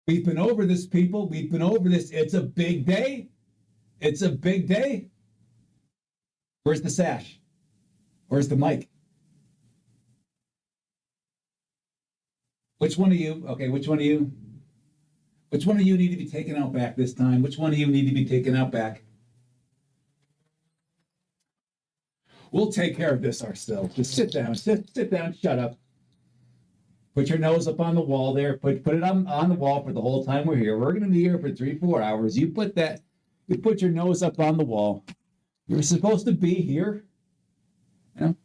We've been over this, people. We've been over this. It's a big day. It's a big day. Where's the sash? Where's the mic? Which one of you? Okay, which one of you? Which one of you need to be taken out back this time? Which one of you need to be taken out back? We'll take care of this ourselves. Just sit down. Sit down. Shut up. Put your nose up on the wall there. Put it on the wall for the whole time we're here. We're going to be here for 3-4 hours. You put your nose up on the wall. You're supposed to be here. You know,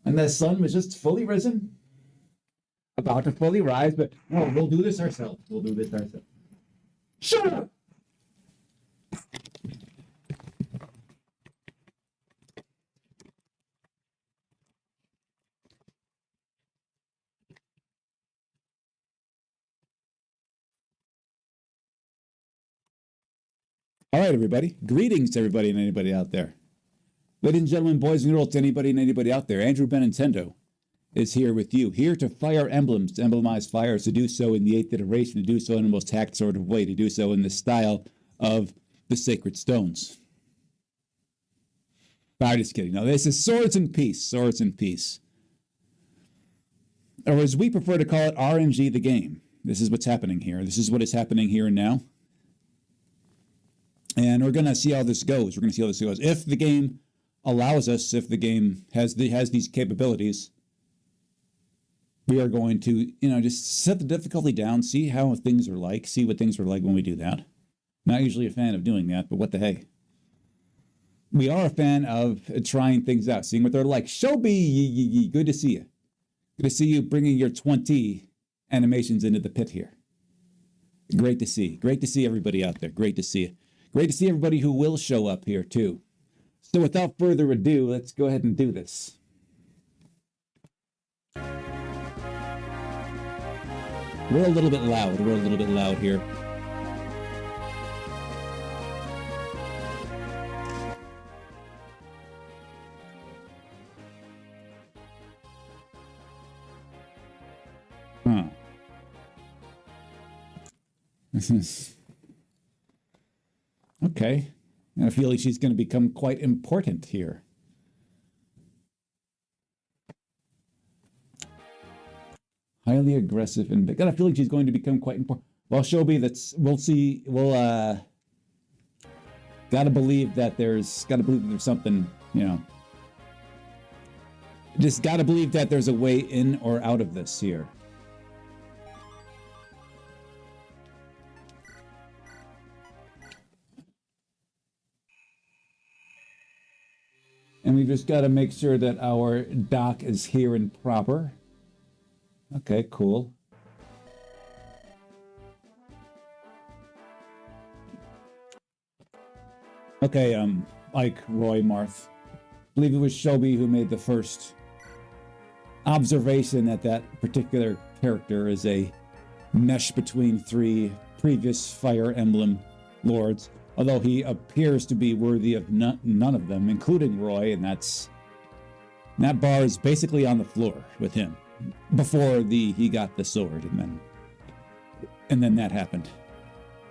and the sun was just fully risen. About to fully rise, but no, we'll do this ourselves. We'll do this ourselves. Shut up! All right, everybody. Greetings to everybody and anybody out there. Ladies and gentlemen, boys and girls, to anybody and anybody out there, Andrew Benintendo is here with you, here to fire emblems, to emblemize fires, to do so in the 8th iteration, to do so in the most tact sort of way, to do so in the style of the Sacred Stones. But I'm just kidding. No, this is Swords and Peace, Swords and Peace. Or as we prefer to call it, RNG the game. This is what's happening here. This is what is happening here and now. And we're going to see how this goes. We're going to see how this goes. If the game allows us, if the game has these capabilities, we are going to, just set the difficulty down, see how things are like, see what things are like when we do that. Not usually a fan of doing that, but what the hey. We are a fan of trying things out, seeing what they're like. Shobi, good to see you. Good to see you bringing your 20 animations into the pit here. Great to see. Great to see everybody out there. Great to see you. Great to see everybody who will show up here, too. So without further ado, let's go ahead and do this. We're a little bit loud. We're a little bit loud here. Huh. Okay. And I feel like she's going to become quite important here. Highly aggressive and big. I feel like she's going to become quite important. Well, Shobi, we'll see. We'll gotta believe that there's something, Just gotta believe that there's a way in or out of this here. And we've just got to make sure that our dock is here and proper. Okay, cool. Okay, like Roy Marth. I believe it was Shelby who made the first observation that that particular character is a mesh between 3 previous Fire Emblem lords, although he appears to be worthy of none of them, including Roy, and that bar is basically on the floor with him before he got the sword, and then that happened.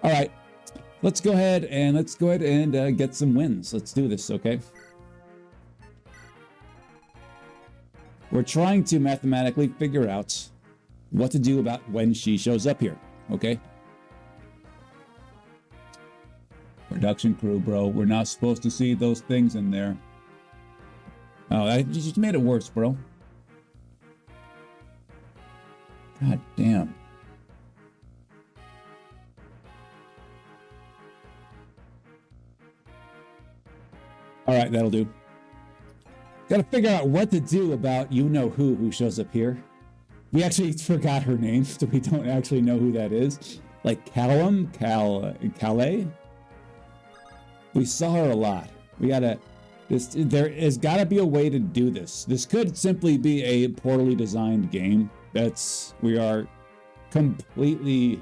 All right, let's go ahead and get some wins. Let's do this, okay? We're trying to mathematically figure out what to do about when she shows up here, okay? Production crew, bro. We're not supposed to see those things in there. Oh, I just made it worse, bro. God damn. All right, that'll do. Got to figure out what to do about you-know-who shows up here. We actually forgot her name, so we don't actually know who that is. Like Calais? We saw her a lot. We gotta... There has got to be a way to do this. This could simply be a poorly designed game. We are completely...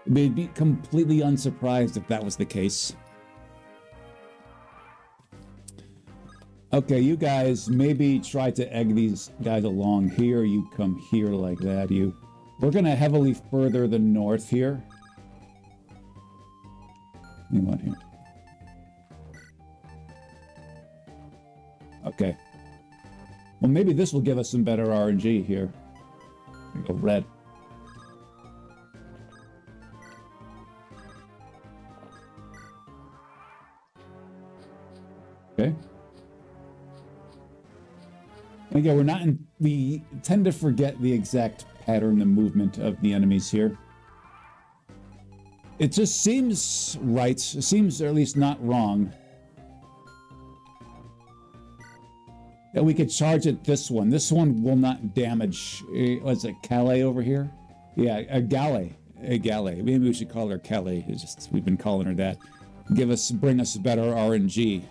We'd be completely unsurprised if that was the case. Okay, you guys maybe try to egg these guys along here. You come here like that. We're gonna heavily further the north here. You want here? Okay. Well, maybe this will give us some better RNG here. Go red. Okay. Again, we tend to forget the exact pattern and movement of the enemies here. It just seems right. It seems at least not wrong. That we could charge at this one. This one will not damage. What's it, Calais over here? Yeah, a Galley. Maybe we should call her Kelly. It's just, we've been calling her that. Bring us better RNG.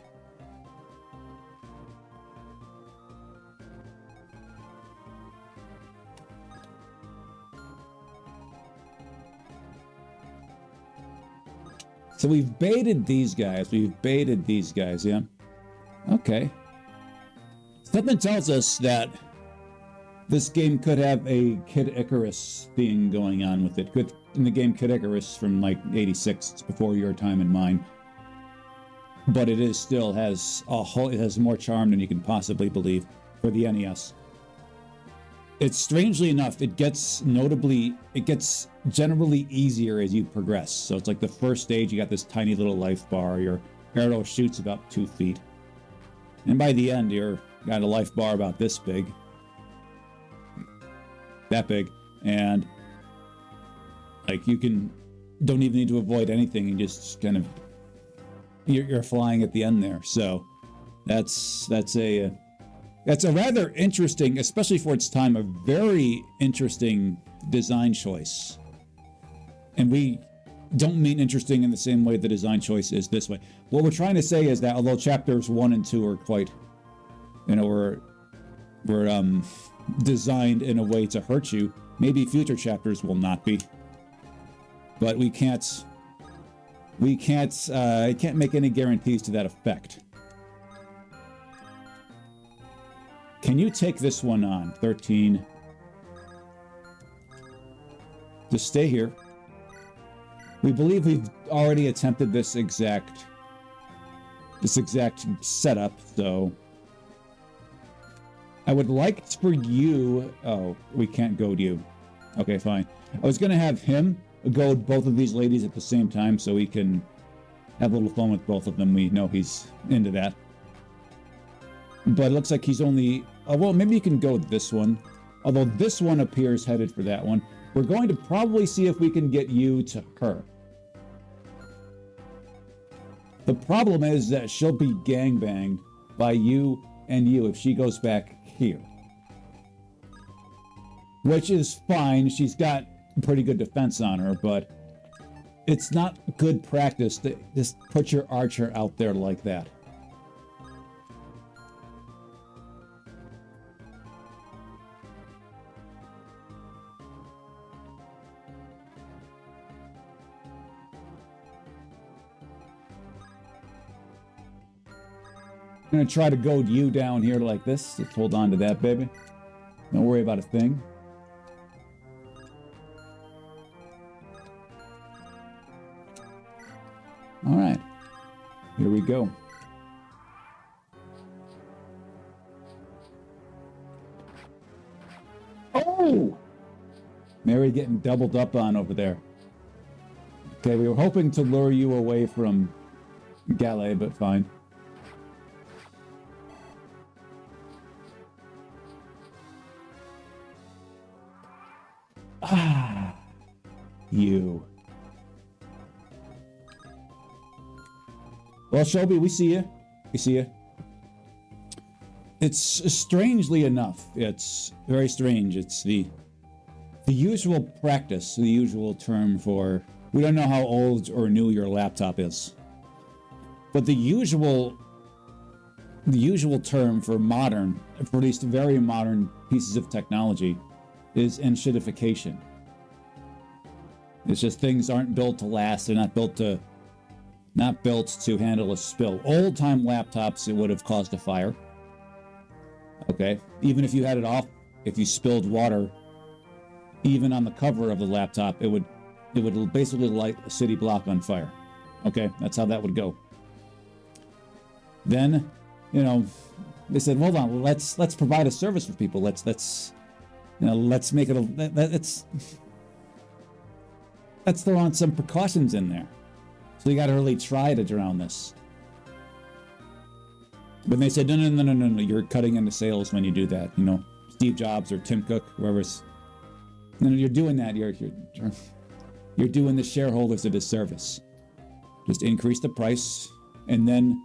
So we've baited these guys. Yeah. Okay. Something tells us that this game could have a Kid Icarus thing going on with it. In the game Kid Icarus from like 86, it's before your time and mine. But it still has it has more charm than you can possibly believe for the NES. It's strangely enough, it gets generally easier as you progress. So it's like the first stage, you got this tiny little life bar. Your arrow shoots about 2 feet. And by the end, you're got a life bar about this big. That big. And like don't even need to avoid anything. You just kind of, you're flying at the end there. So that's a rather interesting, especially for its time, a very interesting design choice. And we don't mean interesting in the same way the design choice is this way. What we're trying to say is that although chapters 1 and 2 are quite, were designed in a way to hurt you, maybe future chapters will not be. But I can't make any guarantees to that effect. Can you take this one on? 13. Just stay here. We believe we've already attempted this exact setup, so I would like for you... Oh, we can't goad you. Okay, fine. I was going to have him goad both of these ladies at the same time so we can have a little fun with both of them. We know he's into that. But it looks like he's only... Oh, well, maybe you can go with this one. Although this one appears headed for that one. We're going to probably see if we can get you to her. The problem is that she'll be gangbanged by you and you if she goes back here. Which is fine. She's got pretty good defense on her, but It's not good practice to just put your archer out there like that. I'm gonna try to goad you down here like this. Just hold on to that, baby. Don't worry about a thing. All right, here we go. Oh! Mary getting doubled up on over there. Okay, we were hoping to lure you away from Gallet, but fine. Ah, you. Well, Shelby, we see you. We see you. It's strangely enough, it's very strange. It's the usual practice, the usual term for, we don't know how old or new your laptop is, but the usual term for modern, for at least very modern pieces of technology, is enshittification. It's just things aren't built to last. They're not built to handle a spill. Old time laptops, it would have caused a fire. Okay, even if you had it off, if you spilled water, even on the cover of the laptop, it would basically light a city block on fire. Okay, that's how that would go. Then, you know, they said, hold on, let's provide a service for people. Let's make it let's throw on some precautions in there. So you got to really try to drown this. But they said, no, you're cutting into sales when you do that. You know, Steve Jobs or Tim Cook, whoever's, you're doing that. You're doing the shareholders a disservice. Just increase the price and then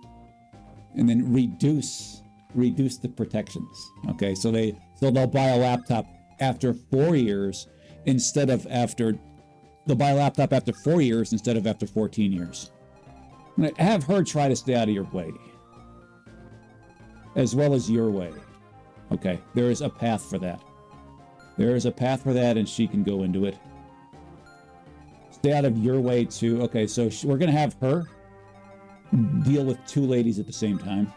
reduce the protections. Okay, so they'll buy a laptop after 4 years instead of after. They'll buy a laptop after 4 years instead of after 14 years. Have her try to stay out of your way, as well as your way. Okay, there is a path for that. There is a path for that, and she can go into it. Stay out of your way too. Okay, so we're gonna have her deal with two ladies at the same time.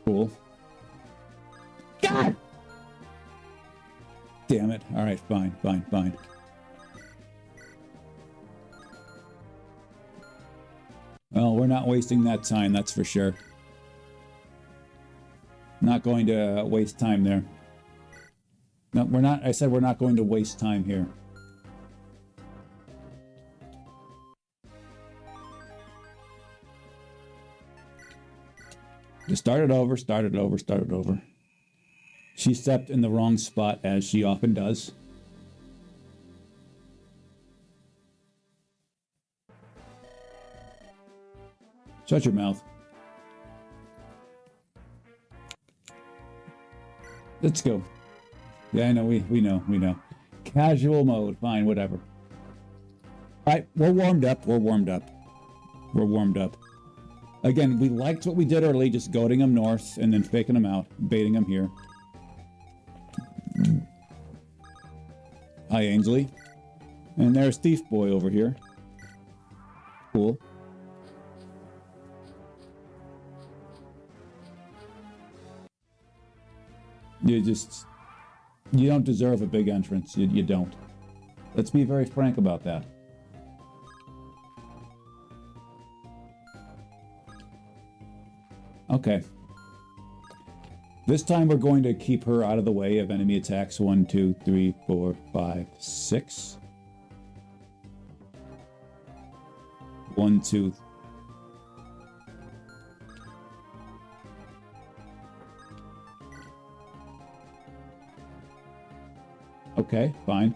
Cool. God! Damn it. All right, fine. Well, we're not wasting that time, that's for sure. Not going to waste time there. No, we're not. I said we're not going to waste time here. Just start it over. She stepped in the wrong spot, as she often does. Shut your mouth. Let's go. Yeah, I know, we know. Casual mode, fine, whatever. All right, we're warmed up. Again, we liked what we did early, just goading them north and then faking them out, baiting them here. Hi, Ainsley. And there's Thief Boy over here. Cool. You don't deserve a big entrance. You don't. Let's be very frank about that. Okay. This time we're going to keep her out of the way of enemy attacks. 1, 2, 3, 4, 5, 6. 1, 2. Okay, fine.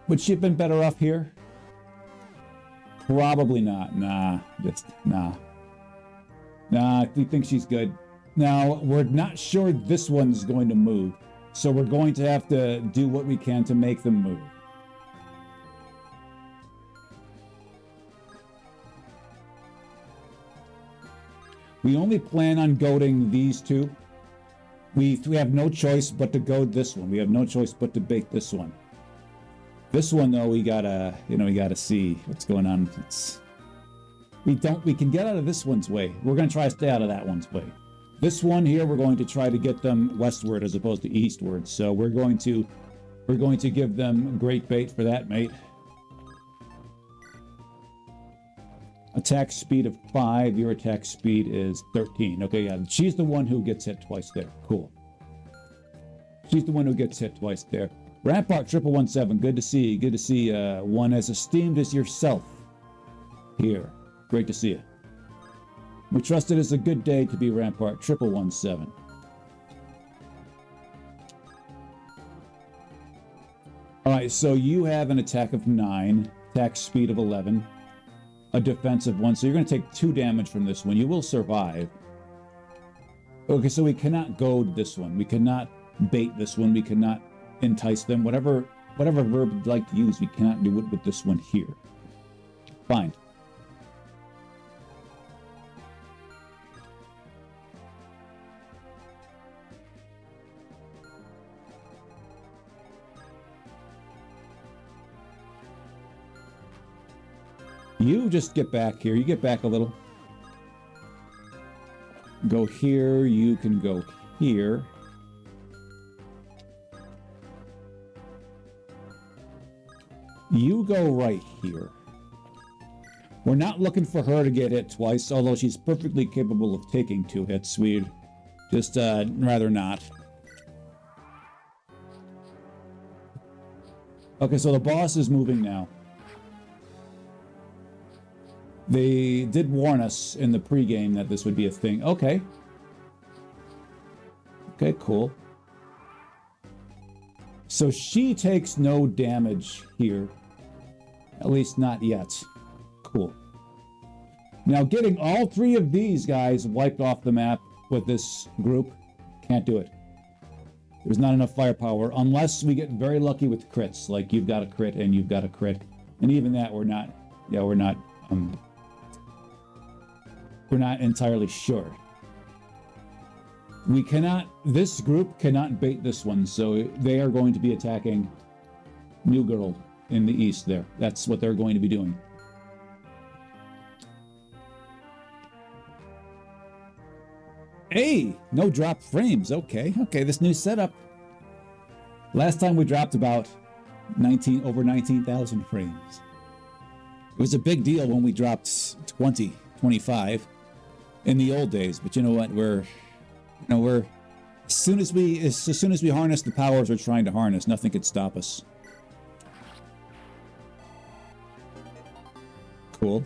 Would she have been better off here? Probably not. Nah. Just nah. Nah, we think she's good. Now, we're not sure this one's going to move. So we're going to have to do what we can to make them move. We only plan on goading these two. We have no choice but to goad this one. We have no choice but to bait this one. This one, though, we gotta see what's going on. We can get out of this one's way. We're gonna try to stay out of that one's way. This one here, we're going to try to get them westward as opposed to eastward. So we're going to give them great bait for that, mate. Attack speed of 5. Your attack speed is 13. Okay, yeah, she's the one who gets hit twice there. Cool. She's the one who gets hit twice there. Rampart 1117. Good to see you. Good to see one as esteemed as yourself here. Great to see you. We trust it is a good day to be Rampart 1117. All right, so you have an attack of 9, attack speed of 11. A defensive 1, so you're going to take 2 damage from this one. You will survive. Okay, so we cannot goad this one. We cannot bait this one. We cannot entice them. Whatever verb you'd like to use, we cannot do it with this one here. Fine. You just get back here. You get back a little. Go here. You can go here. You go right here. We're not looking for her to get hit twice, although she's perfectly capable of taking 2 hits. We'd just rather not. Okay, so the boss is moving now. They did warn us in the pregame that this would be a thing. Okay. Okay, cool. So she takes no damage here. At least not yet. Cool. Now getting all 3 of these guys wiped off the map with this group, can't do it. There's not enough firepower unless we get very lucky with crits, like you've got a crit and you've got a crit. And even that we're not entirely sure. This group cannot bait this one, so they are going to be attacking New Girl in the east there. That's what they're going to be doing. Hey, no drop frames. Okay, this new setup. Last time we dropped about over 19,000 frames. It was a big deal when we dropped 20, 25 in the old days, but you know what? As soon as we harness the powers we're trying to harness, nothing could stop us. Cool.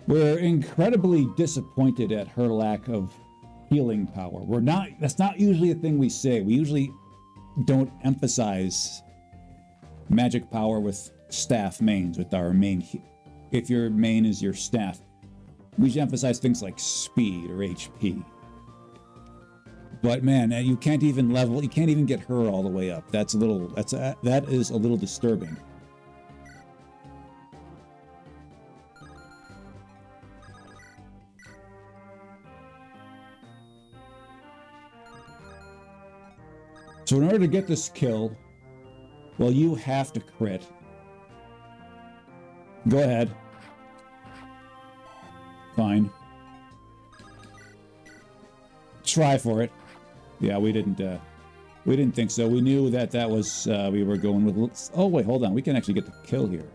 We're incredibly disappointed at her lack of healing power. That's not usually a thing we say. We usually don't emphasize magic power with staff mains, with our main. If your main is your staff, we should emphasize things like speed or HP. But man, you can't even get her all the way up. That is a little disturbing. So in order to get this kill, well, you have to crit. Go ahead. Fine. Try for it. Yeah, we didn't think so. We knew that was, we were going with, oh wait, hold on. We can actually get the kill here.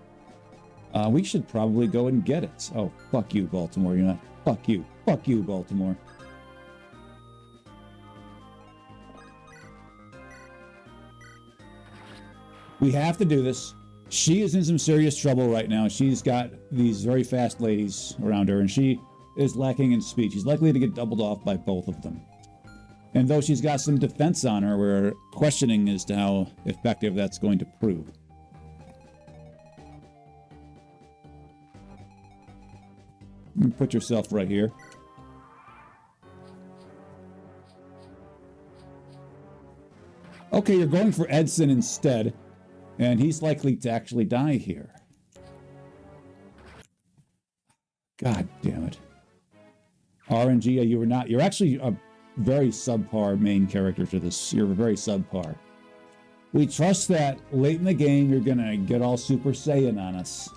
We should probably go and get it. Oh, fuck you, Baltimore. You're not, fuck you. Fuck you, Baltimore. We have to do this. She is in some serious trouble right now. She's got these very fast ladies around her, and she is lacking in speed. She's likely to get doubled off by both of them. And though she's got some defense on her, we're questioning as to how effective that's going to prove. Put yourself right here. Okay, you're going for Edson instead, and he's likely to actually die here. God damn it. RNG, you were not. You're actually a very subpar main character to this. You're very subpar. We trust that late in the game you're gonna get all Super Saiyan on us.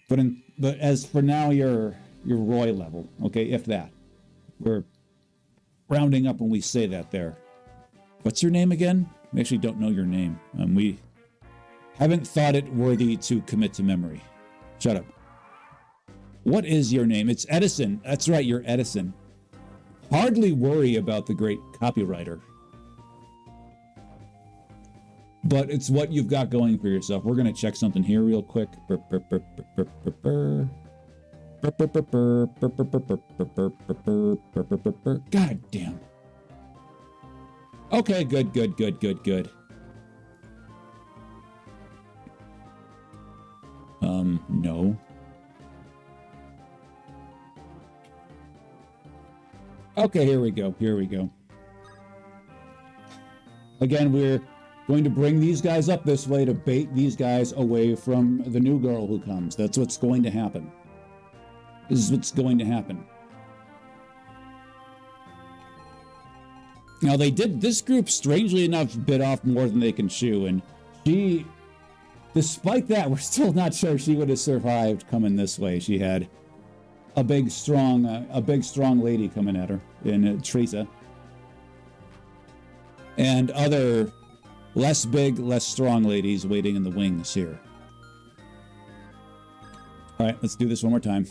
But as for now, you're Roy level, okay, if that. We're rounding up when we say that there. What's your name again? We actually don't know your name. We haven't thought it worthy to commit to memory. Shut up. What is your name? It's Edison. That's right, you're Edison. Hardly worry about the great copywriter. But it's what you've got going for yourself. We're going to check something here real quick. God damn. Okay, good. No. Okay, here we go. Again, we're going to bring these guys up this way to bait these guys away from the new girl who comes. That's what's going to happen. This is what's going to happen. Now, this group, strangely enough, bit off more than they can chew, and she, despite that, we're still not sure she would have survived coming this way. She had a big, strong lady coming at her in Teresa. And other less big, less strong ladies waiting in the wings here. All right, let's do this one more time.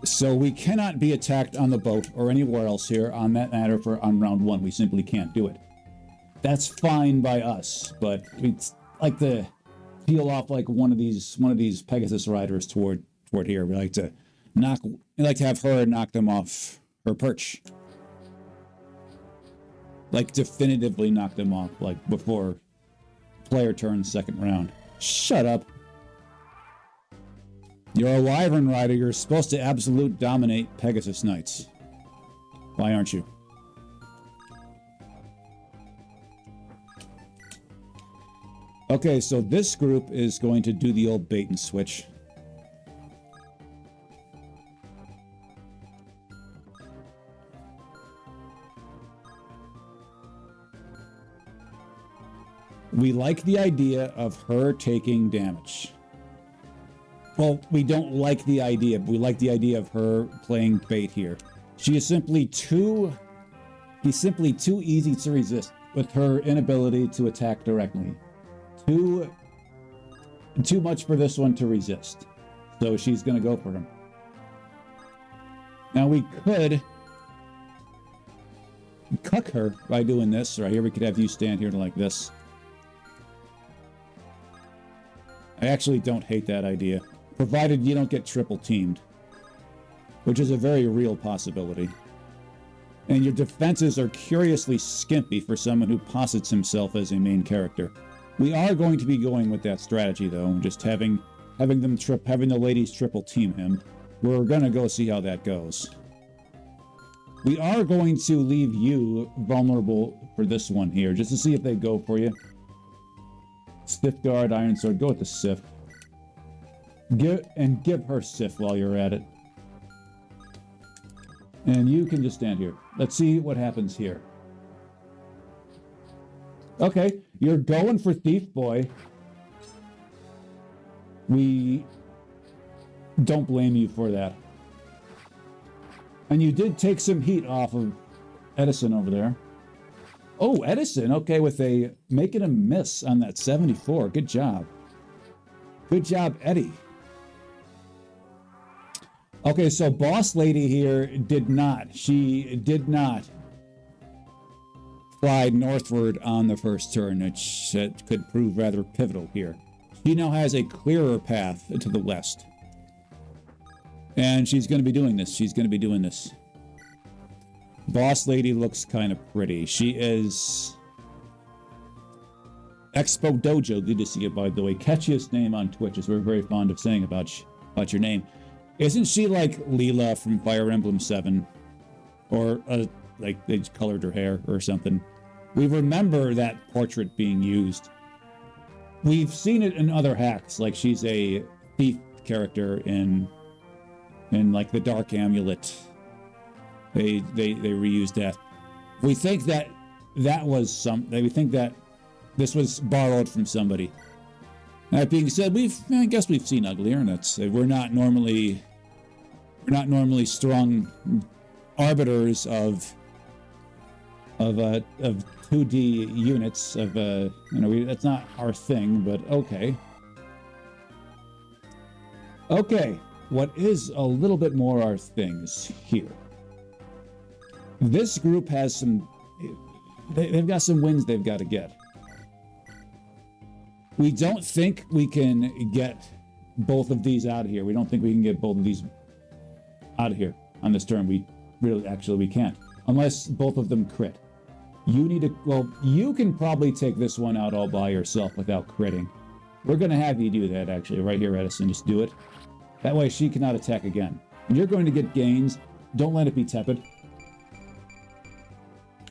So we cannot be attacked on the boat or anywhere else here on that matter on round one. We simply can't do it. That's fine by us, but we'd like to peel off like one of these Pegasus riders toward here. We like to have her knock them off her perch. Like definitively knock them off, like before player turn second round. Shut up. You're a Wyvern rider. You're supposed to absolute dominate Pegasus Knights. Why aren't you? Okay, so this group is going to do the old bait and switch. We like the idea of her taking damage. Well, we don't like the idea, but we like the idea of her playing bait here. She's simply too easy to resist with her inability to attack directly. Too much for this one to resist. So she's going to go for him. Now we could cuck her by doing this. Right here, we could have you stand here like this. I actually don't hate that idea, provided you don't get triple teamed, which is a very real possibility. And your defenses are curiously skimpy for someone who posits himself as a main character. We are going to be going with that strategy, though, just having the ladies triple team him. We're gonna go see how that goes. We are going to leave you vulnerable for this one here, just to see if they go for you. Stiff Guard, Iron Sword, go with the Sif. Give her Sif while you're at it. And you can just stand here. Let's see what happens here. Okay, you're going for Thief Boy. We don't blame you for that. And you did take some heat off of Edison over there. Oh, Edison, okay, with making a miss on that 74. Good job. Good job, Eddie. Okay, so Boss Lady here did not slide northward on the first turn, which could prove rather pivotal here. She now has a clearer path to the west. And she's going to be doing this. She's going to be doing this. Boss Lady looks kind of pretty. She is... Expo Dojo, good to see you, by the way. Catchiest name on Twitch, as we're very fond of saying about your name. Isn't she like Leela from Fire Emblem 7? Or, like, they colored her hair or something. We remember that portrait being used. We've seen it in other hacks, like she's a thief character in like, the Dark Amulet. They reused that. We think that was we think that this was borrowed from somebody. That being said, I guess we've seen uglier, and that's we're not normally strong arbiters of 2D units of that's not our thing, but okay. Okay, what is a little bit more our things here? This group has some. They've got some wins they've got to get. We don't think we can get both of these out of here. We don't think we can get both of these out of here on this turn. We can't. Unless both of them crit. You need to, well, you can probably take this one out all by yourself without critting. We're going to have you do that, actually, right here, Edison. Just do it. That way she cannot attack again. And you're going to get gains. Don't let it be tepid.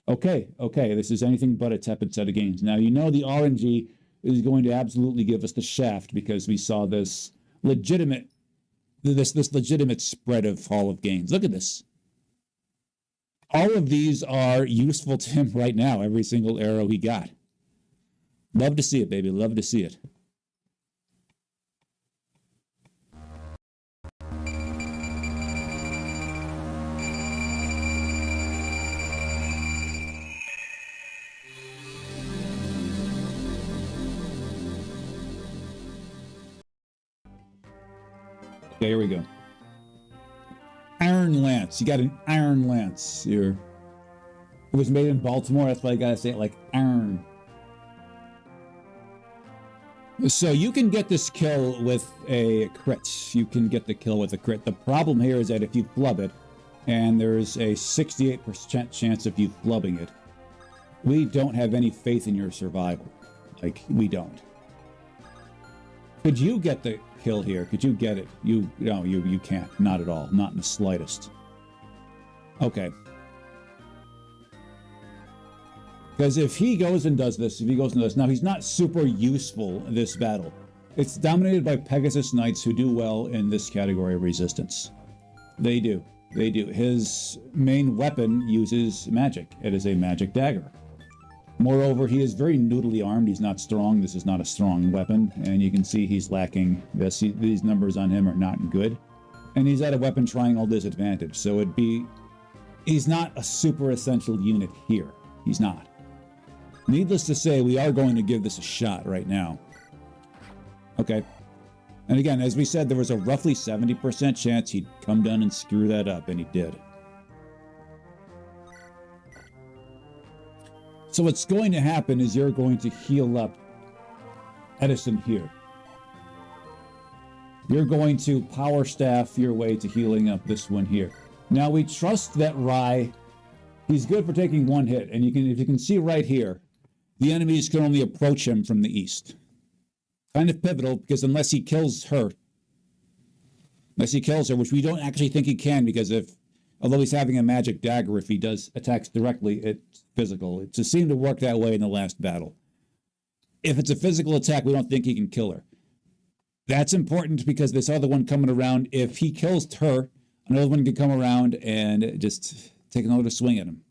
Okay, this is anything but a tepid set of gains. Now, you know the RNG is going to absolutely give us the shaft because we saw this legitimate spread of Hall of Gains. Look at this. All of these are useful to him right now, every single arrow he got. Love to see it, baby. Love to see it. Okay, here we go. Iron Lance. You got an Iron Lance here. It was made in Baltimore. That's why I gotta say it like iron. So you can get this kill with a crit. You can get the kill with a crit. The problem here is that if you flub it, and there's a 68% chance of you flubbing it, we don't have any faith in your survival. Like, we don't. Could you get the kill here? Could you get it? You can't. Not at all. Not in the slightest. Okay. Because if he goes and does this, now he's not super useful in this battle. It's dominated by Pegasus Knights who do well in this category of resistance. They do. His main weapon uses magic. It is a magic dagger. Moreover, he is very noodly armed. He's not strong. This is not a strong weapon. And you can see he's lacking this. These numbers on him are not good. And he's at a weapon triangle disadvantage. So he's not a super essential unit here. He's not. Needless to say, we are going to give this a shot right now. Okay. And again, as we said, there was a roughly 70% chance he'd come down and screw that up, and he did. So what's going to happen is you're going to heal up Edison here. You're going to power staff your way to healing up this one here. Now we trust that Rai, he's good for taking one hit, and if you can see right here, the enemies can only approach him from the east. Kind of pivotal, because unless he kills her, which we don't actually think he can, because although he's having a magic dagger, if he does attacks directly, it's physical. It just seemed to work that way in the last battle. If it's a physical attack, we don't think he can kill her. That's important because this other one coming around, if he kills her, another one can come around and just take another swing at him.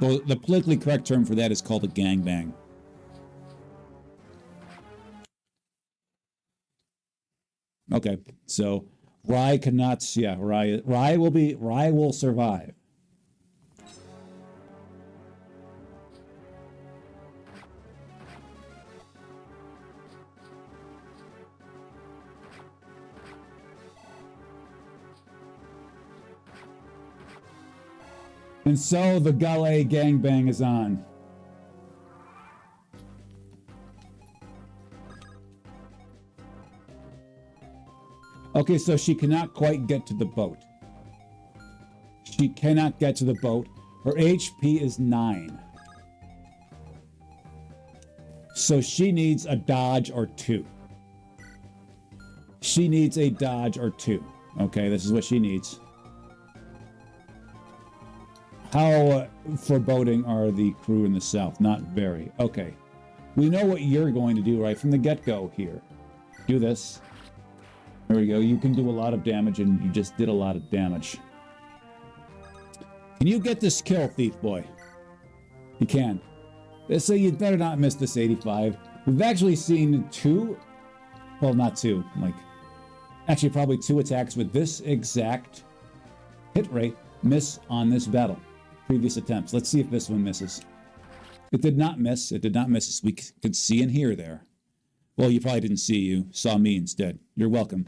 Well, the politically correct term for that is called a gangbang. Okay, so Rai cannot, Rai will survive. And so the Gale gangbang is on. Okay, so she cannot quite get to the boat. She cannot get to the boat. Her HP is 9. So she needs a dodge or 2. She needs a dodge or 2. Okay, this is what she needs. How foreboding are the crew in the south? Not very. Okay. We know what you're going to do right from the get-go here. Do this. There we go. You can do a lot of damage, and you just did a lot of damage. Can you get this kill, Thief Boy? You can. So you'd better not miss this 85. We've actually seen 2, well, not 2, like, actually probably 2 attacks with this exact hit rate miss on this battle. Previous attempts. Let's see if this one misses. It did not miss. It did not miss, as we could see and hear there. Well, you probably didn't see. You saw me instead. You're welcome.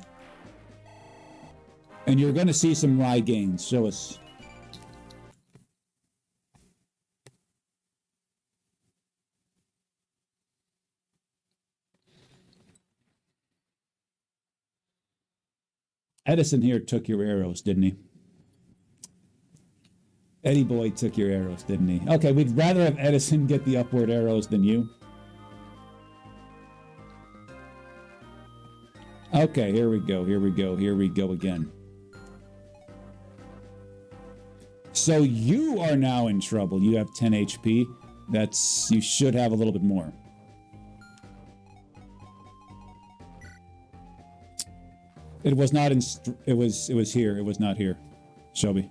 And you're going to see some rye gains. Show us. Edison here took your arrows, didn't he? Eddie Boy took your arrows, didn't he? Okay, we'd rather have Edison get the upward arrows than you. Okay, here we go, here we go, here we go again. So you are now in trouble. You have 10 HP. That's, you should have a little bit more. It was not in, it was here. It was not here. Shelby.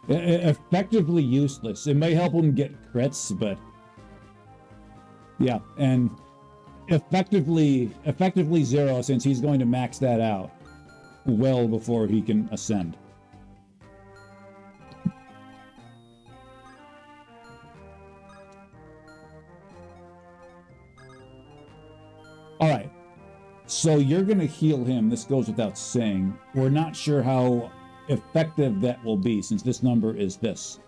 Effectively useless. It may help him get crits, but yeah, and effectively 0, since he's going to max that out well before he can ascend. All right, so you're going to heal him. This goes without saying. We're not sure how effective that will be, since this number is this.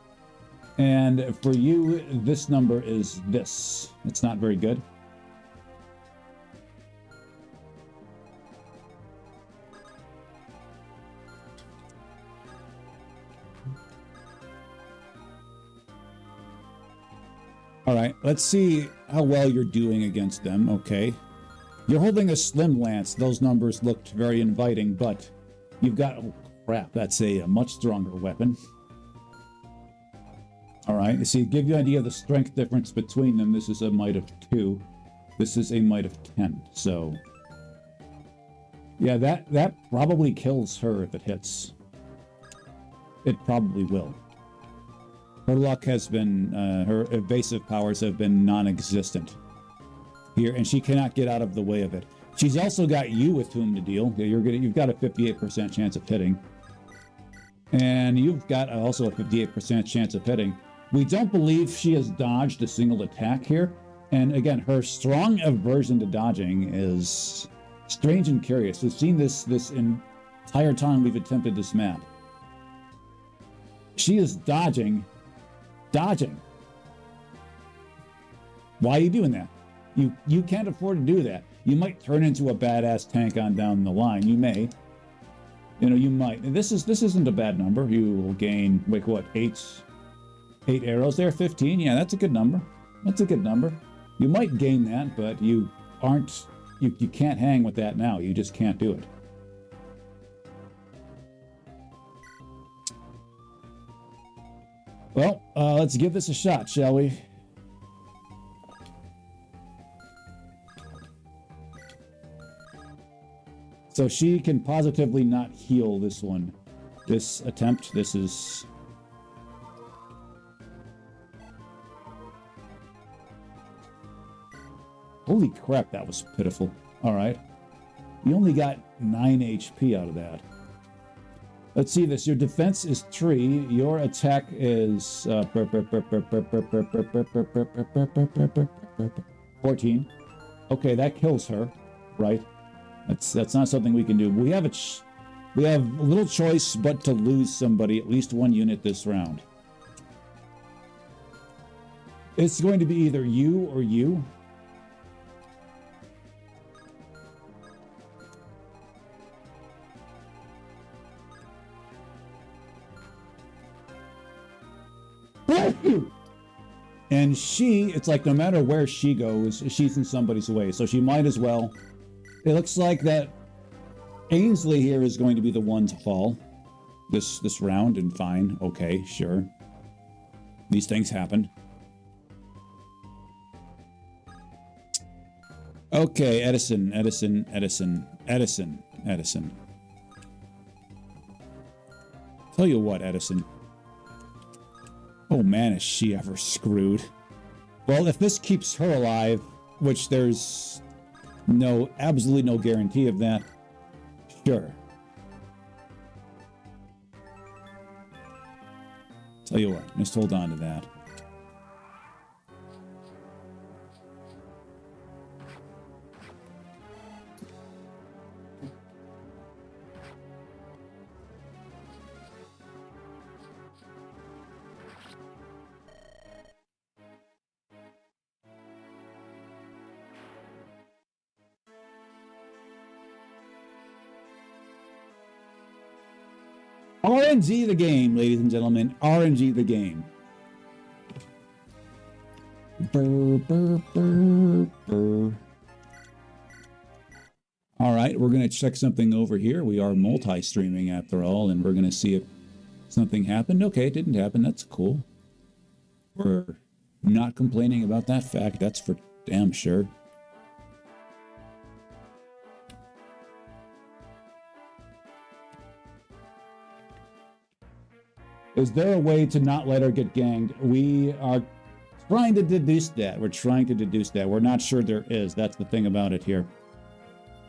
And for you, this number is this. It's not very good. All right, let's see how well you're doing against them. Okay. You're holding a slim lance. Those numbers looked very inviting, but you've got... Oh, crap, that's a much stronger weapon. All right, you see, give you an idea of the strength difference between them. This is a might of 2. This is a might of 10. So, yeah, that probably kills her if it hits. It probably will. Her luck has been, her evasive powers have been non-existent here, and she cannot get out of the way of it. She's also got you with whom to deal. You've got a 58% chance of hitting. And you've got also a 58% chance of hitting. We don't believe she has dodged a single attack here. And again, her strong aversion to dodging is strange and curious. We've seen this entire time we've attempted this map. She is dodging. Why are you doing that? You can't afford to do that. You might turn into a badass tank on down the line. You may. You know, you might. This isn't a bad number. You will gain, like, what, 8 arrows there? 15? Yeah, that's a good number. That's a good number. You might gain that, but you can't hang with that now. You just can't do it. Well, let's give this a shot, shall we? So she can positively not heal this one. This attempt, this is... Holy crap, that was pitiful. All right. You only got 9 HP out of that. Let's see this. Your defense is 3. Your attack is 14. Okay, that kills her, right? That's not something we can do. We have little choice but to lose somebody, at least 1 unit this round. It's going to be either you or you. And it's like no matter where she goes, she's in somebody's way. So she might as well. It looks like that Ainsley here is going to be the one to fall this round, and fine. Okay, sure. These things happen. Okay, Edison. Tell you what, Edison. Oh man, is she ever screwed. Well, if this keeps her alive, which there's absolutely no guarantee of that, sure. Tell you what, just hold on to that. RNG the game, ladies and gentlemen. RNG the game. All right, we're going to check something over here. We are multi-streaming after all, and we're going to see if something happened. Okay, it didn't happen. That's cool. We're not complaining about that fact. That's for damn sure. Is there a way to not let her get ganged? We are trying to deduce that. We're not sure there is. That's the thing about it here.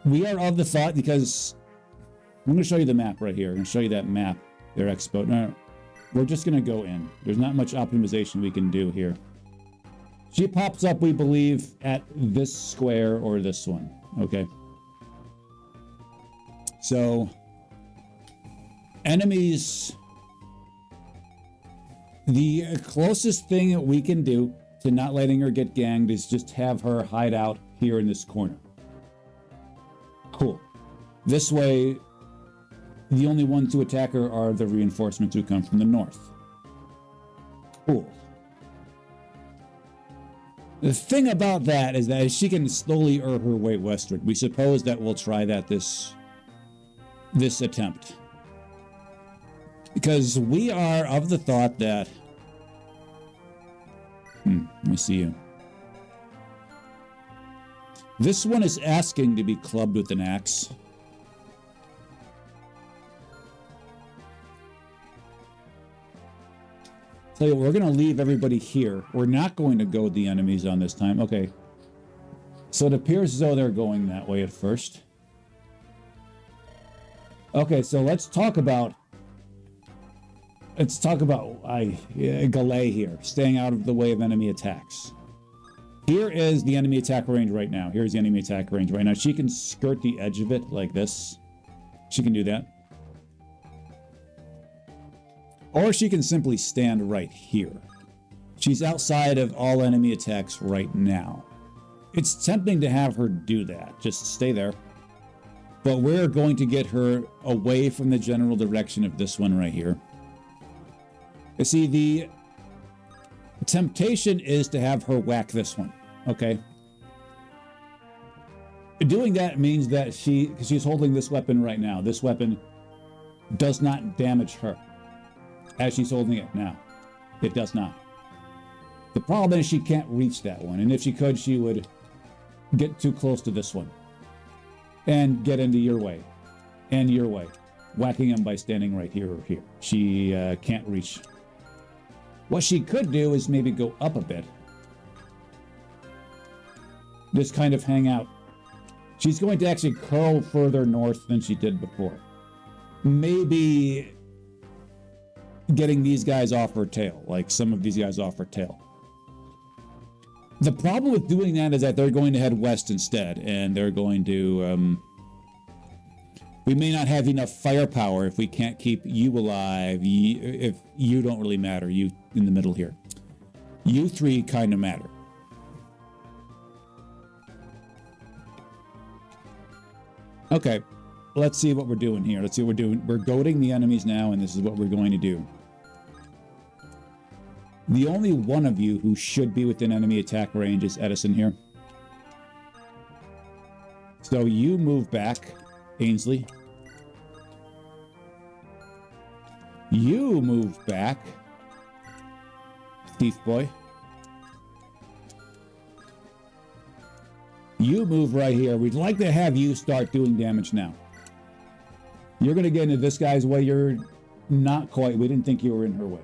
We are of the thought, because I'm going to show you the map right here. I'm going to show you that map, their expo. No, we're just going to go in. There's not much optimization we can do here. She pops up, we believe, at this square or this one. Okay. So, enemies. The closest thing that we can do to not letting her get ganged is just have her hide out here in this corner. Cool. This way, the only ones to attack her are the reinforcements who come from the north. Cool. The thing about that is that she can slowly earn her way westward. We suppose that we'll try that this attempt. Because we are of the thought that... let me see you. This one is asking to be clubbed with an axe. Tell you what, we're going to leave everybody here. We're not going to goad the enemies on this time. Okay. So it appears as though they're going that way at first. Okay, so let's talk about Galay here, staying out of the way of enemy attacks. Here is the enemy attack range right now. Here's the enemy attack range right now. She can skirt the edge of it like this. She can do that. Or she can simply stand right here. She's outside of all enemy attacks right now. It's tempting to have her do that. Just stay there. But we're going to get her away from the general direction of this one right here. You see, the temptation is to have her whack this one, okay? Doing that means that she's holding this weapon right now. This weapon does not damage her as she's holding it now. It does not. The problem is she can't reach that one, and if she could, she would get too close to this one and get into your way and your way, whacking him by standing right here or here. She can't reach. What she could do is maybe go up a bit. Just kind of hang out. She's going to actually curl further north than she did before. Maybe getting these guys off her tail, like some of these guys off her tail. The problem with doing that is that they're going to head west instead, and they're going to... we may not have enough firepower if we can't keep you alive, if you don't really matter, you in the middle here. You three kind of matter. Okay, let's see what we're doing here. Let's see what we're doing. We're goading the enemies now, and this is what we're going to do. The only one of you who should be within enemy attack range is Edison here. So you move back, Ainsley. You move back, Thief Boy. You move right here. We'd like to have you start doing damage now. You're going to get into this guy's way. You're not quite. We didn't think you were in her way.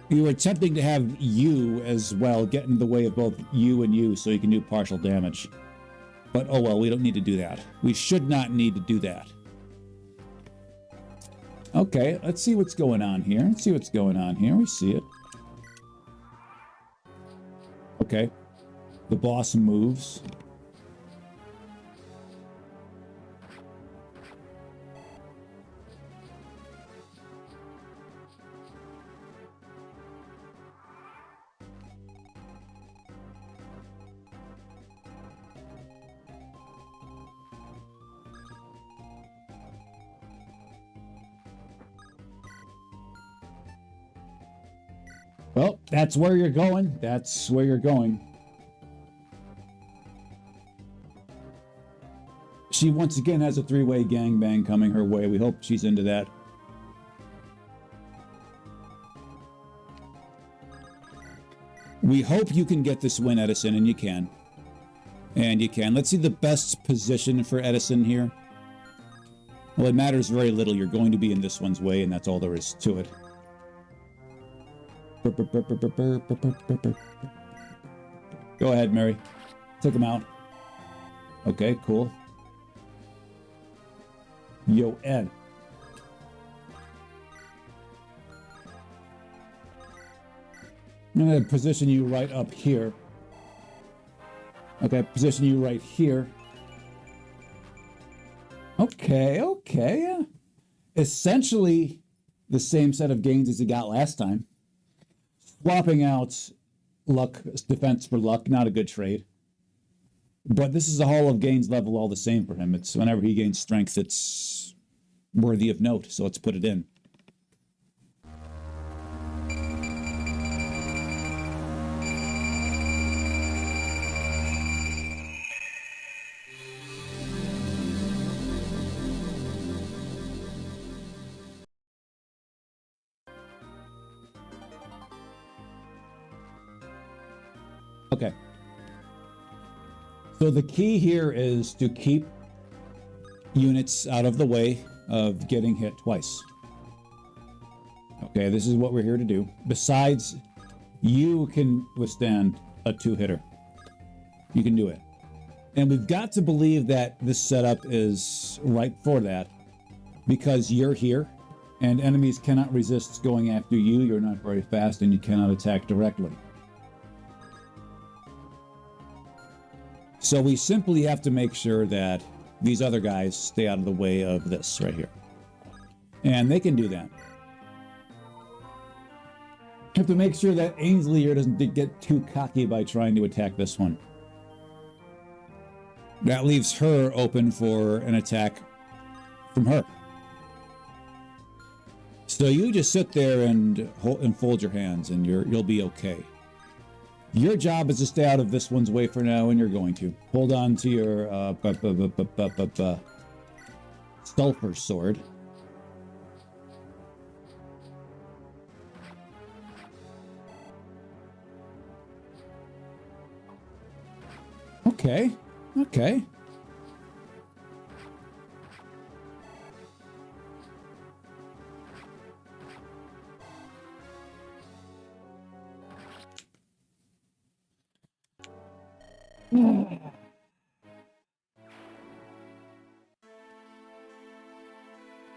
You were attempting to have you as well get in the way of both you and you so you can do partial damage. But oh well, we don't need to do that. We should not need to do that. Okay, let's see what's going on here. Let's see what's going on here. We see it. Okay. The boss moves. Well, that's where you're going. That's where you're going. She once again has a three-way gangbang coming her way. We hope she's into that. We hope you can get this win, Edison, and you can. And you can. Let's see the best position for Edison here. Well, it matters very little. You're going to be in this one's way, and that's all there is to it. Go ahead, Mary. Take him out. Okay, cool. Yo, Ed. I'm going to position you right up here. Okay, position you right here. Okay, okay. Essentially the same set of gains as he got last time. Swapping out luck, defense for luck, not a good trade. But this is a Hall of Gains level all the same for him. It's whenever he gains strength, it's worthy of note. So let's put it in. Okay. So the key here is to keep units out of the way of getting hit twice. Okay, this is what we're here to do. Besides, you can withstand a two-hitter. You can do it. And we've got to believe that this setup is ripe for that because you're here and enemies cannot resist going after you. You're not very fast and you cannot attack directly. So we simply have to make sure that these other guys stay out of the way of this right here. And they can do that. Have to make sure that Ainsley here doesn't get too cocky by trying to attack this one. That leaves her open for an attack from her. So you just sit there and fold your hands and you'll be okay. Your job is to stay out of this one's way for now, and you're going to. Hold on to your sulfur sword. Okay, okay.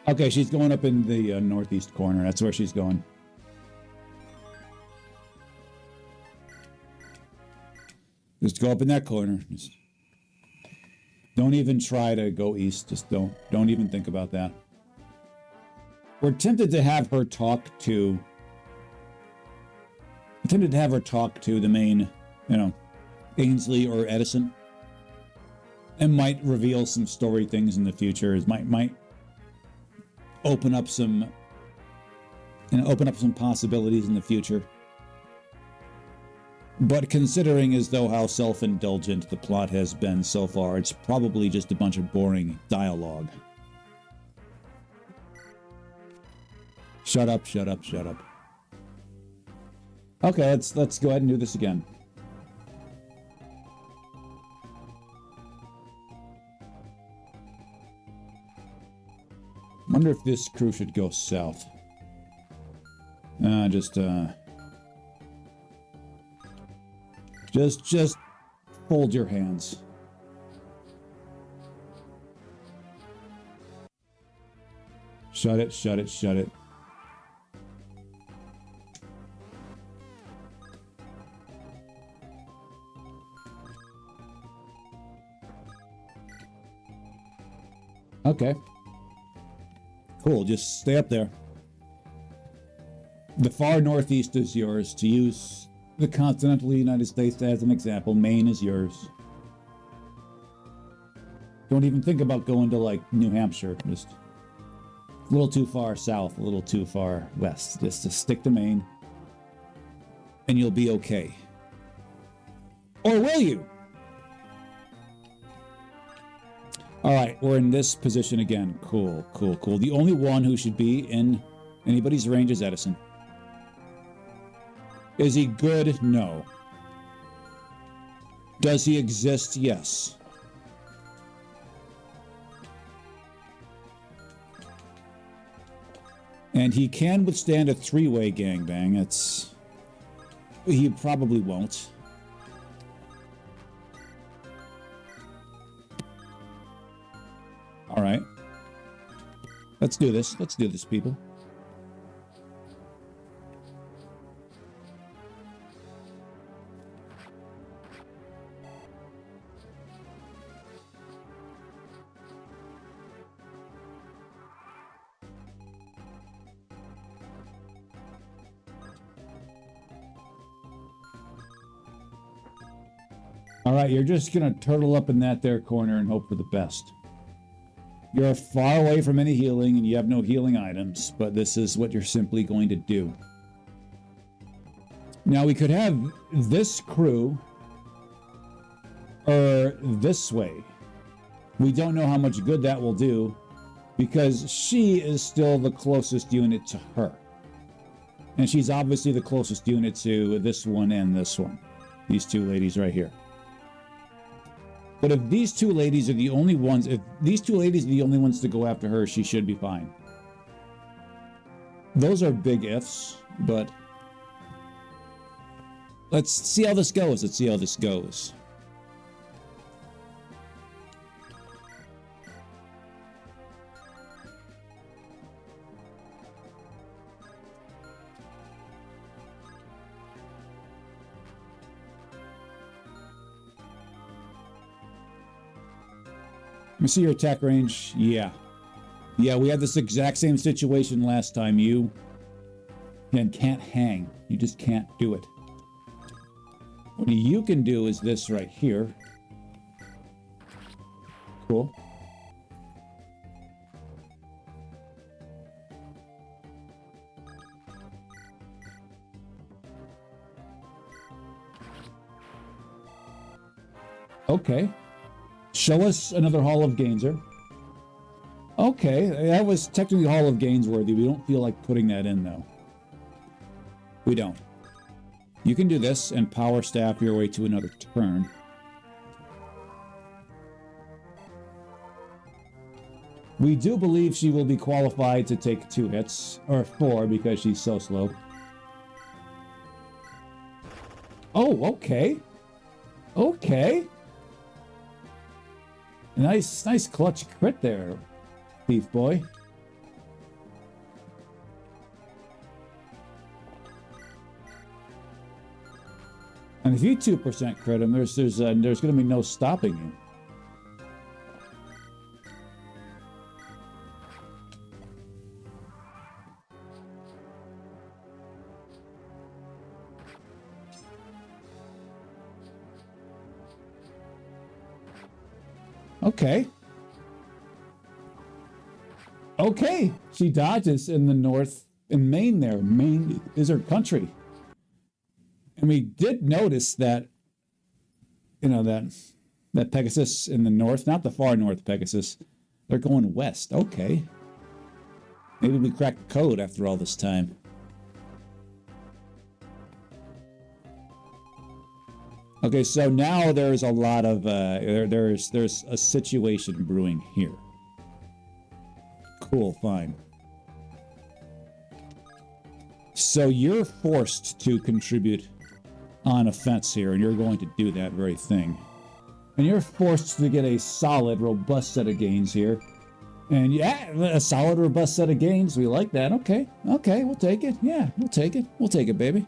Okay, she's going up in the northeast corner. That's where she's going. Just go up in that corner. Just don't even try to go east. Just don't even think about that. We're tempted to have her talk to the main, Ainsley or Edison. And might reveal some story things in the future. It might open up some and open up some possibilities in the future. But considering as though how self-indulgent the plot has been so far, it's probably just a bunch of boring dialogue. Shut up, shut up, shut up. Okay, let's go ahead and do this again. Wonder if this crew should go south. Just fold your hands. Shut it, shut it, shut it. Okay. Cool, just stay up there. The far northeast is yours. To use the continental United States as an example, Maine is yours. Don't even think about going to, like, New Hampshire. Just a little too far south, a little too far west. Just to stick to Maine, and you'll be okay. Or will you? All right, we're in this position again. Cool, cool, cool. The only one who should be in anybody's range is Edison. Is he good? No. Does he exist? Yes. And he can withstand a three-way gangbang. He probably won't. All right. Let's do this. Let's do this, people. All right, you're just going to turtle up in that there corner and hope for the best. You're far away from any healing, and you have no healing items, but this is what you're simply going to do. Now, we could have this crew, or this way. We don't know how much good that will do, because she is still the closest unit to her. And she's obviously the closest unit to this one and this one. These two ladies right here. But if these two ladies are the only ones, if these two ladies are the only ones to go after her, she should be fine. Those are big ifs, but let's see how this goes. Let's see how this goes. Let me see your attack range. Yeah. Yeah, we had this exact same situation last time. You can't hang. You just can't do it. What you can do is this right here. Cool. Okay. Show us another Hall of Gainser. Okay, that was technically Hall of Gains worthy. We don't feel like putting that in, though. We don't. You can do this and power staff your way to another turn. We do believe she will be qualified to take 2 hits, or 4 because she's so slow. Oh, okay. Okay. Nice clutch crit there, Beef Boy. And if you 2% crit him, there's going to be no stopping you. Okay. Okay, she dodges in the north in Maine there. Maine is her country. And we did notice that, you know, that Pegasus in the north, not the far north Pegasus, they're going west. Okay. Maybe we cracked the code after all this time. Okay, so now there's a lot of there's a situation brewing here. Cool, fine. So you're forced to contribute on offense here, and you're going to do that very thing. And you're forced to get a solid, robust set of gains here. And yeah, a solid, robust set of gains. We like that. Okay, okay, we'll take it. Yeah, we'll take it. We'll take it, baby.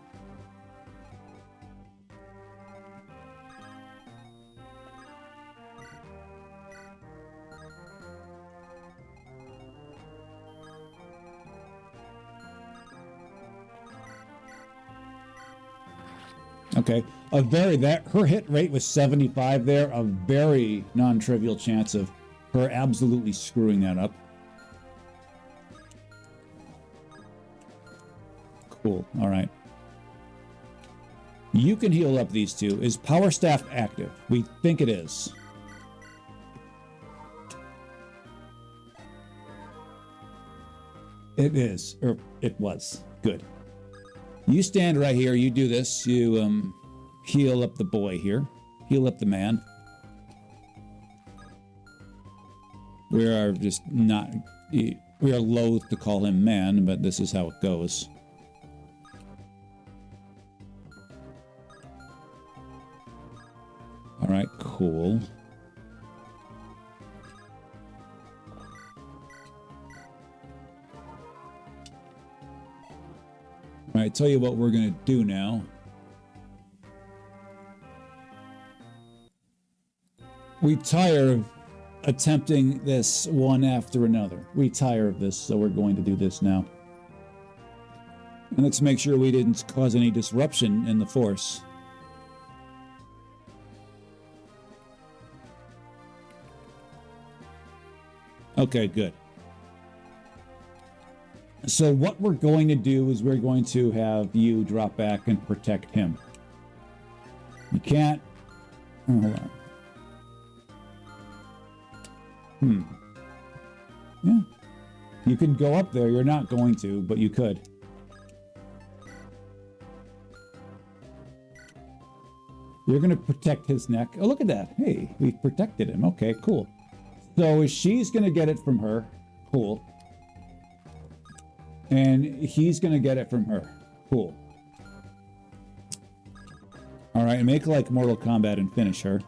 Okay, her hit rate was 75 there, a very non-trivial chance of her absolutely screwing that up. Cool, all right. You can heal up these two. Is Power Staff active? We think it is. It is, or it was. Good. You stand right here, you do this, you heal up the boy here, heal up the man. We are just not, we are loath to call him man, but this is how it goes. All right, cool. All right, tell you what we're going to do now. We tire of attempting this one after another. We tire of this, so we're going to do this now. And let's make sure we didn't cause any disruption in the force. Okay, good. So what we're going to do is we're going to have you drop back and protect him. You can't... Oh, hold on. Yeah. You can go up there. You're not going to, but you could. You're going to protect his neck. Oh, look at that. Hey, we've protected him. Okay, cool. So she's going to get it from her. Cool. And he's going to get it from her. Cool. All right, make like Mortal Kombat and finish her.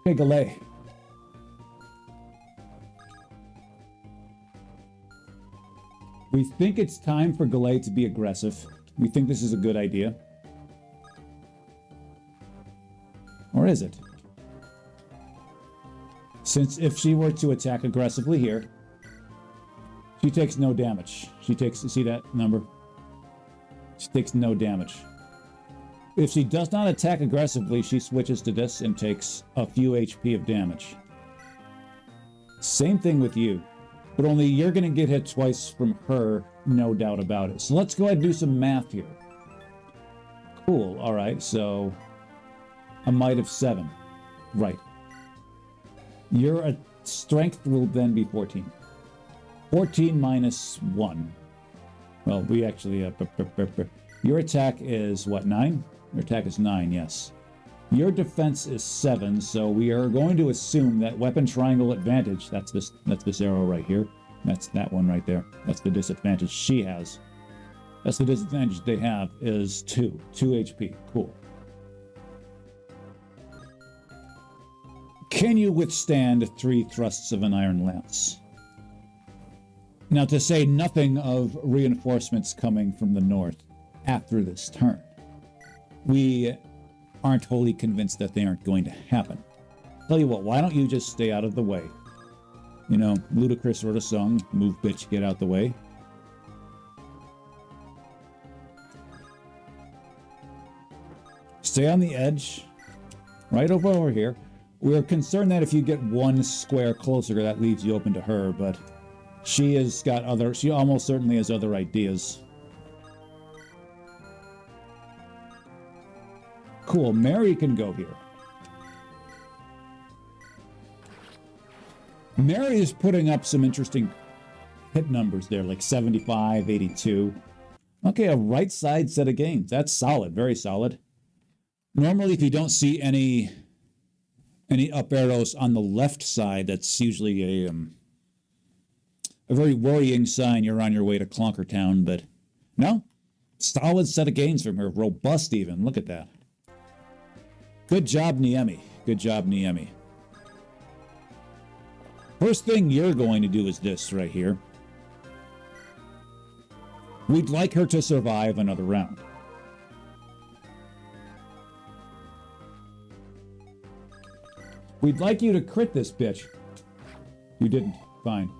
Okay, Galay. We think it's time for Galay to be aggressive. We think this is a good idea. Or is it? Since if she were to attack aggressively here, she takes no damage. She takes, see that number? She takes no damage. If she does not attack aggressively, she switches to this and takes a few HP of damage. Same thing with you, but only you're going to get hit twice from her, no doubt about it. So let's go ahead and do some math here. Cool, all right, so a might of 7. Right. Your strength will then be 14. 14 minus 1. Well, we actually... your attack is, what, 9? Your attack is 9, yes. Your defense is 7, so we are going to assume that weapon triangle advantage, that's this arrow right here. That's that one right there. That's the disadvantage she has. That's the disadvantage they have is 2 HP. Cool. Can you withstand 3 thrusts of an iron lance? Now, to say nothing of reinforcements coming from the north after this turn. We aren't wholly convinced that they aren't going to happen. Tell you what, why don't you just stay out of the way? You know, Ludacris wrote a song, "Move bitch, get out the way." Stay on the edge, right over here. We're concerned that if you get one square closer, that leaves you open to her, but she almost certainly has other ideas. Cool, Mary can go here. Mary is putting up some interesting hit numbers there, like 75, 82. Okay, a right side set of games. That's solid, very solid. Normally, if you don't see any up arrows on the left side, that's usually a very worrying sign you're on your way to Clonkertown, but no, solid set of games from her, robust even. Look at that. Good job, Niemi. Good job, Niemi. First thing you're going to do is this right here. We'd like her to survive another round. We'd like you to crit this bitch. You didn't. Fine.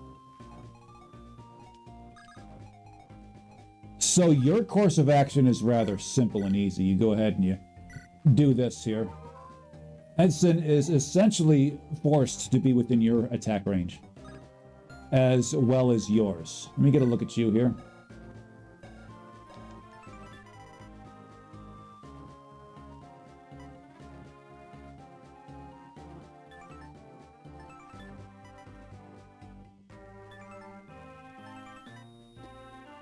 So your course of action is rather simple and easy. You go ahead and you do this here. Edson is essentially forced to be within your attack range, as well as yours. Let me get a look at you here.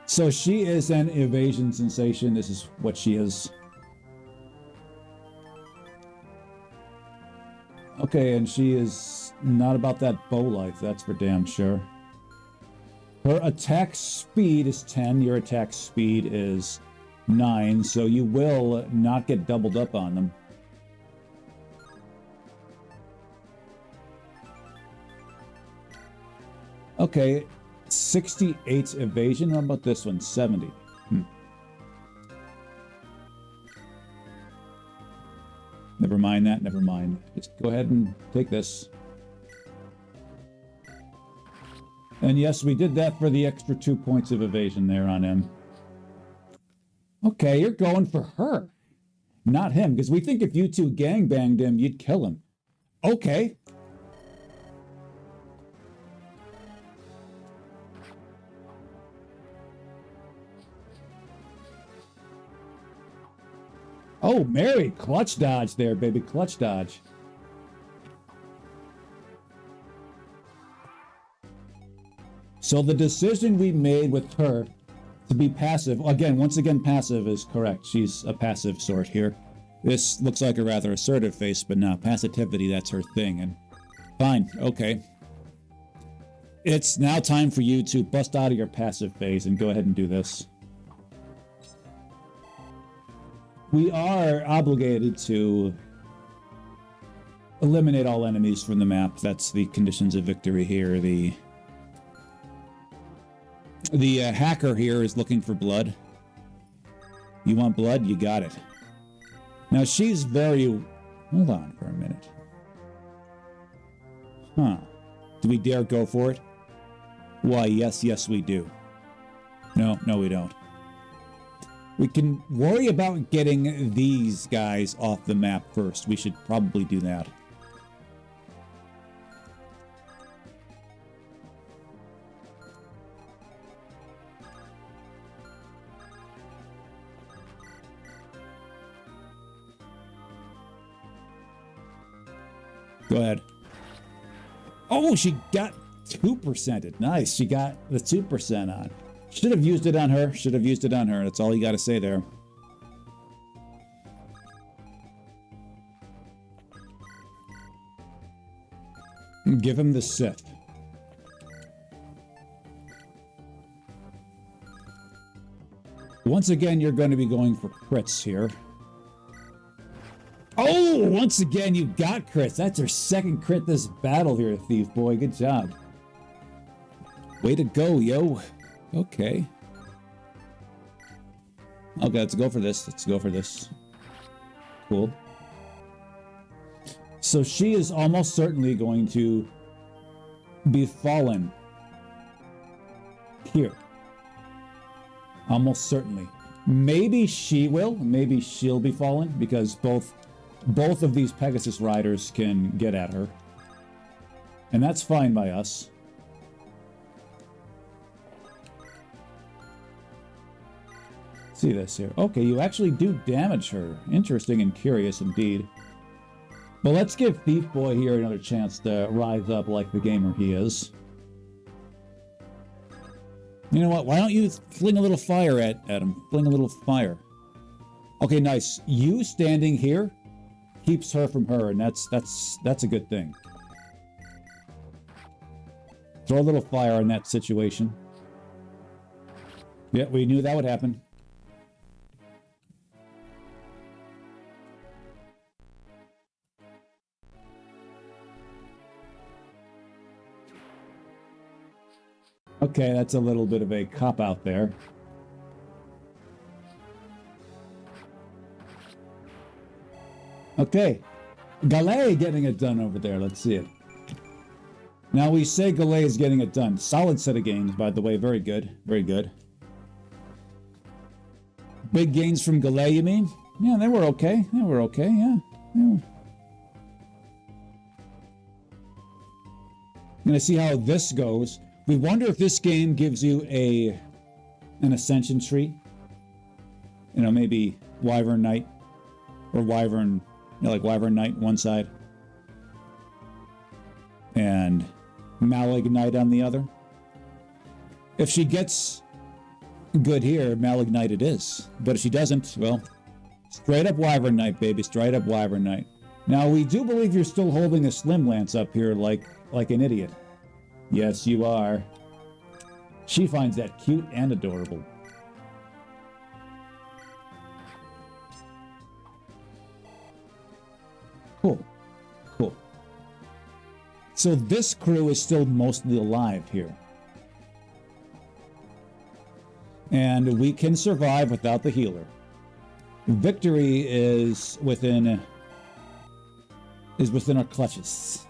So she is an evasion sensation. This is what she is. Okay, and she is not about that bow life, that's for damn sure. Her attack speed is 10, your attack speed is 9, so you will not get doubled up on them. Okay, 68 evasion. How about this one? 70. Never mind that, never mind. Just go ahead and take this. And yes, we did that for the extra 2 points of evasion there on him. Okay, you're going for her, not him, because we think if you two gangbanged him, you'd kill him. Okay. Oh, Mary, clutch dodge there, baby, clutch dodge. So the decision we made with her to be passive, again, once again, passive is correct. She's a passive sort here. This looks like a rather assertive face, but no, passivity, that's her thing. And fine, okay. It's now time for you to bust out of your passive phase and go ahead and do this. We are obligated to eliminate all enemies from the map. That's the conditions of victory here. The hacker here is looking for blood. You want blood? You got it. Now she's very... Hold on for a minute. Huh. Do we dare go for it? Why, yes, yes we do. No, no we don't. We can worry about getting these guys off the map first. We should probably do that. Go ahead. Oh, she got 2%. Nice. She got the 2% on. Should have used it on her. Should have used it on her. That's all you got to say there. Give him the Sith. Once again, you're going to be going for crits here. Oh, once again, you got crits. That's her second crit this battle here, Thief Boy. Good job. Way to go, yo. Okay. Okay, let's go for this. Let's go for this. Cool. So she is almost certainly going to be fallen here. Almost certainly. Maybe she will. Maybe she'll be fallen because both of these Pegasus riders can get at her. And that's fine by us. See this here. Okay, you actually do damage her. Interesting and curious indeed. But let's give Thief Boy here another chance to rise up like the gamer he is. You know what? Why don't you fling a little fire at him? Fling a little fire. Okay, nice. You standing here keeps her from her, and that's a good thing. Throw a little fire in that situation. Yeah, we knew that would happen. Okay, that's a little bit of a cop-out there. Okay. Gallet getting it done over there. Let's see it. Now we say Gallet is getting it done. Solid set of gains, by the way. Very good. Very good. Big gains from Gallet, you mean? Yeah, they were okay. They were okay, yeah. I'm gonna see how this goes. We wonder if this game gives you an ascension tree. You know, maybe Wyvern Knight or Wyvern, you know, like Wyvern Knight one side and Malignite on the other. If she gets good here, Malignite it is. But if she doesn't, well, straight up Wyvern Knight, baby, straight up Wyvern Knight. Now, we do believe you're still holding a Slim Lance up here like an idiot. Yes, you are. She finds that cute and adorable. Cool. Cool. So this crew is still mostly alive here. And we can survive without the healer. Victory is within our clutches.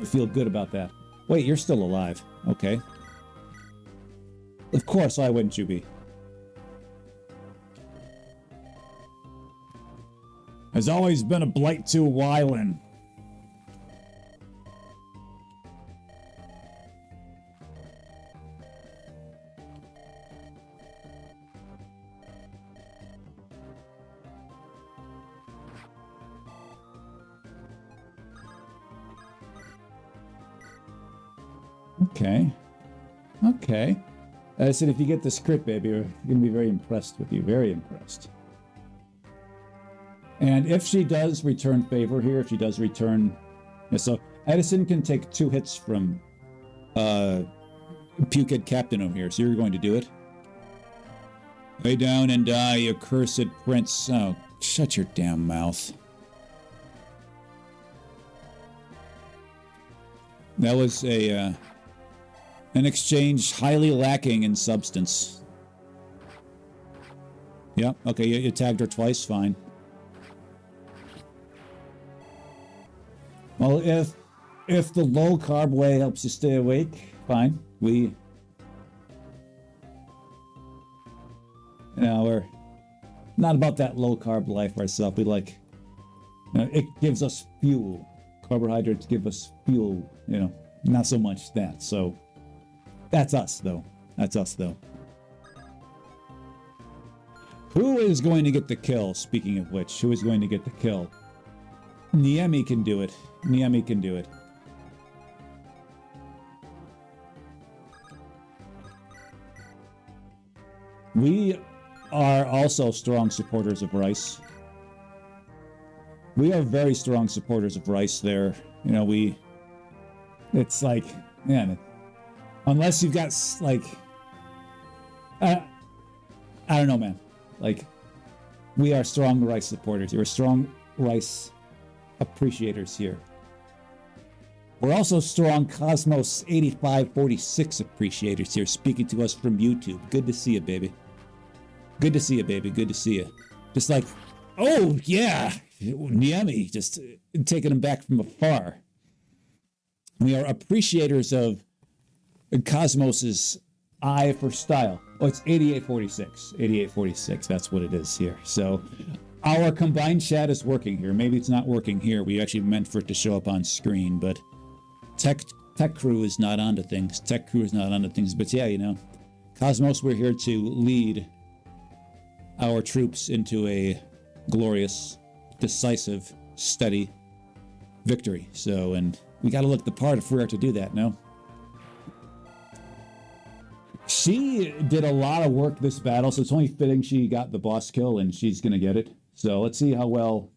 I feel good about that. Wait, you're still alive. Okay. Of course, why wouldn't you be? Has always been a blight to Wylan. Okay. Okay. I said if you get this crit, baby, we're going to be very impressed with you. Very impressed. And if she does return favor here, if she does return... Yeah, so Edison can take 2 hits from Pukehead Captain over here. So you're going to do it. Lay down and die, you cursed prince. Oh, shut your damn mouth. That was an exchange highly lacking in substance. Yeah, okay, you tagged her twice, fine. Well, if the low carb way helps you stay awake, fine. We're not about that low carb life ourselves. We like, it gives us fuel. Carbohydrates give us fuel, not so much that. So that's us, though. That's us, though. Who is going to get the kill? Speaking of which, who is going to get the kill? Niemi can do it. Niemi can do it. We are also strong supporters of rice. We are very strong supporters of rice there. It's like, man, unless you've got, like, I don't know, man. Like, we are strong rice supporters. You're strong rice appreciators here. We're also strong Cosmos 8546 appreciators here, speaking to us from YouTube. Good to see you, baby. Good to see you, baby. Good to see you. Just like Oh, yeah. Niemi, just taking him back from afar. We are appreciators of Cosmos's eye for style. Oh, it's 8846. 8846. That's what it is here. So our combined chat is working here. Maybe it's not working here. We actually meant for it to show up on screen, but Tech Crew is not onto things. Tech Crew is not onto things. But yeah, you know, Cosmos, we're here to lead our troops into a glorious, decisive, steady victory. So, and we got to look the part if we're to do that, no? She did a lot of work this battle, so it's only fitting she got the boss kill, and she's going to get it. So let's see how well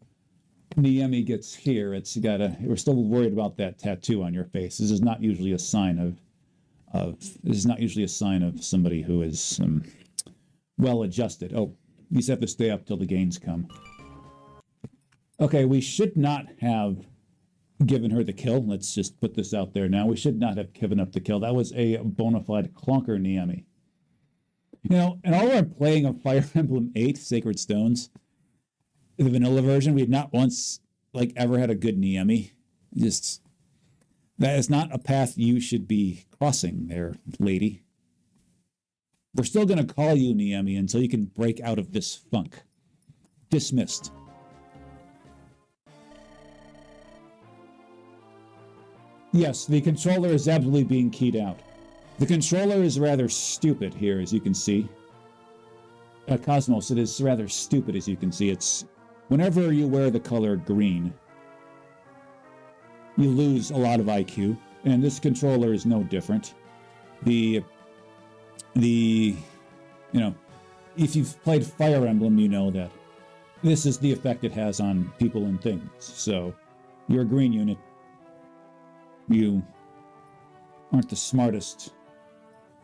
Niemi gets here. We're still worried about that tattoo on your face. This is not usually a sign of somebody who is well adjusted. Oh, you just have to stay up till the gains come. Okay, we should not have given her the kill. Let's just put this out there now. We should not have given up the kill. That was a bona fide clunker, Niemi. You know, in all our playing of Fire Emblem 8 Sacred Stones, the vanilla version, we've not once, like, ever had a good Niemi. Just, that is not a path you should be crossing there, lady. We're still going to call you Niemi until you can break out of this funk. Dismissed. Yes, the controller is absolutely being keyed out. The controller is rather stupid here, as you can see. Cosmos, it is rather stupid, as you can see. It's whenever you wear the color green, you lose a lot of IQ, and this controller is no different. You know, if you've played Fire Emblem, you know that this is the effect it has on people and things. So, you're a green unit. You aren't the smartest.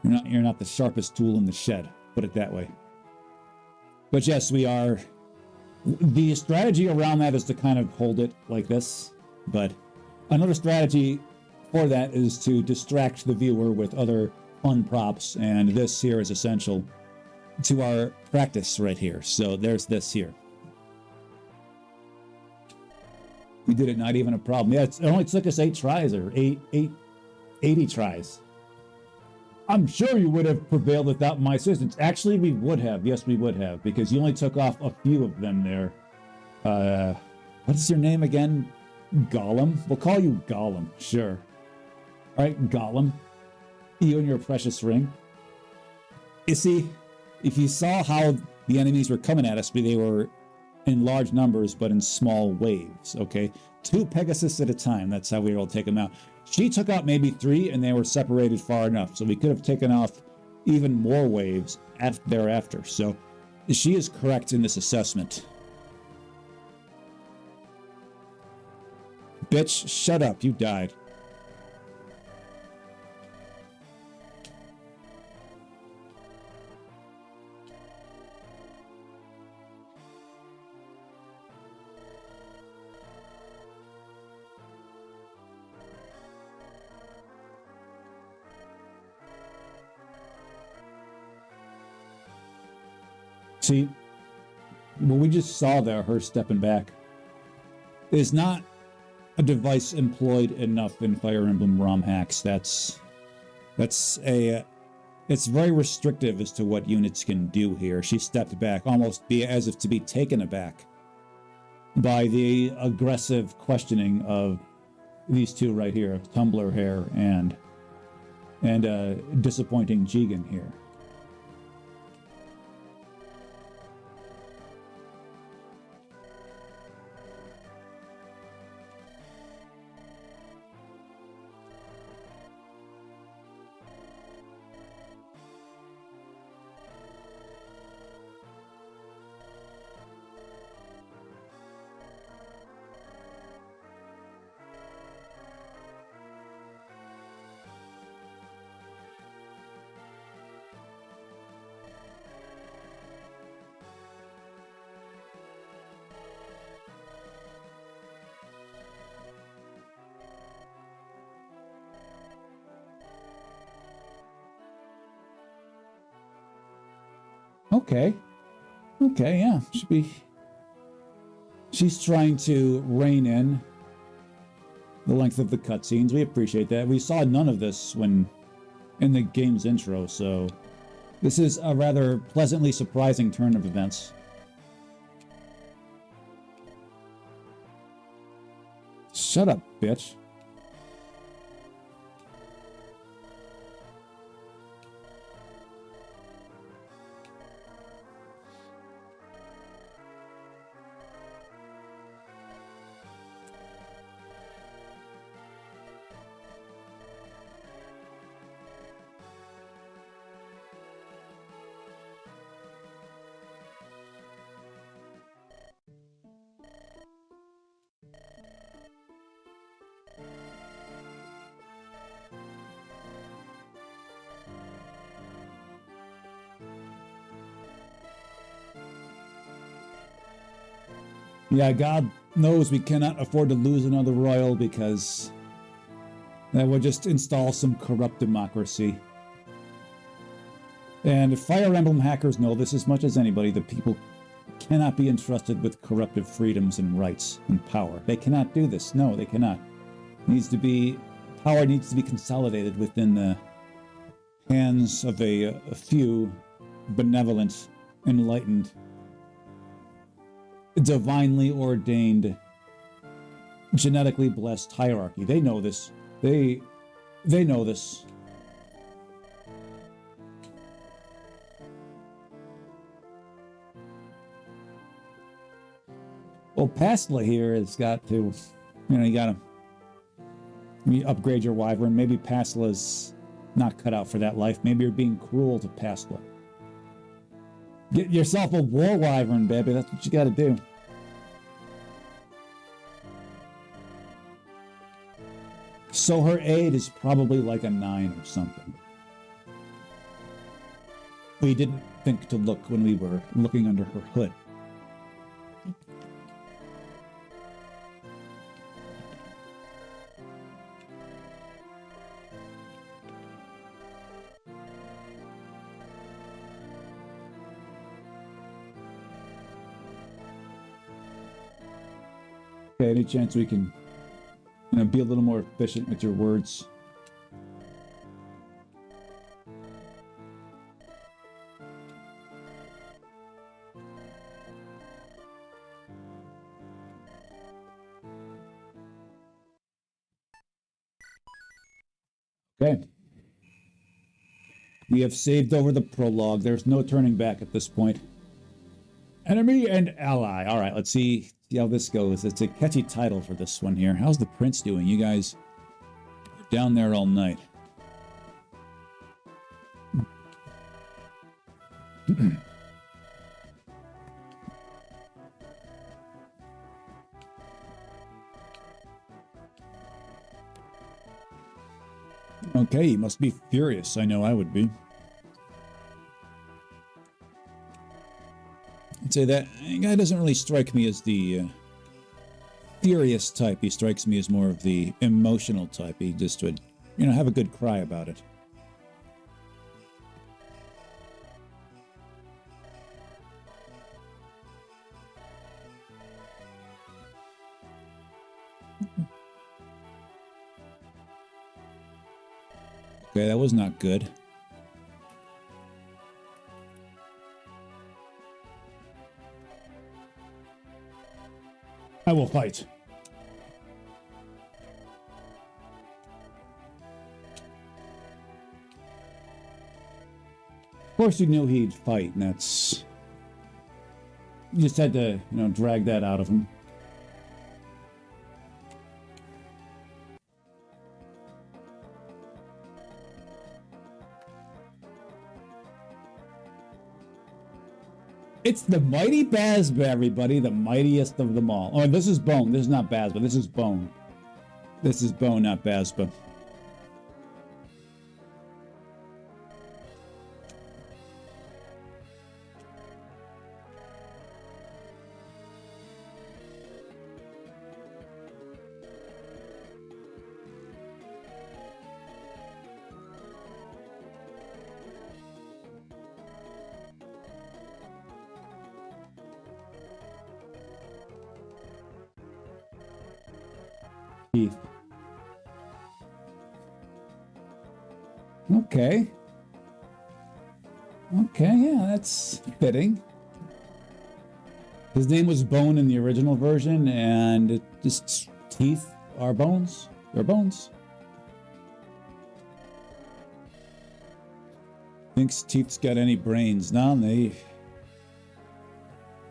You're not the sharpest tool in the shed, put it that way. But yes, we are. The strategy around that is to kind of hold it like this. But another strategy for that is to distract the viewer with other fun props. And this here is essential to our practice right here. So there's this here. We did it, not even a problem. Yeah, it only took us 8 tries, or 80 tries. I'm sure you would have prevailed without my assistance. Actually, we would have. Yes, we would have, because you only took off a few of them there. What's your name again? Gollum? We'll call you Gollum, sure. All right, Gollum. You and your precious ring. You see, if you saw how the enemies were coming at us, they were in large numbers, but in small waves, okay? 2 Pegasus at a time, that's how we were able to take them out. She took out maybe 3, and they were separated far enough, so we could have taken off even more waves thereafter. So she is correct in this assessment. Bitch, shut up, you died. See, what we just saw there, her stepping back, is not a device employed enough in Fire Emblem Romhacks. It's very restrictive as to what units can do here. She stepped back, almost as if to be taken aback by the aggressive questioning of these two right here, Tumbler Hair and disappointing Jigen here. Okay, yeah, should be She's trying to rein in the length of the cutscenes. We appreciate that. We saw none of this when in the game's intro, so this is a rather pleasantly surprising turn of events. Shut up, bitch. Yeah, God knows we cannot afford to lose another royal because that would just install some corrupt democracy. And Fire Emblem hackers know this as much as anybody, that people cannot be entrusted with corruptive freedoms and rights and power. They cannot do this. No, they cannot. Power needs to be consolidated within the hands of a few benevolent, enlightened, divinely ordained, genetically blessed hierarchy. They know this. They know this. Well, Pastla here has got to, you gotta upgrade your wyvern. Maybe Pastla's not cut out for that life. Maybe you're being cruel to Pastla. Get yourself a war wyvern, baby. That's what you gotta do. So her aid is probably like a 9 or something. We didn't think to look when we were looking under her hood. Okay, any chance we can be a little more efficient with your words? Okay. We have saved over the prologue. There's no turning back at this point. Enemy and ally. All right, let's see how this goes. It's a catchy title for this one here. How's the prince doing? You guys are down there all night. Okay, he must be furious. I know I would be. I'd say that guy doesn't really strike me as the furious type. He strikes me as more of the emotional type. He just would, have a good cry about it. Okay, that was not good. I will fight. Of course you knew he'd fight, and that's... You just had to, drag that out of him. It's the mighty Bazba, everybody, the mightiest of them all. Oh, this is Bone. This is not Bazba. This is Bone. This is Bone, not Bazba. Teeth. Okay. Okay, yeah, that's fitting. His name was Bone in the original version, and his teeth are bones. They're bones. Thinks teeth's got any brains. No, they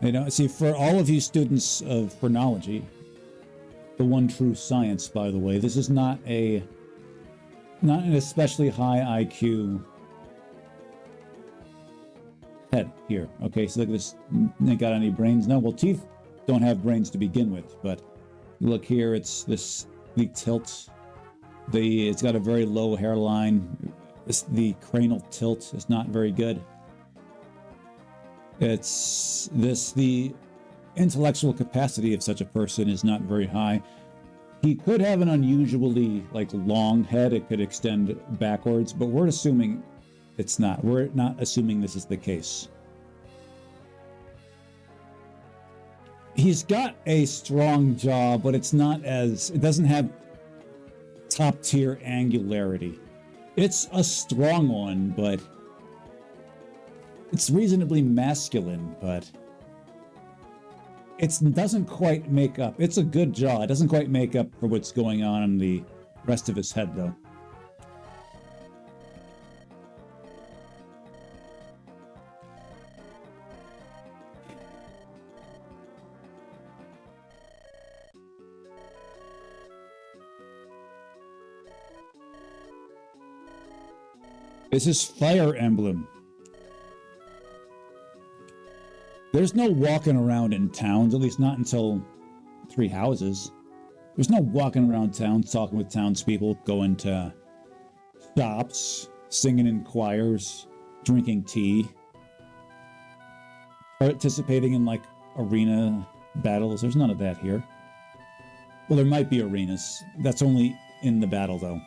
don't. See, for all of you students of phrenology, the one true science, by the way, this is not an especially high IQ head here. Okay, so look at this. They got any brains? No. Well, teeth don't have brains to begin with, but look here. It's the tilt. It's got a very low hairline. The cranial tilt is not very good. The intellectual capacity of such a person is not very high. He could have an unusually long head. It could extend backwards, but we're assuming it's not. We're not assuming this is the case. He's got a strong jaw, but it doesn't have top tier angularity. It's a strong one, but it's reasonably masculine, but it doesn't quite make up. It's a good jaw. It doesn't quite make up for what's going on in the rest of his head, though. This is Fire Emblem. There's no walking around in towns, at least not until Three Houses. There's no walking around town, talking with townspeople, going to shops, singing in choirs, drinking tea, participating in arena battles. There's none of that here. Well, there might be arenas. That's only in the battle, though.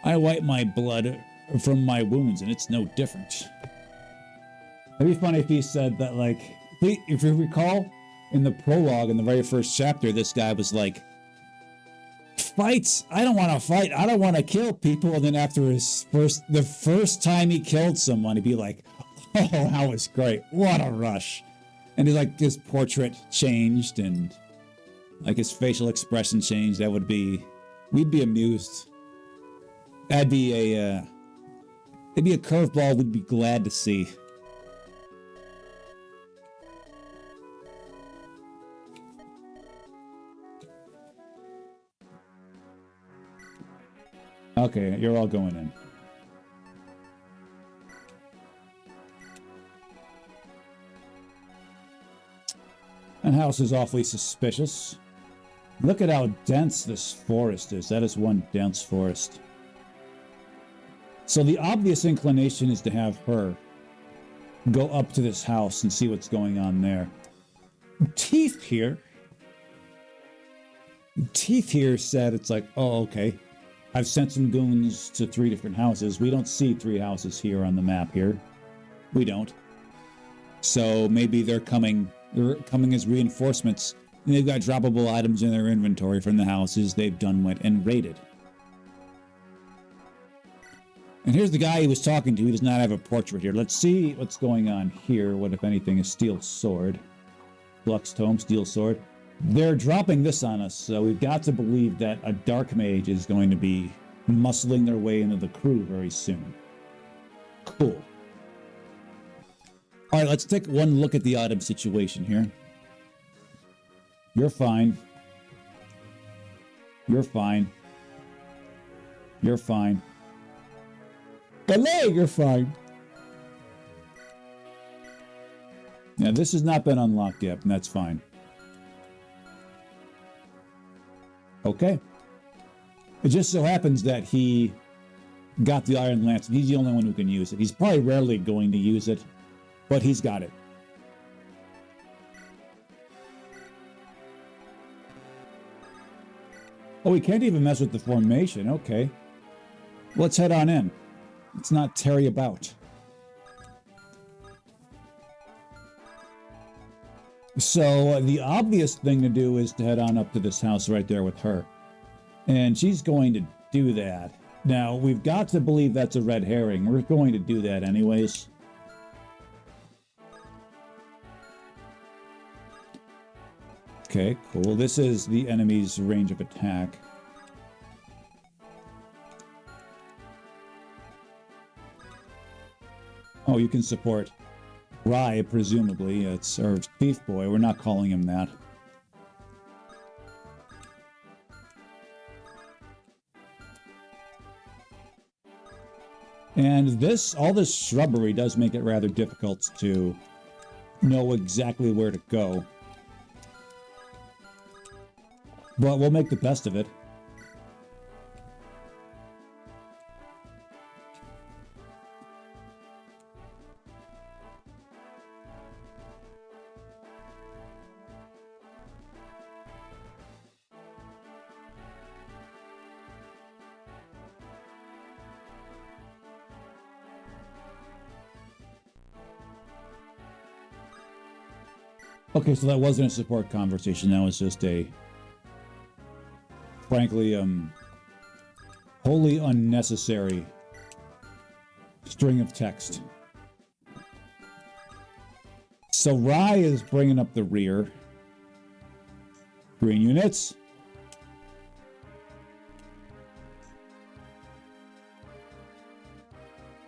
I wipe my blood from my wounds, and it's no different. It'd be funny if he said that, if you recall, in the prologue, in the very first chapter, this guy was like, fights! I don't want to fight! I don't want to kill people! And then after the first time he killed someone, he'd be like, oh, that was great! What a rush! And his portrait changed, and, his facial expression changed. We'd be amused. It'd be a curveball we'd be glad to see. Okay, you're all going in. That house is awfully suspicious. Look at how dense this forest is. That is one dense forest. So the obvious inclination is to have her go up to this house and see what's going on there. Teeth here said it's oh, okay. I've sent some goons to 3 different houses. We don't see 3 houses here on the map here. We don't. So maybe they're coming as reinforcements. And they've got droppable items in their inventory from the houses they've went and raided. And here's the guy he was talking to. He does not have a portrait here. Let's see what's going on here. What, if anything, is steel sword. Flux tome, steel sword. They're dropping this on us, so we've got to believe that a dark mage is going to be muscling their way into the crew very soon. Cool. All right, let's take one look at the item situation here. You're fine. You're fine. You're fine. Hello, you're fine. Yeah, this has not been unlocked yet, and that's fine. Okay. It just so happens that he got the Iron Lance, and he's the only one who can use it. He's probably rarely going to use it, but he's got it. Oh, we can't even mess with the formation. Okay. Let's head on in. Let's not tarry about. So the obvious thing to do is to head on up to this house right there with her. And she's going to do that. Now, we've got to believe that's a red herring. We're going to do that anyways. Okay, cool. This is the enemy's range of attack. Oh, you can support Rye, presumably. It's our Thief Boy. We're not calling him that. And all this shrubbery does make it rather difficult to know exactly where to go. But we'll make the best of it. Okay, so that wasn't a support conversation. That was just a, frankly, wholly unnecessary string of text. So Rye is bringing up the rear. Green units.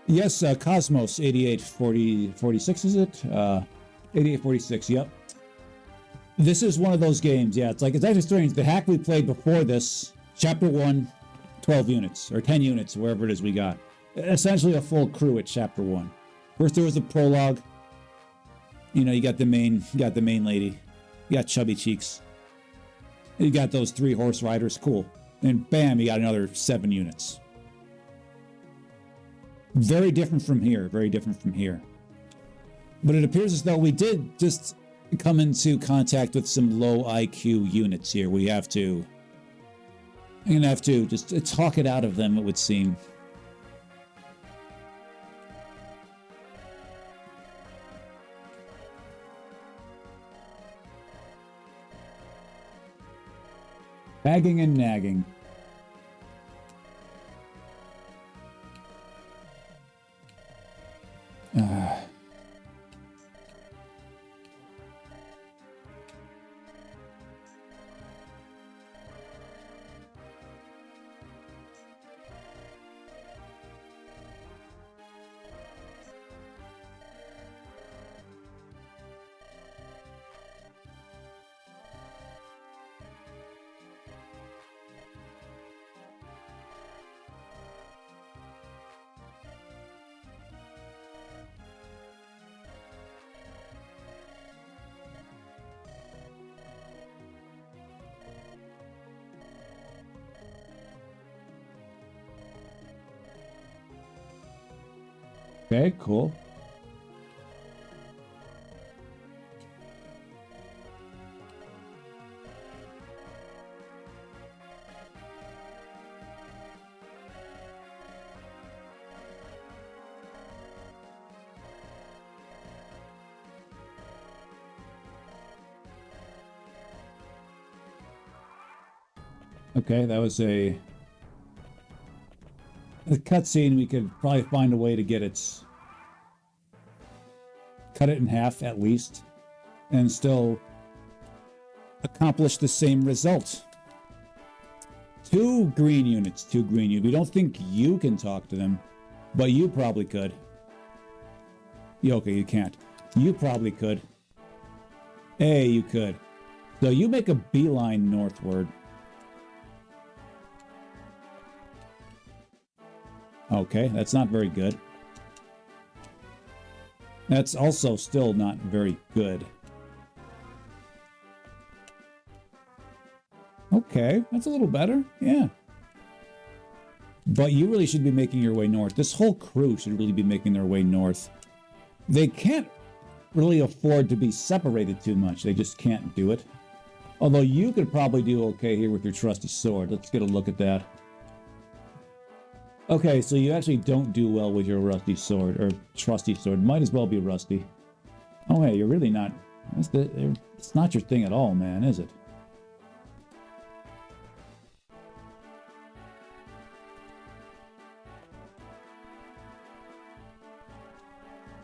Yes, Cosmos 8846, is it? 8846, yep. This is one of those games, yeah. It's actually strange. The hack we played before this, Chapter 1, 12 units, or 10 units, wherever it is we got. Essentially a full crew at Chapter 1. First there was the prologue. You know, you got the main lady. You got chubby cheeks. You got those 3 horse riders, cool. And bam, you got another 7 units. Very different from here, very different from here. But it appears as though we did just come into contact with some low IQ units here. I'm gonna have to just talk it out of them, it would seem. Bagging and nagging. Okay, cool. Okay, that was a cutscene. We could probably find a way to get cut it in half at least, and still accomplish the same result. 2 green units, We don't think you can talk to them, but you probably could. Yeah, okay, you can't. You probably could. Hey, you could. So you make a beeline northward. Okay, that's not very good. That's also still not very good. Okay, that's a little better, yeah. But you really should be making your way north. This whole crew should really be making their way north. They can't really afford to be separated too much. They just can't do it. Although you could probably do okay here with your trusty sword. Let's get a look at that. Okay, so you actually don't do well with your rusty sword, or trusty sword. Might as well be rusty. Oh, hey, you're really not It's not your thing at all, man, is it?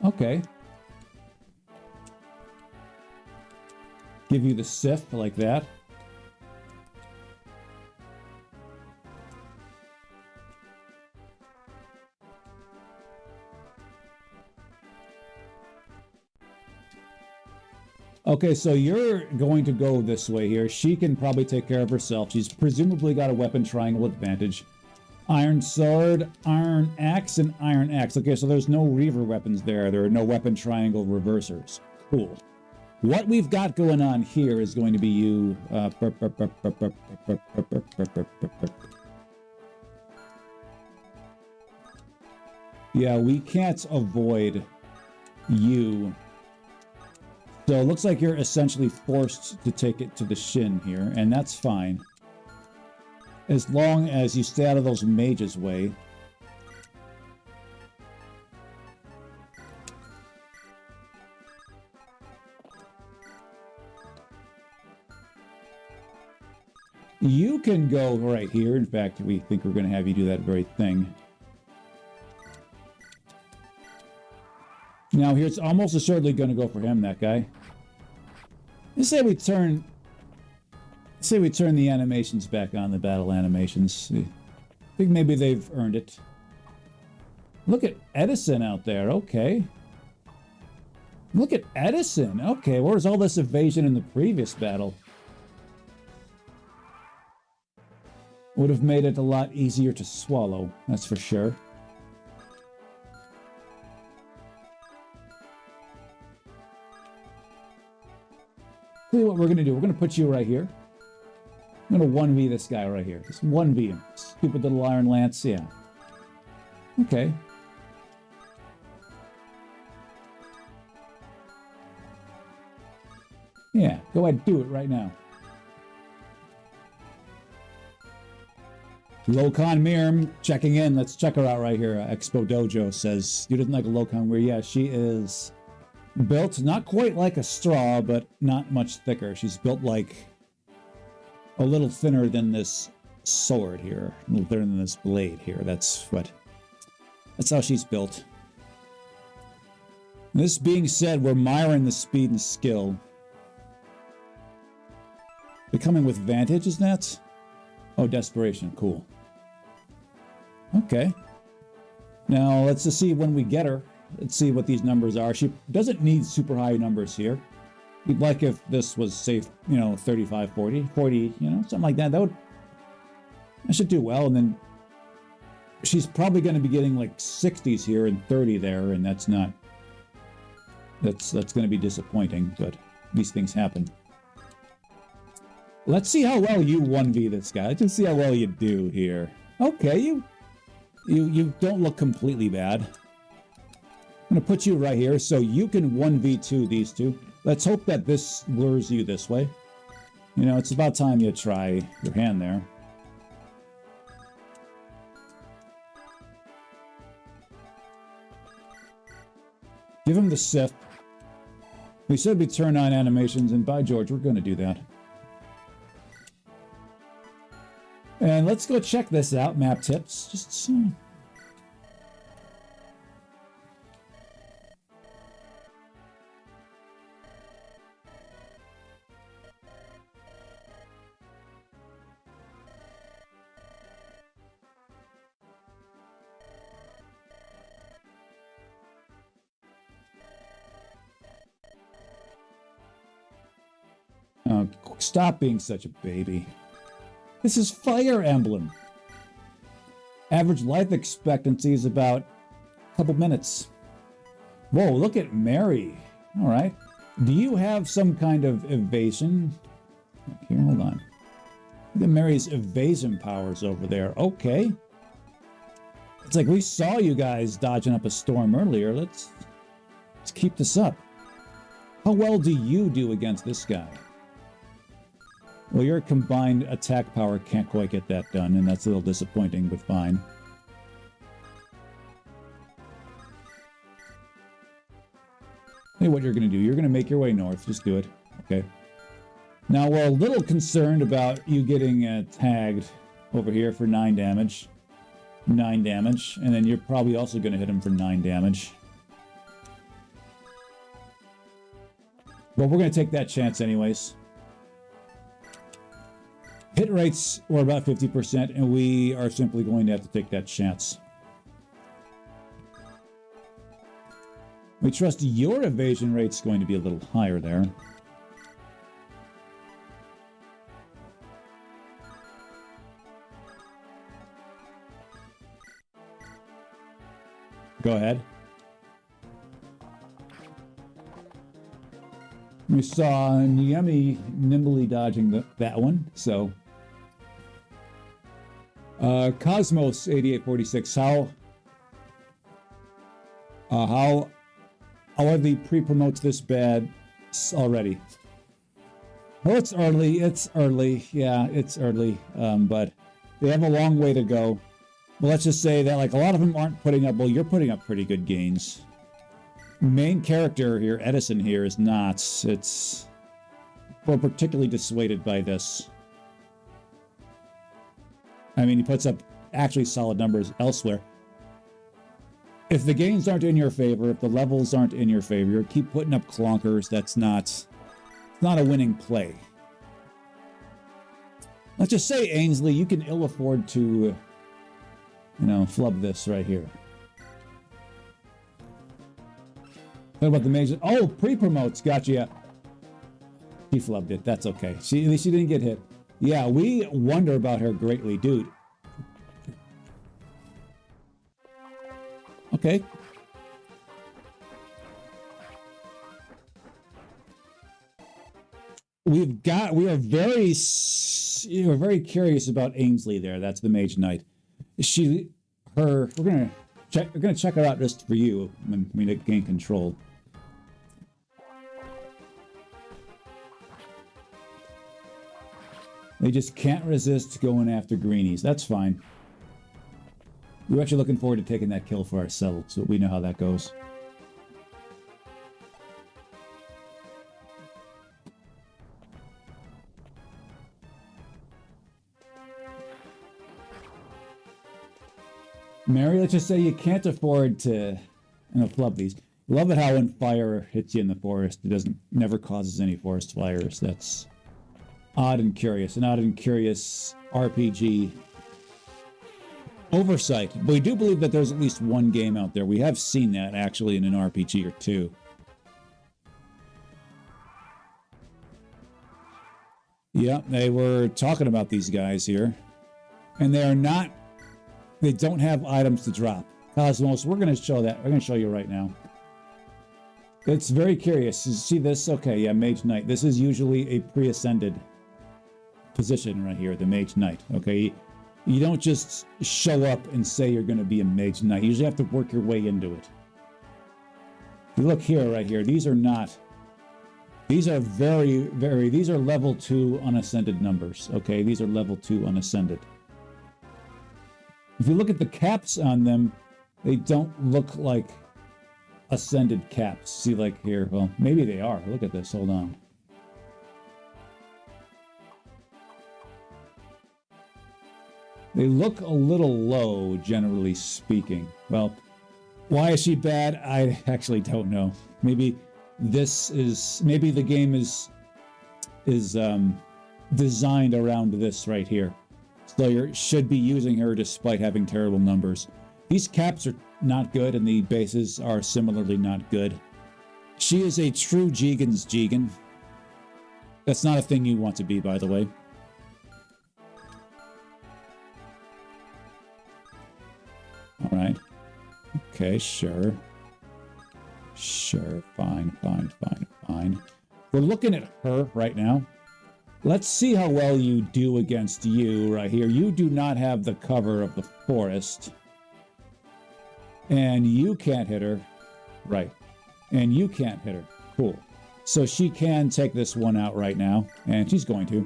Okay. Give you the Sif like that. Okay, so you're going to go this way here. She can probably take care of herself. She's presumably got a weapon triangle advantage. Iron Sword, Iron Axe, and Iron Axe. Okay, so there's no Reaver weapons there. There are no weapon triangle reversers. Cool. What we've got going on here is going to be you... yeah, we can't avoid you. So it looks like you're essentially forced to take it to the shin here, and that's fine. As long as you stay out of those mages' way. You can go right here. In fact, we think we're going to have you do that very thing. Now, here's almost assuredly going to go for him, that guy. Let's say we turn the animations back on, the battle animations. I think maybe they've earned it. Look at Edison out there. Okay. Look at Edison. Okay, where's all this evasion in the previous battle? Would have made it a lot easier to swallow, that's for sure. See what we're going to do. We're going to put you right here. I'm going to 1v this guy right here. Just 1v him. Stupid little Iron Lance. Yeah. Okay. Yeah. Go ahead. Do it right now. Lokon Mirim checking in. Let's check her out right here. Expo Dojo says, you didn't like a Lokon Mir. Yeah, she is built not quite like a straw, but not much thicker. She's built like a little thinner than this sword here, a little thinner than this blade here. That's how she's built. This being said, we're miring the speed and skill. Becoming with Vantage, is that? Oh, Desperation, cool. Okay. Now, let's just see when we get her. Let's see what these numbers are. She doesn't need super high numbers here. We'd like if this was, say, 35, 40, something like that. That should do well. And then she's probably going to be getting like 60s here and 30 there, and that's going to be disappointing, but these things happen. Let's see how well you 1v this guy. Let's just see how well you do here. Okay, you don't look completely bad. I'm going to put you right here so you can 1v2 these two. Let's hope that this lures you this way. It's about time you try your hand there. Give him the Sif. We said we'd turn on animations, and by George, we're going to do that. And let's go check this out, map tips. Just stop being such a baby. This is Fire Emblem. Average life expectancy is about a couple minutes. Whoa, look at Mary. All right. Do you have some kind of evasion? Here, hold on. Look at Mary's evasion powers over there. Okay. It's like we saw you guys dodging up a storm earlier. Let's keep this up. How well do you do against this guy? Well, your combined attack power can't quite get that done, and that's a little disappointing, but fine. Hey, what you're going to do. You're going to make your way north. Just do it. Okay. Now, we're a little concerned about you getting tagged over here for 9 damage. 9 damage. And then you're probably also going to hit him for 9 damage. But we're going to take that chance anyways. Hit rates were about 50%, and we are simply going to have to take that chance. We trust your evasion rate's going to be a little higher there. Go ahead. We saw Niemi nimbly dodging that one, so... Cosmos 8846, how are the pre-promotes this bad already? Well, it's early, yeah, it's early, but they have a long way to go. But let's just say that, like, a lot of them aren't putting up, well, you're putting up pretty good gains. Main character here, Edison here, is not. We're particularly dissuaded by this. I mean, he puts up actually solid numbers elsewhere. If the gains aren't in your favor, if the levels aren't in your favor, keep putting up clonkers. That's not a winning play. Let's just say, Ainsley, you can ill afford to, you know, flub this right here. What about the major? Oh, pre-promotes. Gotcha. She flubbed it. That's okay. At least she didn't get hit. Yeah, we wonder about her greatly, dude. Okay. We are very curious about Ainsley there. That's the Mage Knight. We're gonna check her out just for you when we gain control. They just can't resist going after greenies. That's fine. We're actually looking forward to taking that kill for ourselves, so we know how that goes. Mary, let's just say you can't afford to, flub these. Love it how when fire hits you in the forest, it never causes any forest fires. That's odd and curious. An odd and curious RPG oversight. But we do believe that there's at least one game out there. We have seen that actually in an RPG or two. Yeah, they were talking about these guys here. And they don't have items to drop. Cosmos, we're going to show that. We're going to show you right now. It's very curious. You see this? Okay, yeah, Mage Knight. This is usually a pre-ascended position right here, the Mage Knight. Okay, you don't just show up and say you're going to be a Mage Knight. You usually have to work your way into it. If you look here, right here, these are not. These are these are level 2 unascended numbers. Okay, these are level 2 unascended. If you look at the caps on them, they don't look like ascended caps. See, like here, well, maybe they are. Look at this, hold on. They look a little low, generally speaking. Well, why is she bad? I actually don't know. Maybe the game is designed around this right here. So you should be using her despite having terrible numbers. These caps are not good, and the bases are similarly not good. She is a true Jigen's Jigen. That's not a thing you want to be, by the way. All right. Okay, sure. Sure, fine. We're looking at her right now. Let's see how well you do against you right here. You do not have the cover of the forest. And you can't hit her. Right. And you can't hit her. Cool. So she can take this one out right now. And she's going to.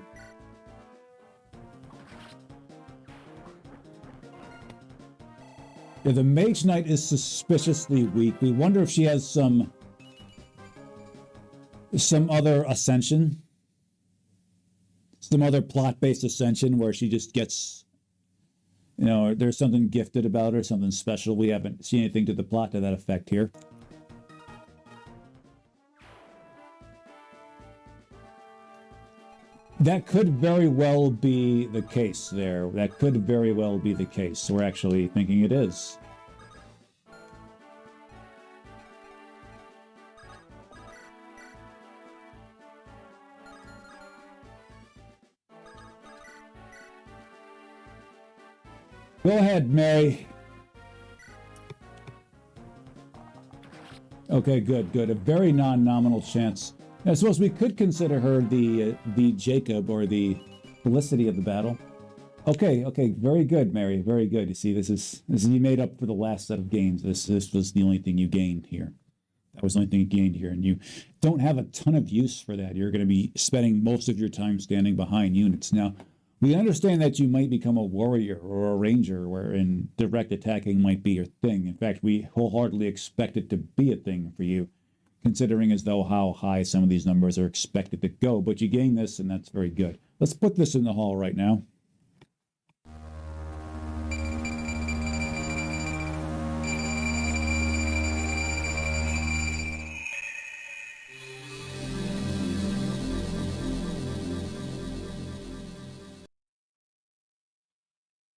Yeah, the Mage Knight is suspiciously weak. We wonder if she has some some other ascension, some other plot-based ascension where she just gets, you know, there's something gifted about her, something special. We haven't seen anything to the plot to that effect here. That could very well be the case there. That could very well be the case. We're actually thinking it is. Go ahead, Mary. Okay, good, good. A very non-nominal chance. I suppose we could consider her the Jacob or the Felicity of the battle. Okay, okay, very good, Mary, very good. You see, this is you made up for the last set of games. This was the only thing you gained here. That was the only thing you gained here, and you don't have a ton of use for that. You're going to be spending most of your time standing behind units. Now, we understand that you might become a warrior or a ranger, wherein direct attacking might be your thing. In fact, we wholeheartedly expect it to be a thing for you, considering as though how high some of these numbers are expected to go. But you gain this, and that's very good. Let's put this in the hall right now.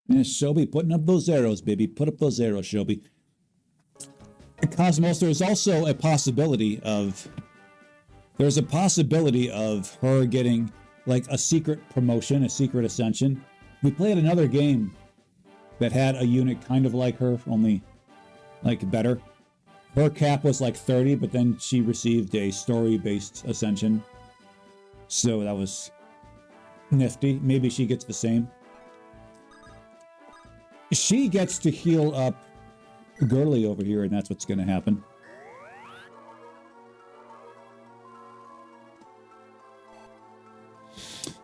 And Shelby, putting up those arrows, baby. Put up those arrows, Shelby. Cosmos, there's also a possibility of... There's a possibility of her getting, like, a secret promotion, a secret ascension. We played another game that had a unit kind of like her, only, like, better. Her cap was, like, 30, but then she received a story-based ascension. So that was nifty. Maybe she gets the same. She gets to heal up Gurley over here, and that's what's going to happen.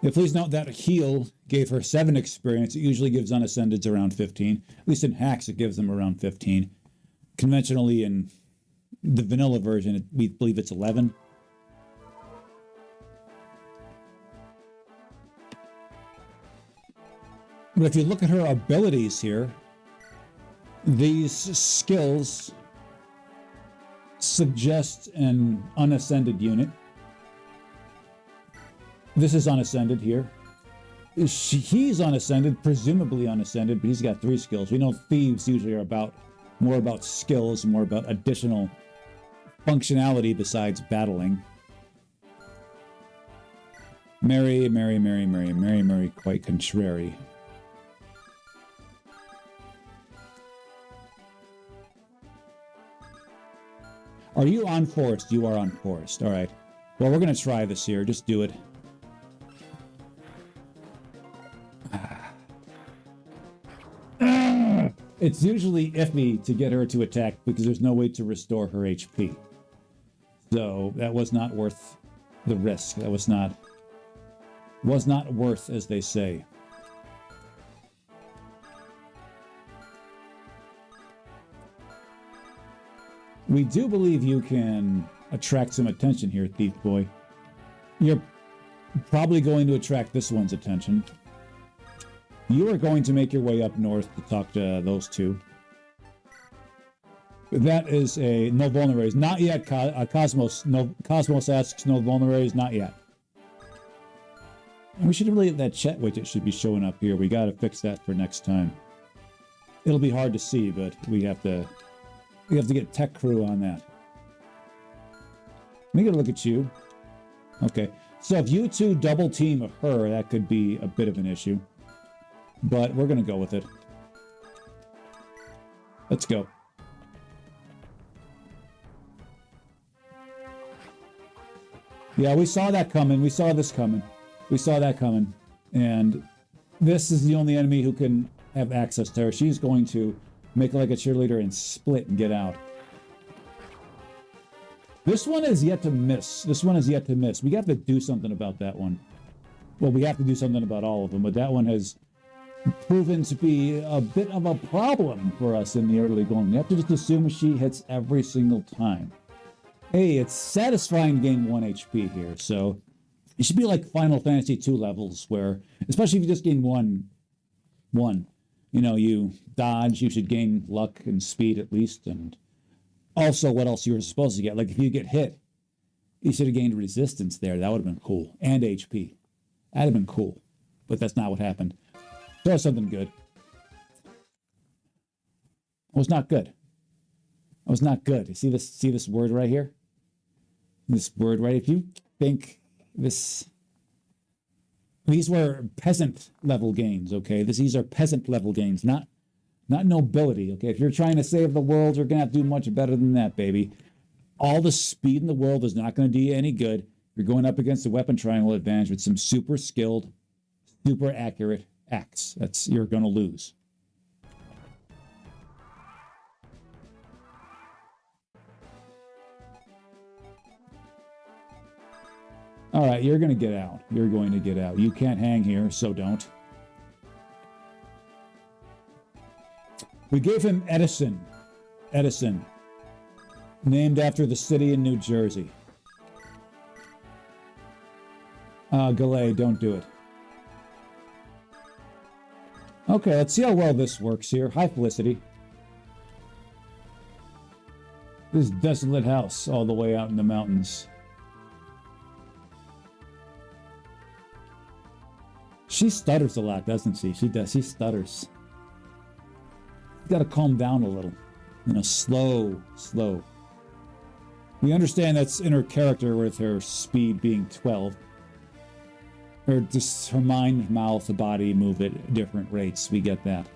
Yeah, please note that heal gave her 7 experience. It usually gives unascendeds around 15. At least in hacks, it gives them around 15. Conventionally, in the vanilla version, we believe it's 11. But if you look at her abilities here, these skills suggest an unascended unit. This is unascended here. He's unascended, presumably unascended, but he's got 3 skills. We know thieves usually are more about skills, more about additional functionality besides battling. Mary, quite contrary. Are you on forest? You are on forest. All right. Well, we're going to try this here. Just do it. It's usually iffy to get her to attack because there's no way to restore her HP. So that was not worth the risk. That was not worth, as they say. We do believe you can attract some attention here, Thief Boy. You're probably going to attract this one's attention. You are going to make your way up north to talk to those two. That is a no vulneraries. Not yet, Cosmos. No, Cosmos asks no vulneraries. Not yet. And we should really, that chat widget should be showing up here. We got to fix that for next time. It'll be hard to see, but we have to get tech crew on that. Let me get a look at you. Okay. So if you two double team her, that could be a bit of an issue. But we're going to go with it. Let's go. Yeah, we saw that coming. We saw this coming. We saw that coming. And this is the only enemy who can have access to her. She's going to make like a cheerleader and split and get out. This one is yet to miss. This one is yet to miss. We have to do something about that one. Well, we have to do something about all of them, but that one has proven to be a bit of a problem for us in the early going. We have to just assume she hits every single time. Hey, it's satisfying to gain 1 HP here, so it should be like Final Fantasy 2 levels where, especially if you just gain one, you know, you dodge, you should gain luck and speed at least, and also what else you were supposed to get. Like if you get hit, you should have gained resistance there. That would have been cool. And HP. That'd have been cool. But that's not what happened. Try something good. It was not good. It was not good. You see this word right here? This word right. If you think these were peasant level gains, okay? These are peasant level gains, not nobility, okay? If you're trying to save the world, you're gonna have to do much better than that, baby. All the speed in the world is not going to do you any good. You're going up against a weapon triangle advantage with some super skilled, super accurate axe. You're going to lose. All right, you're going to get out. You're going to get out. You can't hang here, so don't. We gave him Edison. Edison. Named after the city in New Jersey. Galay, don't do it. Okay, let's see how well this works here. Hi, Felicity. This desolate house all the way out in the mountains. She stutters a lot, doesn't she? She does. She stutters. You gotta calm down a little. You know, slow. We understand that's in her character with her speed being 12. Or just her mind, mouth, body move at different rates. We get that.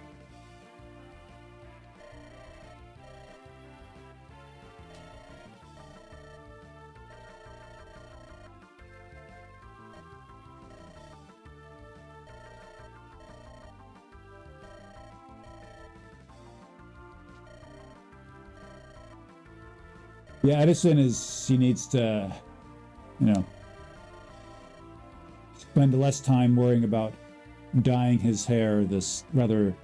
Yeah, Edison he needs to, you know, spend less time worrying about dyeing his hair this rather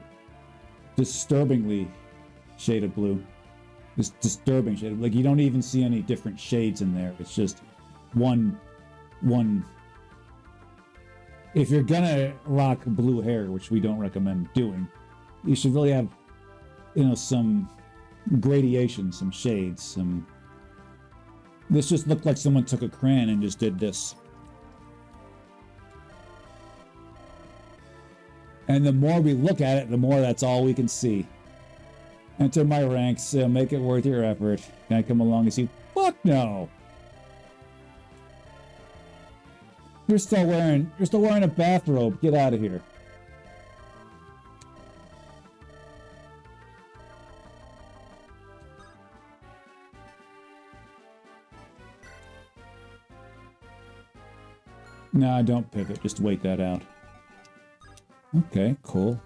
disturbingly shaded blue. This disturbing shade. Like, you don't even see any different shades in there. It's just one. If you're gonna rock blue hair, which we don't recommend doing, you should really have, you know, some gradation, some shades, some... This just looked like someone took a crayon and just did this. And the more we look at it, the more that's all we can see. Enter my ranks, make it worth your effort. Can I come along and see? Fuck no! You're still wearing a bathrobe. Get out of here. Nah, don't pivot. Just wait that out. Okay, cool.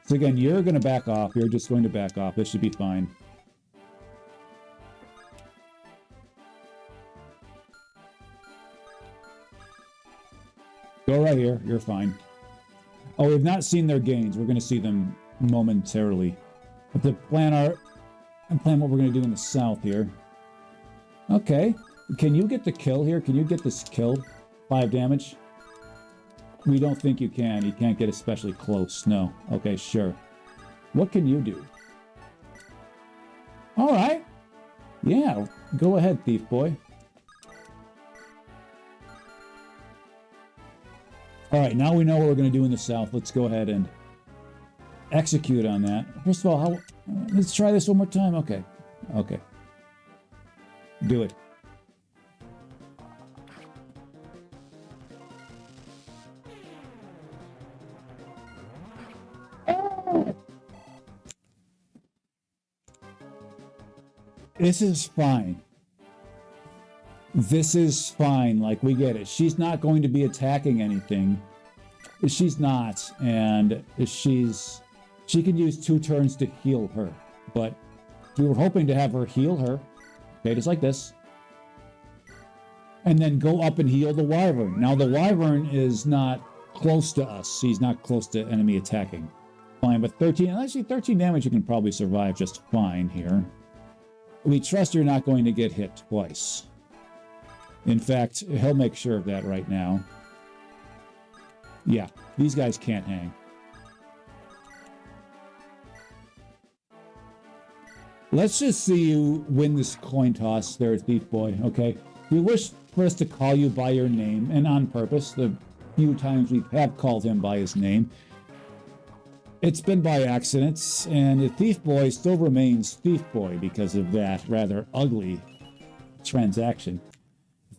So again, you're going to back off. You're just going to back off. This should be fine. Go right here. You're fine. Oh, we've not seen their gains. We're going to see them momentarily. But to plan what we're going to do in the south here. Okay. Can you get the kill here? Can you get this kill? 5 damage? We don't think you can. You can't get especially close. No. Okay, sure. What can you do? All right. Yeah, go ahead, thief boy. All right, now we know what we're going to do in the south. Let's go ahead and execute on that. First of all, let's try this one more time. Okay. Do it. This is fine. This is fine. Like, we get it. She's not going to be attacking anything. She's not. And she can use 2 turns to heal her. But we were hoping to have her heal her. Okay, just like this. And then go up and heal the Wyvern. Now, the Wyvern is not close to us. He's not close to enemy attacking. Fine, but 13 damage you can probably survive just fine here. We trust you're not going to get hit twice. In fact, he'll make sure of that right now. Yeah, these guys can't hang. Let's just see you win this coin toss there, Thief Boy, okay? We wish for us to call you by your name, and on purpose, the few times we have called him by his name. It's been by accidents, and the Thief Boy still remains Thief Boy because of that rather ugly transaction.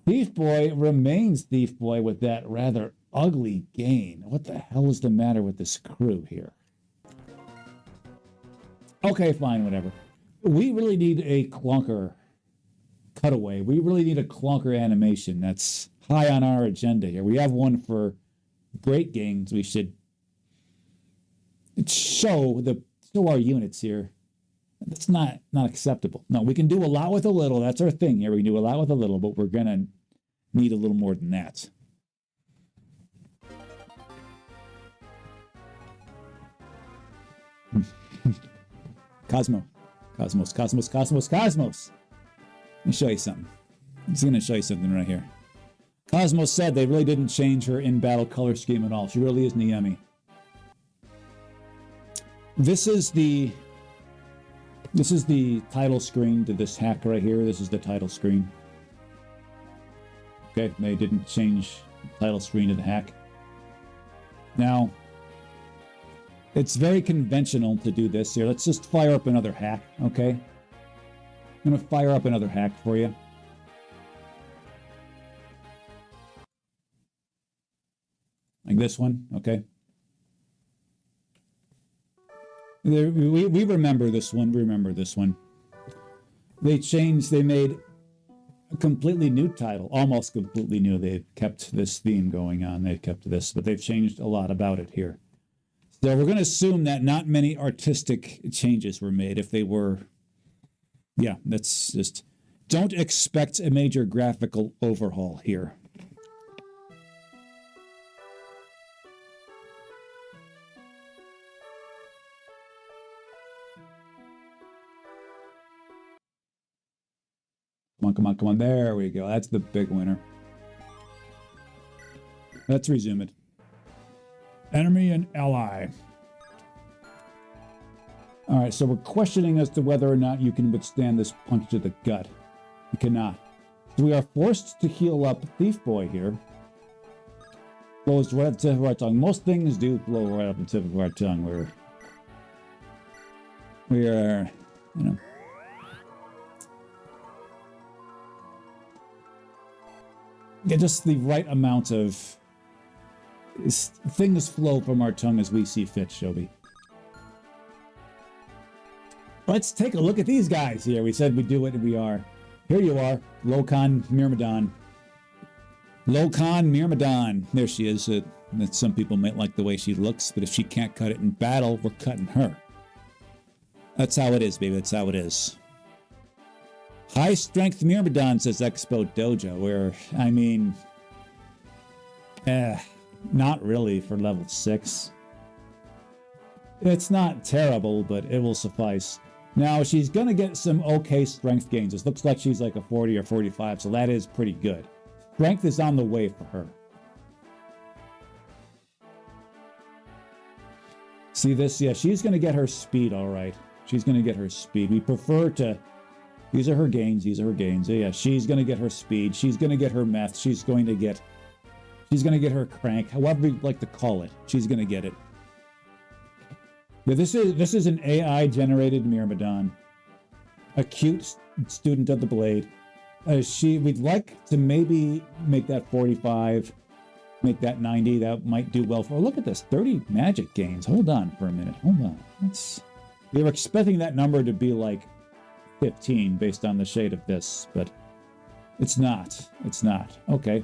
Thief Boy remains Thief Boy with that rather ugly gain. What the hell is the matter with this crew here? Okay, fine, whatever. We really need a clunker cutaway. We really need a clunker animation. That's high on our agenda here. We have one for great games. We should show our units here. That's not acceptable. No, we can do a lot with a little. That's our thing here. We can do a lot with a little, but we're gonna need a little more than that. Cosmos. Let me show you something. I'm just going to show you something right here. Cosmos said they really didn't change her in-battle color scheme at all. She really is Niemi. This is the title screen to this hack right here. This is the title screen. Okay, they didn't change the title screen to the hack. Now, it's very conventional to do this here. Let's just fire up another hack, okay? I'm going to fire up another hack for you. Like this one, okay? We remember this one. Remember this one. They made a completely new title, almost completely new. They've kept this theme going on. They've kept this, but they've changed a lot about it here. So we're going to assume that not many artistic changes were made. If they were, yeah, that's just, don't expect a major graphical overhaul here. Come on. There we go. That's the big winner. Let's resume it. Enemy and ally. All right, so we're questioning as to whether or not you can withstand this punch to the gut. You cannot. So we are forced to heal up Thief Boy here. Blows right up the tip of our tongue. Most things do blow right up the tip of our tongue. We are, you know. Get just the right amount of things flow from our tongue as we see fit, Shobi. Let's take a look at these guys here. We said we'd do it, and we are. Here you are, Lokan Myrmidon. Lokan Myrmidon. There she is. Some people might like the way she looks, but if she can't cut it in battle, we're cutting her. That's how it is, baby. That's how it is. High strength Myrmidon, says Expo Dojo, where, I mean, not really for level 6. It's not terrible, but it will suffice. Now, she's going to get some okay strength gains. It looks like she's like a 40 or 45, so that is pretty good. Strength is on the way for her. See this? Yeah, she's going to get her speed, all right. She's going to get her speed. We prefer to... These are her gains. These are her gains. Yeah, she's going to get her speed. She's going to get her meth. She's going to get her crank. However you like to call it. She's going to get it. Yeah, this is an AI-generated Myrmidon. A cute student of the blade. We'd like to maybe make that 45, make that 90. That might do well for her. Look at this, 30 magic gains. Hold on for a minute. Hold on. We were expecting that number to be like 15 based on the shade of this, but it's not. It's not. Okay.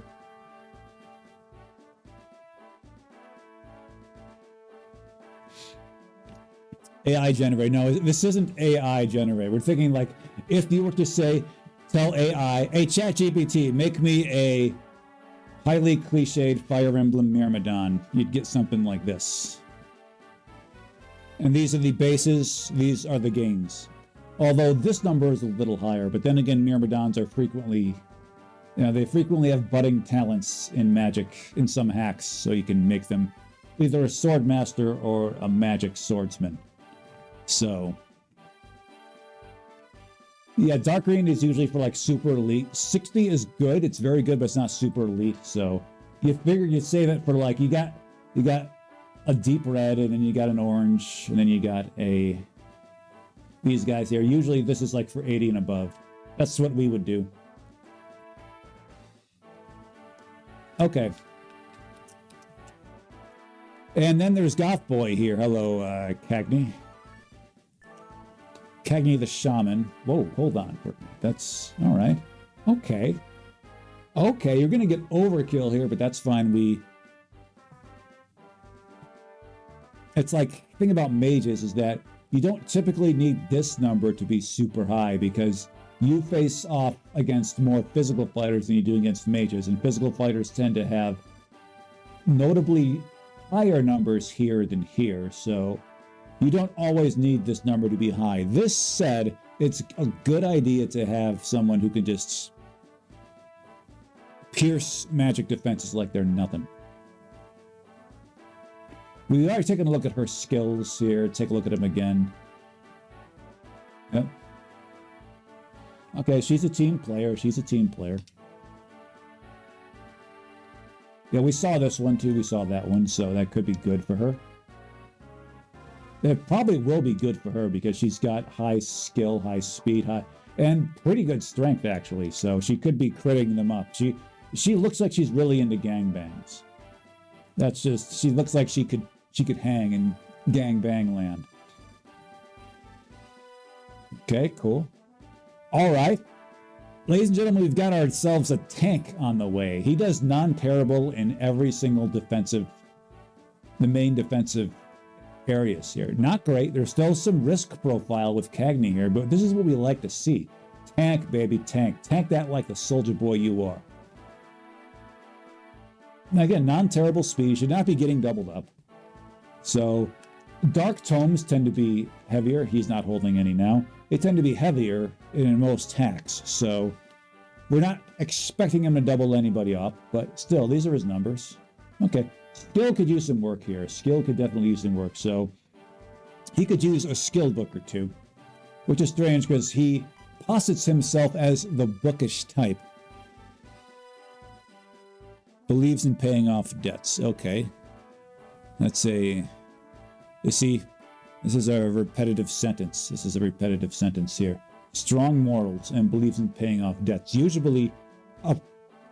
AI generated. No, this isn't AI generated. We're thinking like if you were to say, tell AI, hey, ChatGPT, make me a highly cliched Fire Emblem Myrmidon, you'd get something like this. And these are the bases. These are the gains. Although this number is a little higher, but then again, Myrmidons are frequently, they frequently have budding talents in magic in some hacks, so you can make them either a sword master or a magic swordsman. So, yeah, dark green is usually for like super elite. 60 is good, it's very good, but it's not super elite. So you figure you save it for like, you got a deep red, and then you got an orange, and then you got these guys here. Usually this is like for 80 and above. That's what we would do. Okay. And then there's Goth Boy here. Hello, Cagney. Cagney the Shaman. Whoa, hold on. That's all right. Okay. Okay, you're going to get overkill here, but that's fine. It's like, the thing about mages is that you don't typically need this number to be super high because you face off against more physical fighters than you do against mages, and physical fighters tend to have notably higher numbers here than here, so you don't always need this number to be high. This said, it's a good idea to have someone who can just pierce magic defenses like they're nothing. We are taking a look at her skills here. Take a look at them again. Yep. Okay, she's a team player. She's a team player. Yeah, we saw this one too. We saw that one, so that could be good for her. It probably will be good for her because she's got high skill, high speed, and pretty good strength actually. So she could be critting them up. She looks like she's really into gangbangs. That's just, she looks like she could hang in gangbang land. Okay, cool. All right. Ladies and gentlemen, we've got ourselves a tank on the way. He does non-terrible in every single the main defensive areas here. Not great. There's still some risk profile with Cagney here, but this is what we like to see. Tank, baby, tank. Tank that like the soldier boy you are. Now again, non-terrible speed. Should not be getting doubled up. So, dark tomes tend to be heavier. He's not holding any now. They tend to be heavier in most hacks, so we're not expecting him to double anybody up, but still, these are his numbers. Okay, skill could use some work here. Skill could definitely use some work, so he could use a skill book or two, which is strange because he posits himself as the bookish type. Believes in paying off debts. Okay. Let's say, you see, this is a repetitive sentence. This is a repetitive sentence here. Strong morals and believes in paying off debts. Usually, a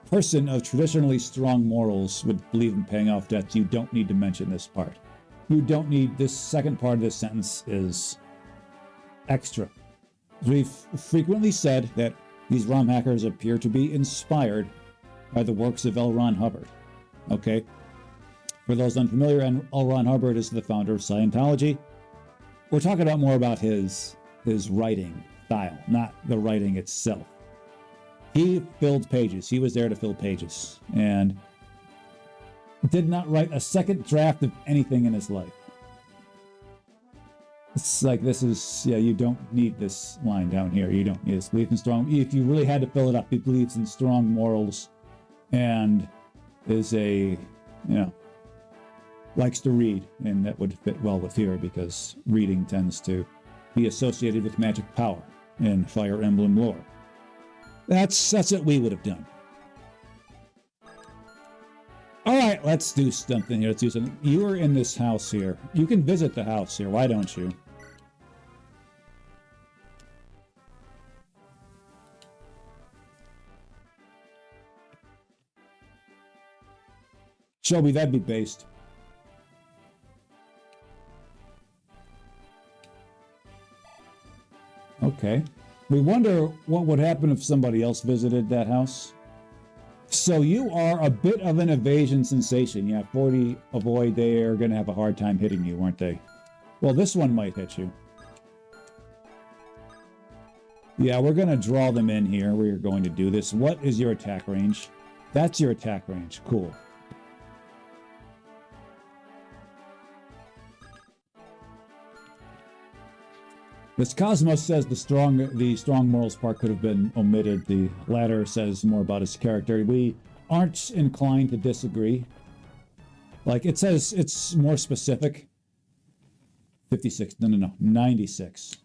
person of traditionally strong morals would believe in paying off debts. You don't need to mention this part. You don't need, this second part of this sentence is extra. We've frequently said that these ROM hackers appear to be inspired by the works of L. Ron Hubbard. Okay? For those unfamiliar, L. Ron Hubbard is the founder of Scientology. We're talking about more about his writing style, not the writing itself. He filled pages. He was there to fill pages. And did not write a second draft of anything in his life. It's like, this is, yeah, you don't need this line down here. You don't need this. Belief in strong, if you really had to fill it up, he believes in strong morals and is a, likes to read, and that would fit well with here because reading tends to be associated with magic power in Fire Emblem lore. That's what we would have done. All right, let's do something here. Let's do something. You are in this house here. You can visit the house here. Why don't you? Shelby, that'd be based. Okay. We wonder what would happen if somebody else visited that house. So you are a bit of an evasion sensation. Yeah, 40 avoid, they are going to have a hard time hitting you, aren't they? Well, this one might hit you. Yeah, we're going to draw them in here. We're going to do this. What is your attack range? That's your attack range. Cool. This Cosmos says the strong morals part could have been omitted. The latter says more about his character. We aren't inclined to disagree. Like, it says it's more specific. 56. No. 96.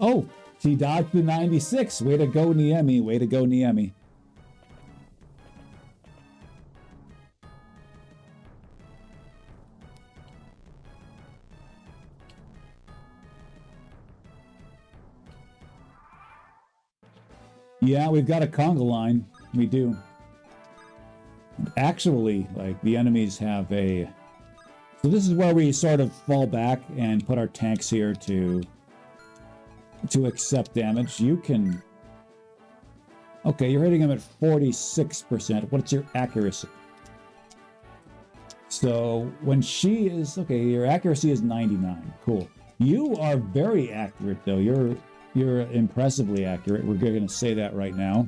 Oh, she dodged the 96. Way to go, Niemi. Way to go, Niemi. Yeah, we've got a conga line. We do. Actually, like, the enemies have a... So this is where we sort of fall back and put our tanks here to accept damage. You can... Okay, you're hitting them at 46%. What's your accuracy? So when she is... Okay, your accuracy is 99. Cool. You are very accurate, though. You're impressively accurate. We're going to say that right now.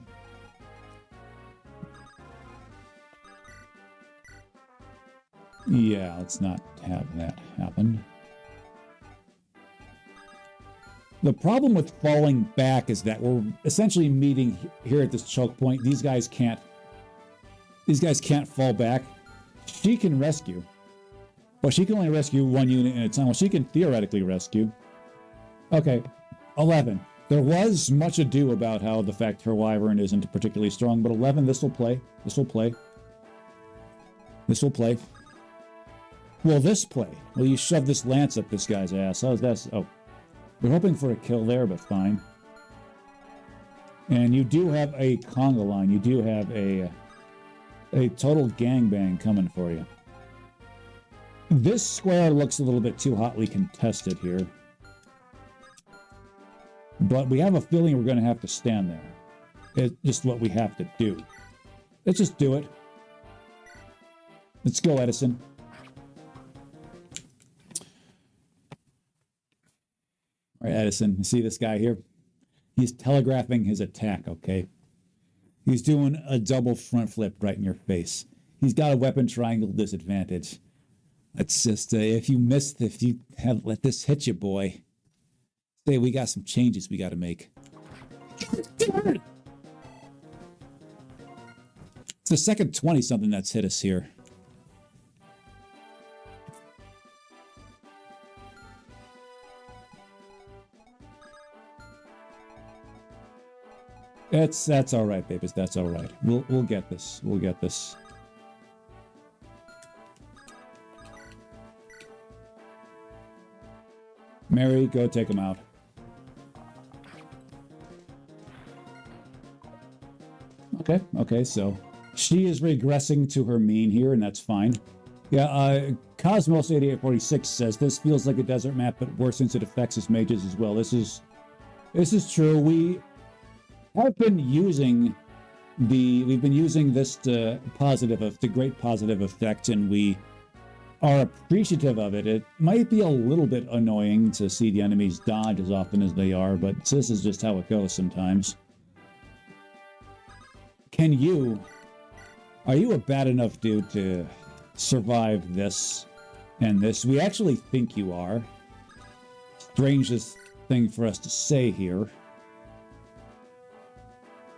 Yeah, let's not have that happen. The problem with falling back is that we're essentially meeting here at this choke point. These guys can't fall back. She can rescue. But she can only rescue one unit at a time. Well, she can theoretically rescue. Okay. 11. There was much ado about how the fact her wyvern isn't particularly strong, but 11, this will play. This will play. This will play. Will this play? Will you shove this lance up this guy's ass? How's that? Oh. We're hoping for a kill there, but fine. And you do have a conga line. You do have a total gangbang coming for you. This square looks a little bit too hotly contested here. But we have a feeling we're going to have to stand there. It's just what we have to do. Let's just do it. Let's go, Edison. All right, Edison, you see this guy here? He's telegraphing his attack, okay? He's doing a double front flip right in your face. He's got a weapon triangle disadvantage. It's just, if you have let this hit you, boy. Say, we got some changes we got to make. It's the second 20-something that's hit us here. That's all right, babies. That's all right. We'll get this. We'll get this. Mary, go take him out. Okay, so she is regressing to her mean here, and that's fine. Yeah, Cosmos8846 says, this feels like a desert map, but worse since it affects its mages as well. This is true. We have been using we've been using this to great positive effect, and we are appreciative of it. It might be a little bit annoying to see the enemies dodge as often as they are, but this is just how it goes sometimes. Are you a bad enough dude to survive this and this? We actually think you are. Strangest thing for us to say here.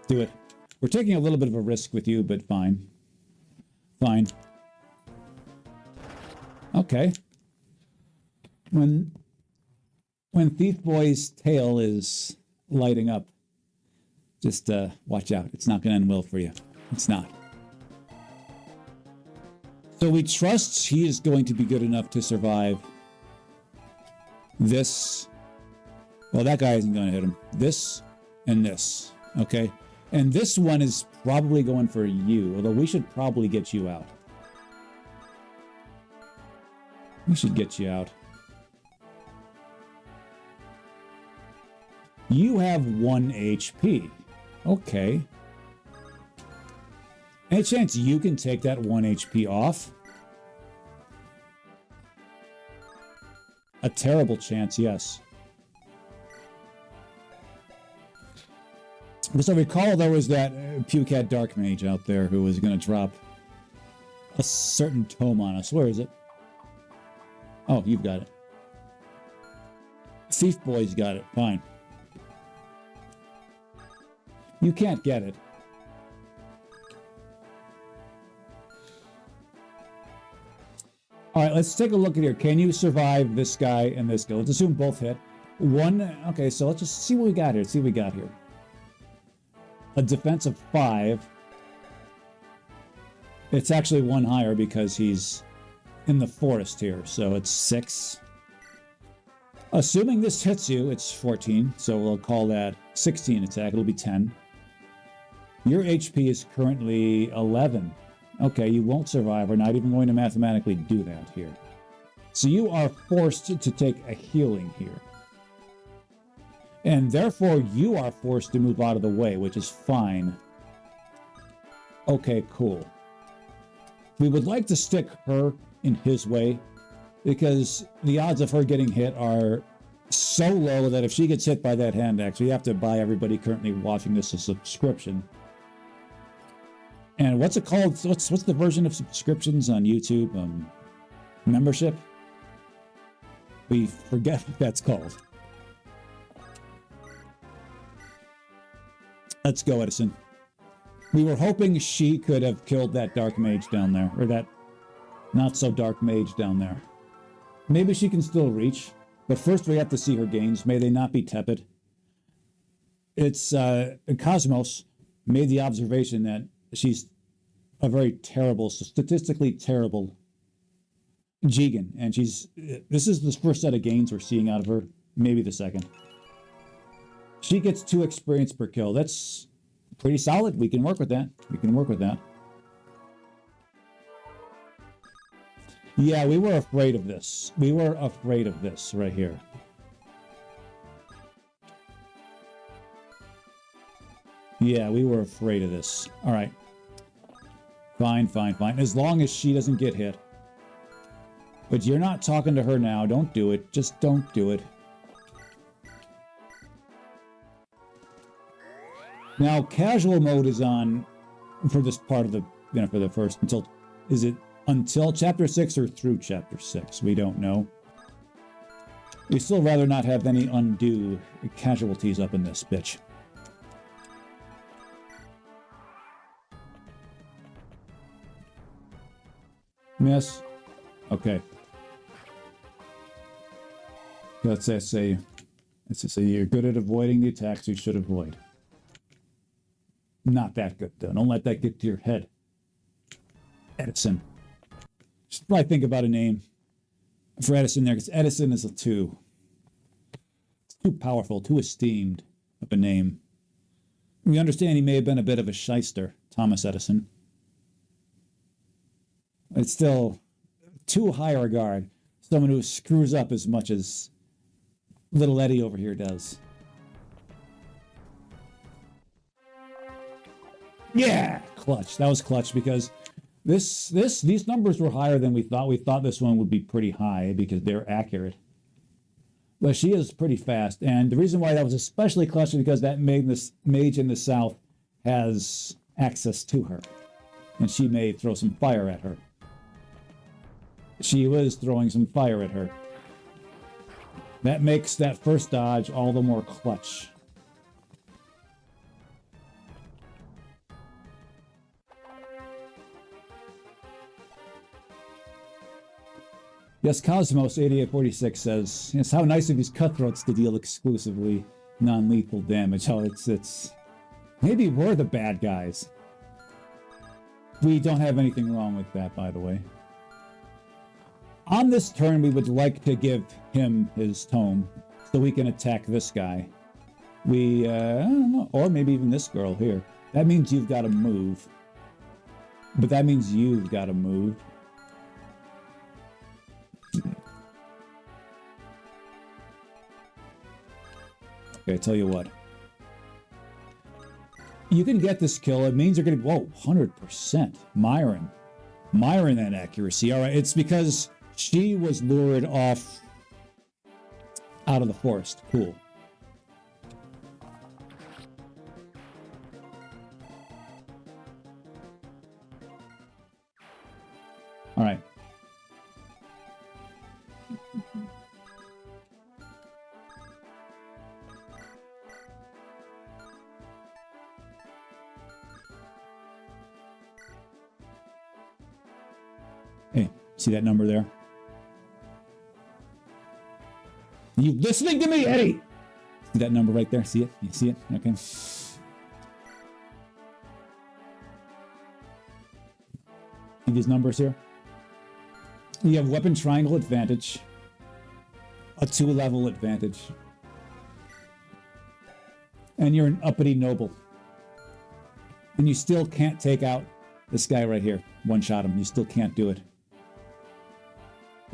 Do it. We're taking a little bit of a risk with you, but fine. Fine. Okay. When Thief Boy's tail is lighting up, just watch out. It's not going to end well for you. It's not. So we trust he is going to be good enough to survive this. Well, that guy isn't going to hit him. This and this. Okay? And this one is probably going for you, although we should probably get you out. We should get you out. You have 1 HP. Okay. Any chance you can take that 1 HP off? A terrible chance, yes. Because I recall there was that Pucat Dark Mage out there who was going to drop a certain tome on us. Where is it? Oh, you've got it. Thief Boy's got it. Fine. You can't get it. All right, let's take a look at here. Can you survive this guy and this guy? Let's assume both hit. One, okay, so let's just see what we got here. See what we got here. A defense of 5. It's actually one higher because he's in the forest here, so it's 6. Assuming this hits you, it's 14, so we'll call that 16 attack. It'll be 10. Your HP is currently 11. Okay, you won't survive. We're not even going to mathematically do that here. So you are forced to take a healing here. And therefore, you are forced to move out of the way, which is fine. Okay, cool. We would like to stick her in his way, because the odds of her getting hit are so low that if she gets hit by that hand axe, we have to buy everybody currently watching this a subscription. And what's it called? What's the version of subscriptions on YouTube? Membership? We forget what that's called. Let's go, Edison. We were hoping she could have killed that dark mage down there, or that not-so-dark mage down there. Maybe she can still reach, but first we have to see her gains. May they not be tepid. It's, Cosmos made the observation that she's a very terrible, statistically terrible Jigen, and this is the first set of gains we're seeing out of her, maybe the second. She gets 2 experience per kill. That's pretty solid. We can work with that. We can work with that. Yeah, we were afraid of this. We were afraid of this right here. Yeah, we were afraid of this. All right. Fine, fine, fine. As long as she doesn't get hit. But you're not talking to her now. Don't do it. Just don't do it. Now, casual mode is on for this part of the, for the first, is it until Chapter 6 or through Chapter 6? We don't know. We'd still rather not have any undue casualties up in this bitch. Miss. Okay. Let's just say you're good at avoiding the attacks you should avoid. Not that good, though. Don't let that get to your head. Edison. Just probably think about a name for Edison there, because Edison is it's too powerful, too esteemed of a name. We understand he may have been a bit of a shyster, Thomas Edison. It's still too high a regard. Someone who screws up as much as little Eddie over here does. Yeah, clutch. That was clutch because these numbers were higher than we thought. We thought this one would be pretty high because they're accurate. But she is pretty fast, and the reason why that was especially clutch is because that mage in the south has access to her, and she may throw some fire at her. She was throwing some fire at her. That makes that first dodge all the more clutch. Yes, Cosmos 8846 says, "It's how nice of these cutthroats to deal exclusively non-lethal damage." Oh, it's maybe we're the bad guys. We don't have anything wrong with that, by the way. On this turn, we would like to give him his tome so we can attack this guy. I don't know, or maybe even this girl here. That means you've got to move. But that means you've got to move. Okay, I tell you what. You can get this kill. It means you're going to... Whoa, 100%. Myron and accuracy. All right, it's because she was lured off out of the forest. Cool. All right. Hey, see that number there? You listening to me, Eddie? See that number right there? See it? You see it? Okay. See these numbers here? You have weapon triangle advantage, a 2-level advantage, and you're an uppity noble. And you still can't take out this guy right here. One-shot him. You still can't do it.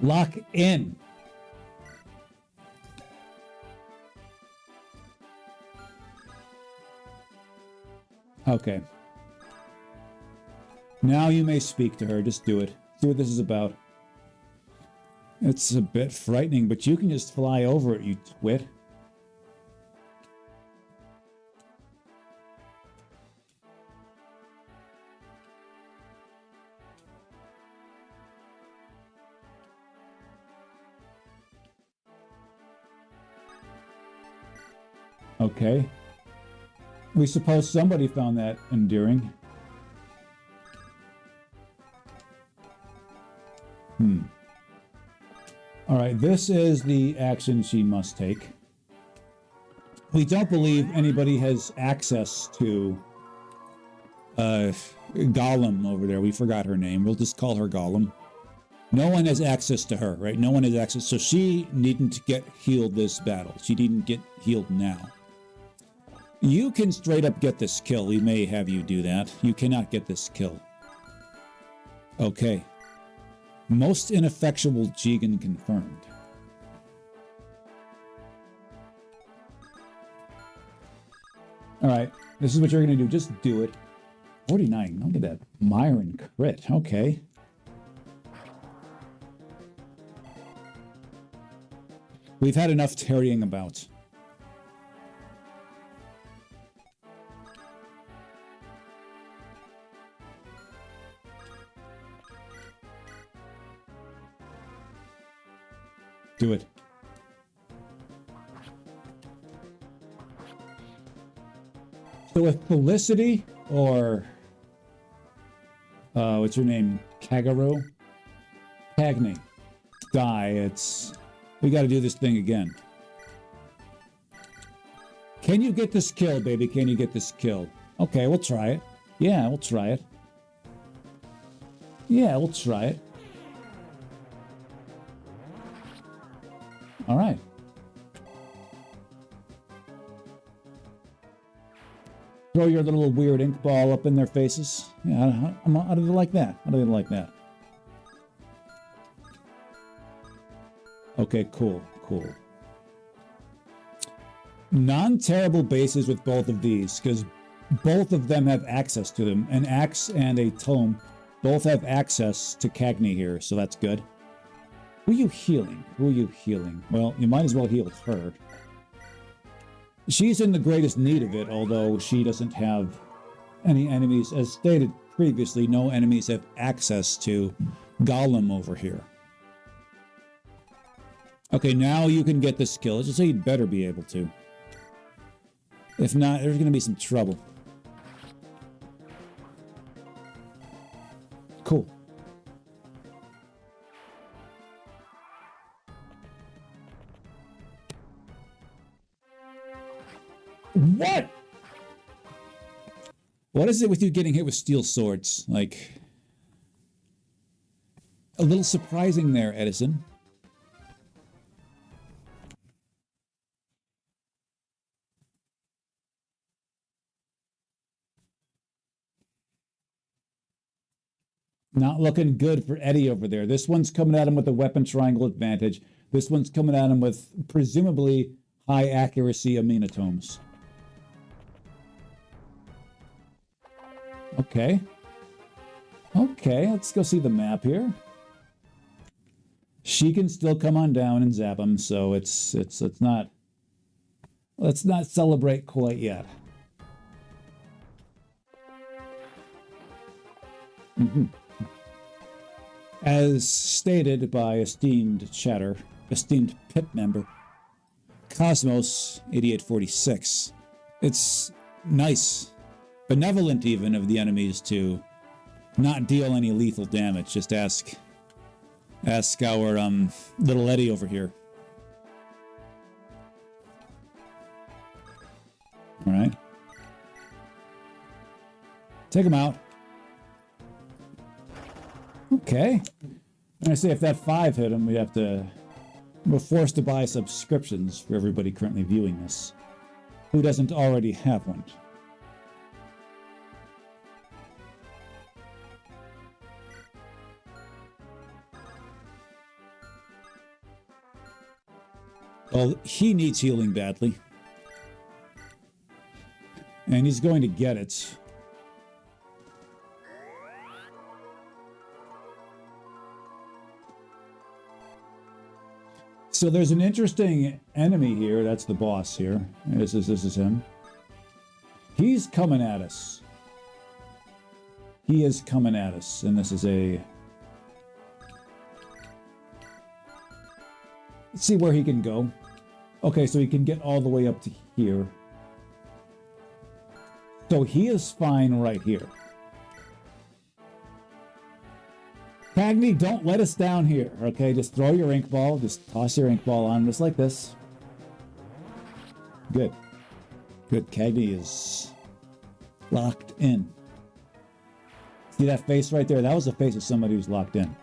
Lock in. Okay. Now you may speak to her. Just do it. See what this is about. It's a bit frightening, but you can just fly over it, you twit. Okay. We suppose somebody found that endearing. All right, this is the action she must take. We don't believe anybody has access to Gollum over there. We forgot her name. We'll just call her Gollum. No one has access to her, right? No one has access. So she needn't get healed this battle. She needn't get healed now. You can straight up get this kill. We may have you do that. You cannot get this kill. Okay. Most ineffectual Jigen confirmed. Alright, this is what you're going to do. Just do it. 49. Look at that. Myron crit. Okay. We've had enough tarrying about. Do it. So with Felicity or what's her name? Kagero? Cagney. Die. We got to do this thing again. Can you get this kill, baby? Can you get this kill? Okay, we'll try it. Yeah, we'll try it. Yeah, we'll try it. All right. Throw your little weird ink ball up in their faces. Yeah, how do they like that? How do they like that? Okay, cool, cool. Non-terrible bases with both of these, because both of them have access to them. An axe and a tome both have access to Cagney here, so that's good. Who are you healing? Who are you healing? Well, you might as well heal her. She's in the greatest need of it, although she doesn't have any enemies. As stated previously, no enemies have access to Gollum over here. Okay, now you can get this kill. Let's just say you'd better be able to. If not, there's going to be some trouble. Cool. What? What is it with you getting hit with steel swords? Like, a little surprising there, Edison. Not looking good for Eddie over there. This one's coming at him with a weapon triangle advantage. This one's coming at him with presumably high accuracy aminatomes. Okay. Okay, let's go see the map here. She can still come on down and zap him, so let's not celebrate quite yet. As stated by esteemed pit member, Cosmos 8846, it's nice, benevolent even, of the enemies to not deal any lethal damage. Just ask Ask our little Eddie over here. All right. Take him out. Okay. And I say if that 5 hit him, we're forced to buy subscriptions for everybody currently viewing this who doesn't already have one. Well, he needs healing badly. And he's going to get it. So there's an interesting enemy here. That's the boss here. This is him. He's coming at us. He is coming at us. And this is a... Let's see where he can go. Okay, so he can get all the way up to here. So he is fine right here. Cagney, don't let us down here, okay? Just throw your ink ball. Just toss your ink ball on just like this. Good. Good. Cagney is locked in. See that face right there? That was the face of somebody who's locked in.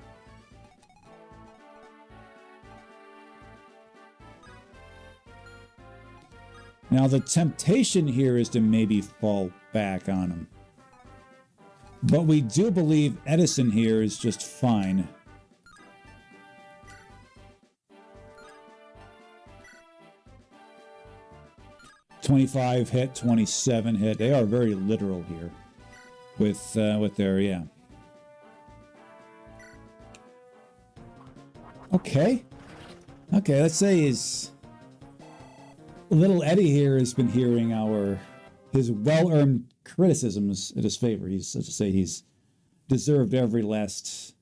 Now, the temptation here is to maybe fall back on him. But we do believe Edison here is just fine. $25 hit, 27 hit. They are very literal here with their, yeah. Okay. Okay, let's say little Eddie here has been hearing his well-earned criticisms in his favor. Let's just say he's deserved every last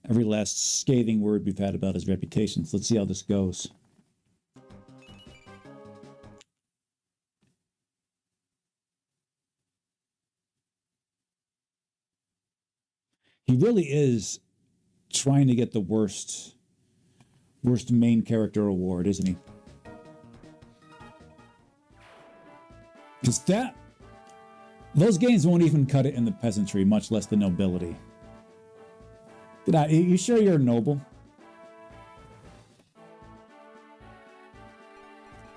scathing word we've had about his reputation. So let's see how this goes. He really is trying to get the worst main character award, isn't he? Because those games won't even cut it in the peasantry, much less the nobility. You sure you're noble?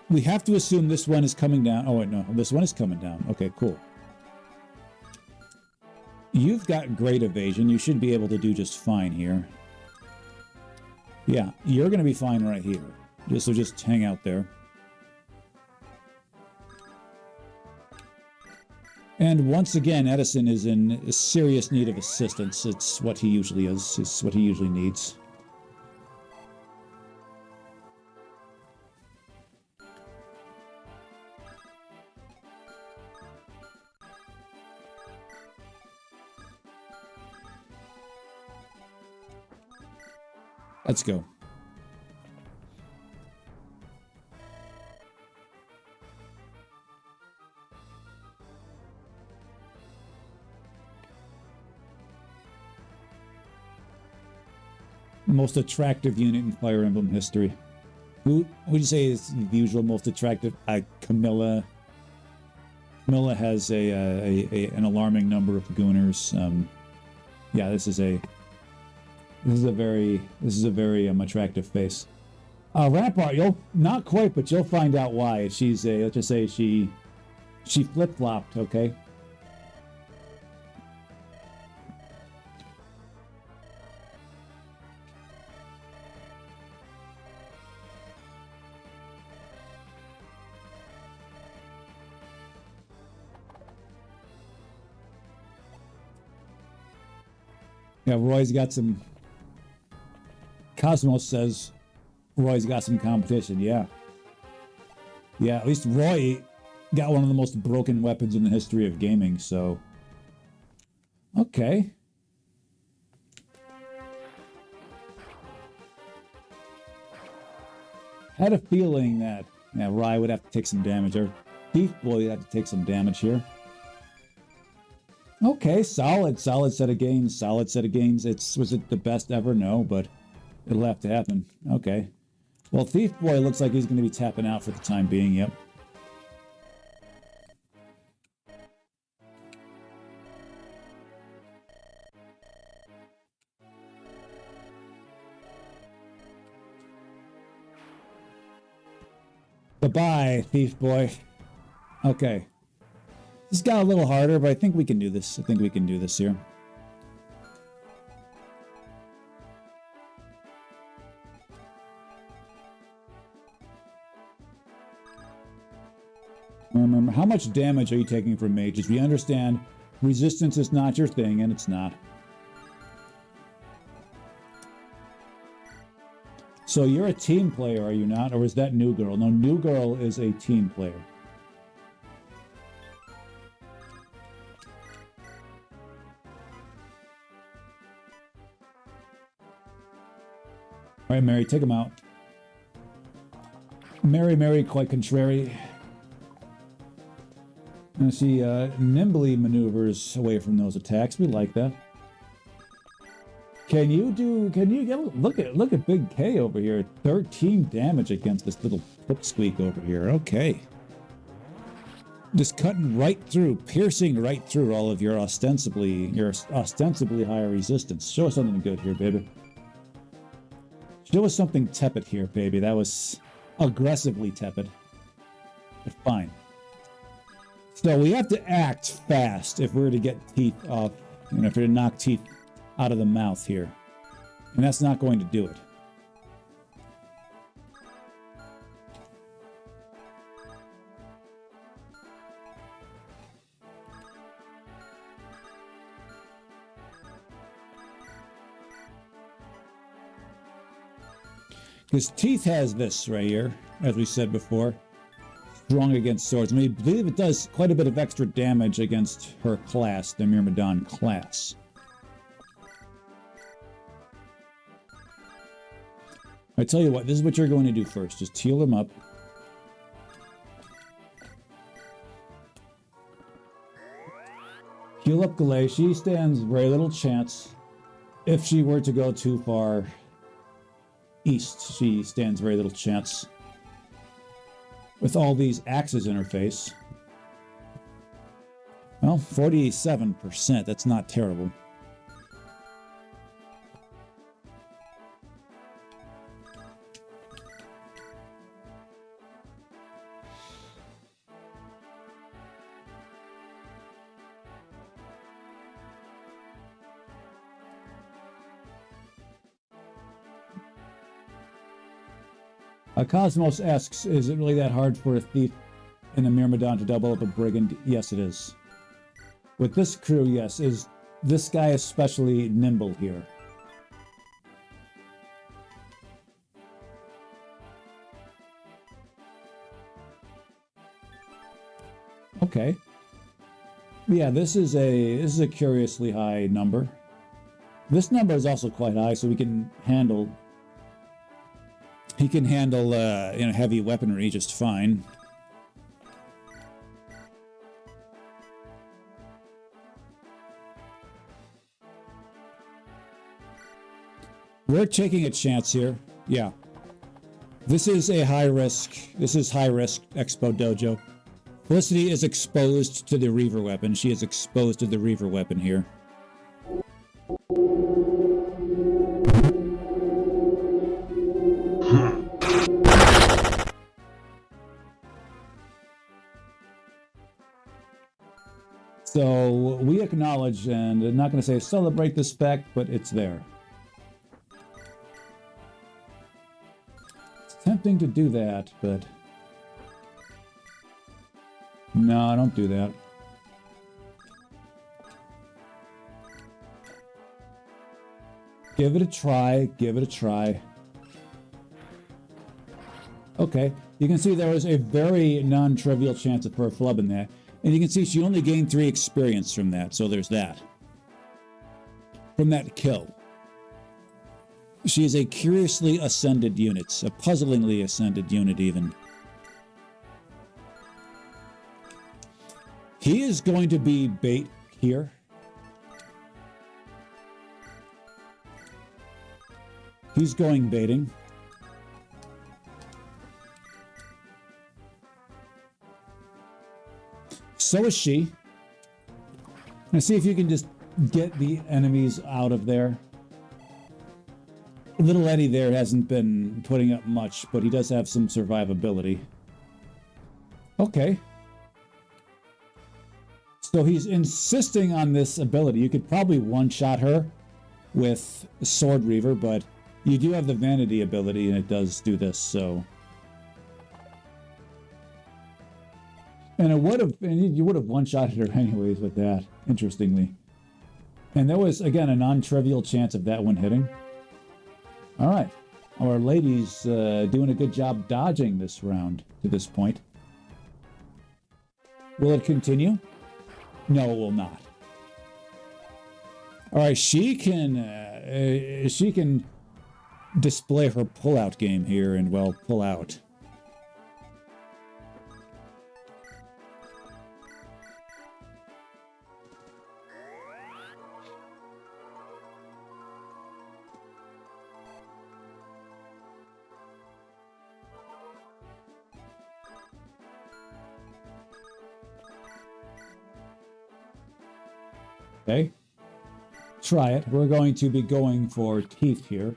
We have to assume this one is coming down. Oh, wait, no. This one is coming down. Okay, cool. You've got great evasion. You should be able to do just fine here. Yeah, you're going to be fine right here. So just hang out there. And once again, Edison is in serious need of assistance. It's what he usually is. It's what he usually needs. Let's go. Most attractive unit in Fire Emblem history. Who would you say is the usual most attractive? Camilla. Camilla has an alarming number of gooners. Yeah, this is a very attractive face. Rampart, you'll not quite, but you'll find out why. She's let's just say she flip-flopped, okay? Yeah, Roy's got some... Cosmos says Roy's got some competition, yeah. Yeah, at least Roy got one of the most broken weapons in the history of gaming, so... Okay. Had a feeling that Rye would have to take some damage, or Thief Boy would have to take some damage here. Okay, solid set of gains. Was it the best ever? No, but It'll have to happen. Okay. Well, Thief Boy looks like he's going to be tapping out for the time being, yep. Bye-bye, Thief Boy. Okay. This got a little harder, but I think we can do this. I think we can do this here. Remember, how much damage are you taking from mages? We understand resistance is not your thing, and it's not. So you're a team player, are you not? Or is that New Girl? No, New Girl is a team player. All right, Mary, take him out. Mary, quite contrary. And she nimbly maneuvers away from those attacks. We like that. Can you get look at Big K over here? 13 damage against this little pipsqueak over here. Okay. Just cutting right through, piercing right through all of your ostensibly higher resistance. Show us something good here, baby. Show us something tepid here, baby. That was aggressively tepid. But fine. So we have to act fast if we're to get teeth off, you know, if we're to knock teeth out of the mouth here. And that's not going to do it. Because Teeth has this right here, as we said before. Strong against swords. I mean, I believe it does quite a bit of extra damage against her class, the Myrmidon class. I tell you what, this is what you're going to do first. Just heal him up. Heal up Galay. She stands very little chance. If she were to go too far east, she stands very little chance. With all these axes in her face. Well, 47%. That's not terrible. Cosmos asks, is it really that hard for a thief in a Myrmidon to double up a brigand? Yes, it is. With this crew, yes. Is this guy especially nimble here? Okay. Yeah, this is a curiously high number. This number is also quite high, so we can handle. He can handle, you know, heavy weaponry just fine. We're taking a chance here. Yeah. This is a high risk. This is high risk Expo Dojo. Felicity is exposed to the Reaver weapon. She is exposed to the Reaver weapon here. So we acknowledge, and I'm not going to say celebrate this fact, but it's there. It's tempting to do that, but no, don't do that. Give it a try. Give it a try. Okay, you can see there was a very non-trivial chance of her flubbing that. And you can see she only gained 3 experience from that, so there's that. From that kill. She is a curiously ascended unit, a puzzlingly ascended unit even. He is going to be bait here. He's going baiting. So is she. Now see if you can just get the enemies out of there. Little Eddie there hasn't been putting up much, but he does have some survivability. Okay. So he's insisting on this ability. You could probably one-shot her with Sword Reaver, but you do have the Vanity ability, and it does do this, so... And it would have, and you would have one-shotted her anyways with that, interestingly. And there was, again, a non-trivial chance of that one hitting. All right. Our lady's doing a good job dodging this round to this point. Will it continue? No, it will not. All right, she can display her pull-out game here and, well, pull out. Okay, try it. We're going to be going for teeth here.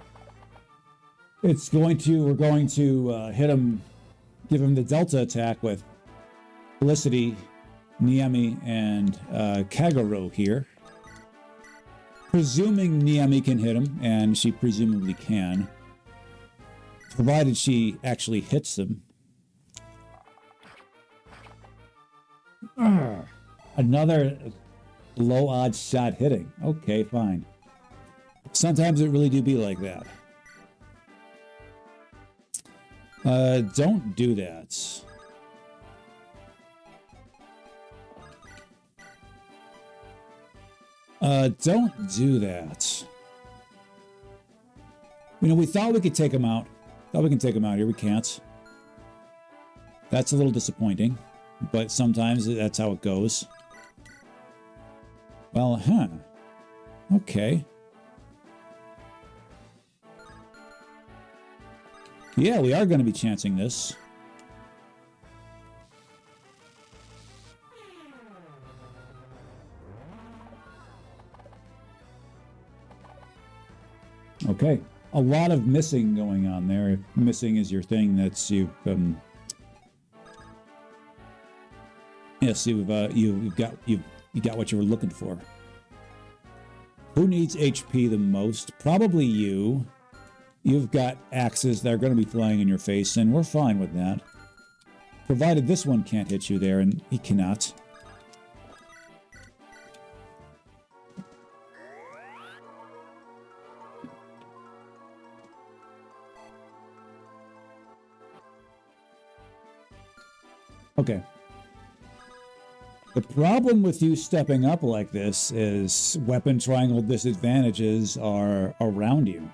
We're going to hit him, give him the Delta attack with Felicity, Niemi, and Kagero here. Presuming Niemi can hit him, and she presumably can, provided she actually hits him. Another low odds shot hitting. Okay, fine. Sometimes it really do be like that. Don't do that. Don't do that. You know, we thought we could take him out. Thought we can take him out here. We can't. That's a little disappointing, but sometimes that's how it goes. Well, okay. Yeah, we are going to be chancing this. Okay. A lot of missing going on there. If missing is your thing, that's you've yes, you got what you were looking for. Who needs HP the most? Probably you. You've got axes that are going to be flying in your face, and we're fine with that. Provided this one can't hit you there, and he cannot. Okay. The problem with you stepping up like this is weapon triangle disadvantages are around you.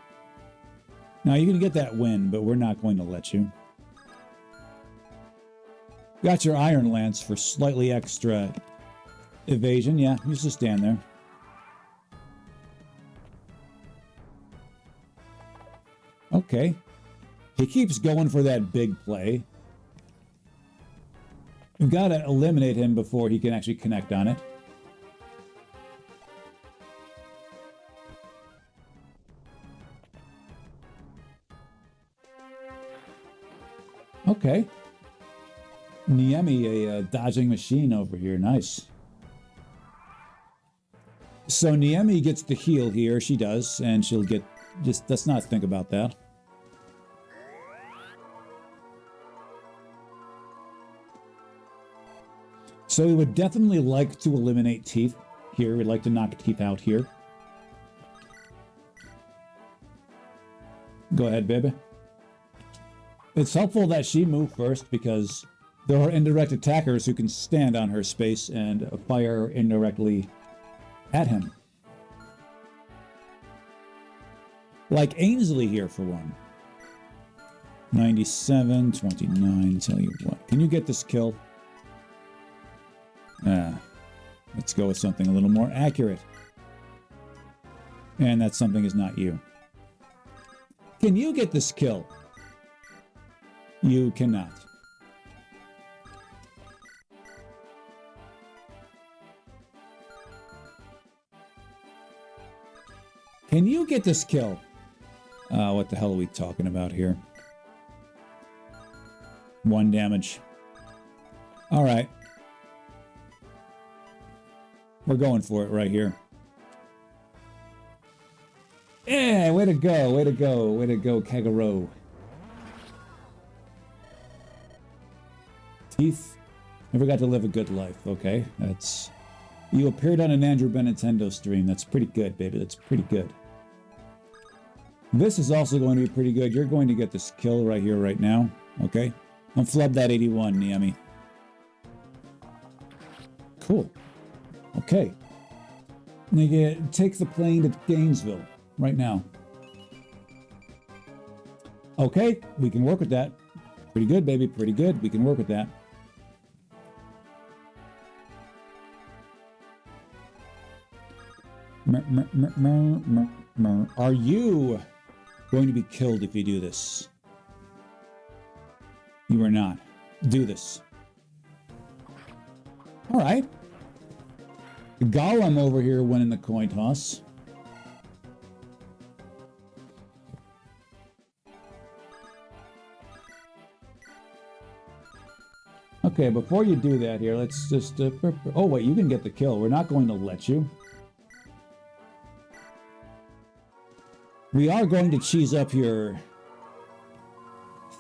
Now, you can get that win, but we're not going to let you. Got your Iron Lance for slightly extra evasion. Yeah, you just stand there. Okay. He keeps going for that big play. We've got to eliminate him before he can actually connect on it. Okay. Niemi, a dodging machine over here. Nice. So Niemi gets the heal here. She does, and she'll get... Just let's not think about that. So we would definitely like to eliminate Teeth here. We'd like to knock Teeth out here. Go ahead, baby. It's helpful that she moved first because there are indirect attackers who can stand on her space and fire indirectly at him. Like Ainsley here for one. 97, 29, tell you what. Can you get this kill? Let's go with something a little more accurate. And that something is not you. Can you get this kill? You cannot. Can you get this kill? What the hell are we talking about here? 1 damage. All right. We're going for it right here. Yeah, way to go, way to go, way to go, Kagero. Teeth. Never got to live a good life. Okay, that's... You appeared on an Andrew Benintendo stream. That's pretty good, baby. That's pretty good. This is also going to be pretty good. You're going to get this kill right here, right now. Okay? Don't flub that 81, Niami. Cool. Okay. Take the plane to Gainesville right now. Okay, we can work with that. Pretty good, baby. Pretty good. We can work with that. Are you going to be killed if you do this? You are not. Do this. All right. Gollum over here winning the coin toss. Okay, before you do that here, let's just... oh, wait, you can get the kill. We're not going to let you. We are going to cheese up your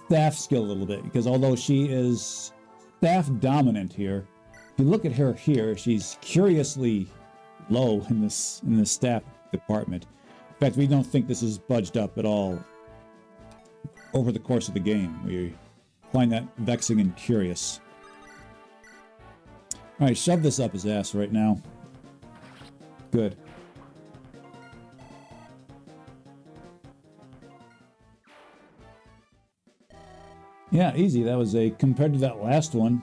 staff skill a little bit, because although she is staff dominant here, if you look at her here, she's curiously low in this staff department. In fact, we don't think this is budged up at all over the course of the game. We find that vexing and curious. All right, shove this up his ass right now. Good. Yeah, easy. That was compared to that last one.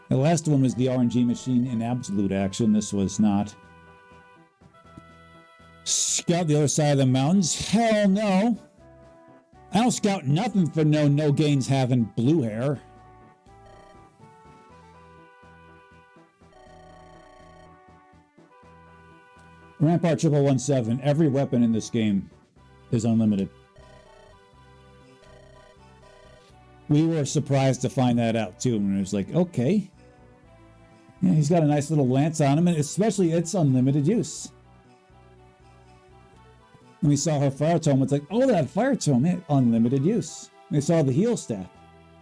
The last one was the RNG machine in absolute action. This was not. Scout the other side of the mountains? Hell no. I don't scout nothing for no gains having blue hair. Rampart 1117. Every weapon in this game is unlimited. We were surprised to find that out too, and it was like, okay. Yeah, he's got a nice little lance on him, and especially it's unlimited use. When we saw her fire tome, it's like, oh, that fire tome, yeah, unlimited use. We saw the heal staff,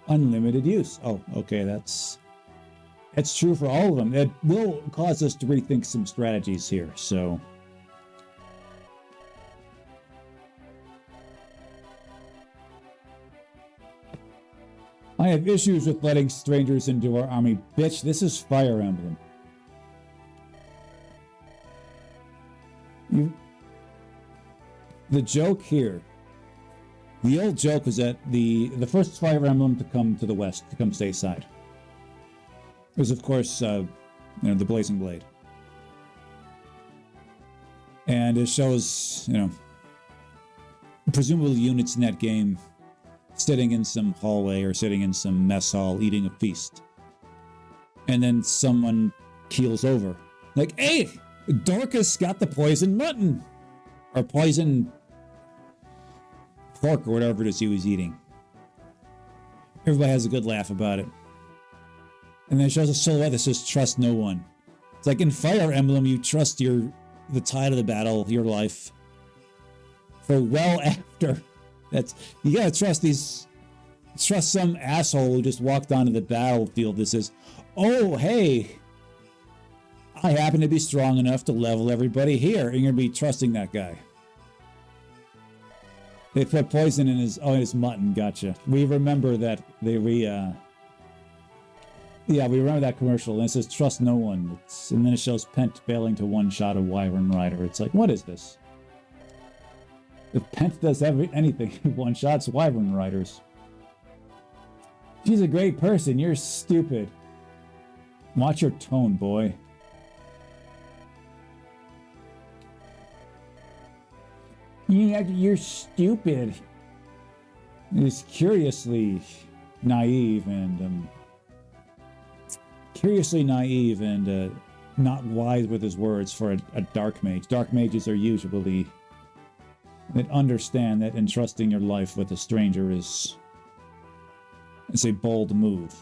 unlimited use. Oh, okay, that's true for all of them. It will cause us to rethink some strategies here, so... I have issues with letting strangers into our army. Bitch, this is Fire Emblem. The joke here, the old joke was that the first Fire Emblem to come to the West, to come stateside, was of course, the Blazing Blade. And it shows, presumably units in that game sitting in some hallway or sitting in some mess hall eating a feast. And then someone keels over. Like, hey, Dorcas got the poison mutton! Or poison pork or whatever it is he was eating. Everybody has a good laugh about it. And then it shows a silhouette that says, trust no one. It's like in Fire Emblem, you trust the tide of the battle, your life, for well after. You gotta trust some asshole who just walked onto the battlefield that says, oh, hey, I happen to be strong enough to level everybody here. And you're gonna be trusting that guy. They put poison in his mutton, gotcha. We remember that, we remember that commercial, and it says, trust no one. And then it shows Pent failing to one-shot a Wyvern Rider. It's like, what is this? If Pent does anything, one-shots Wyvern Riders. She's a great person. You're stupid. Watch your tone, boy. You're stupid. He's curiously naive and not wise with his words for a dark mage. Dark mages are usually that understand that entrusting your life with a stranger is a bold move.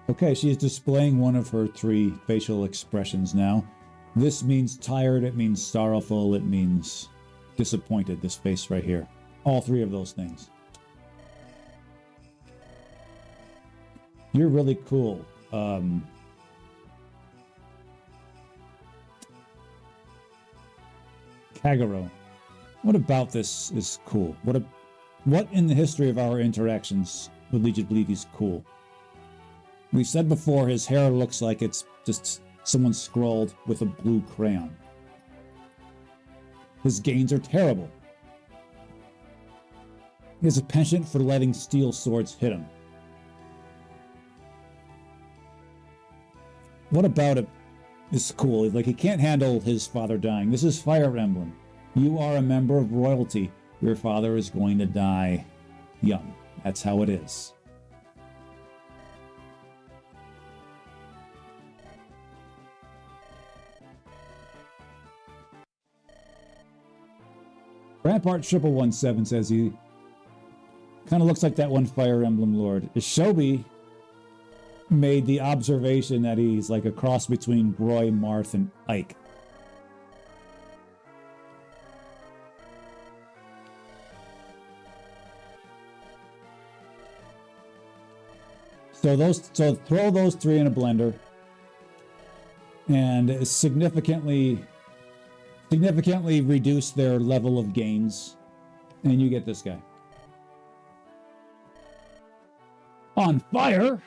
Okay, she is displaying one of her 3 facial expressions now. This means tired, it means sorrowful, it means disappointed, this face right here. All 3 of those things. You're really cool. Kagero, what about this is cool? What in the history of our interactions would lead you to believe he's cool? We said before his hair looks like it's just someone scrawled with a blue crayon. His gains are terrible. He has a penchant for letting steel swords hit him. What about it is cool? Like, he can't handle his father dying. This is Fire Emblem. You are a member of royalty. Your father is going to die young. That's how it is. Rampart 1117 says he kind of looks like that one Fire Emblem Lord. Shobi made the observation that he's like a cross between Roy, Marth, and Ike. So throw those 3 in a blender and significantly reduce their level of gains, and you get this guy. On fire!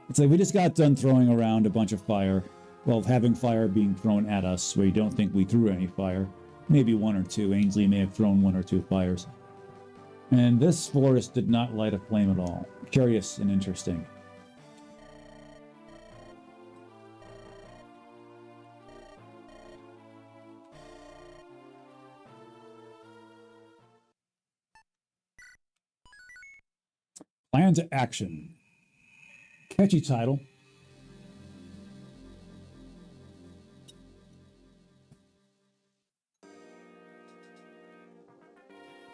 It's like we just got done throwing around a bunch of fire. Well, having fire being thrown at us where you don't think we threw any fire. Maybe 1 or 2. Ainsley may have thrown 1 or 2 fires. And this forest did not light a flame at all. Curious and interesting. Plan to action. Catchy title.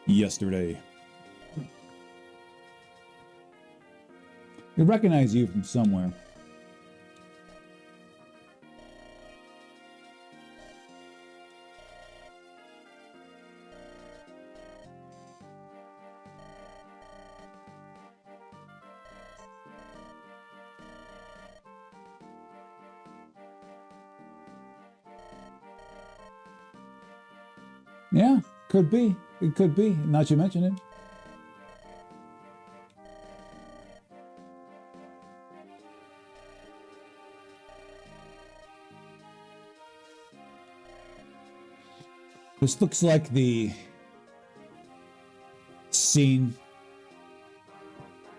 Yesterday. I recognize you from somewhere. Yeah, could be. It could be. Now that you mention it. This looks like the scene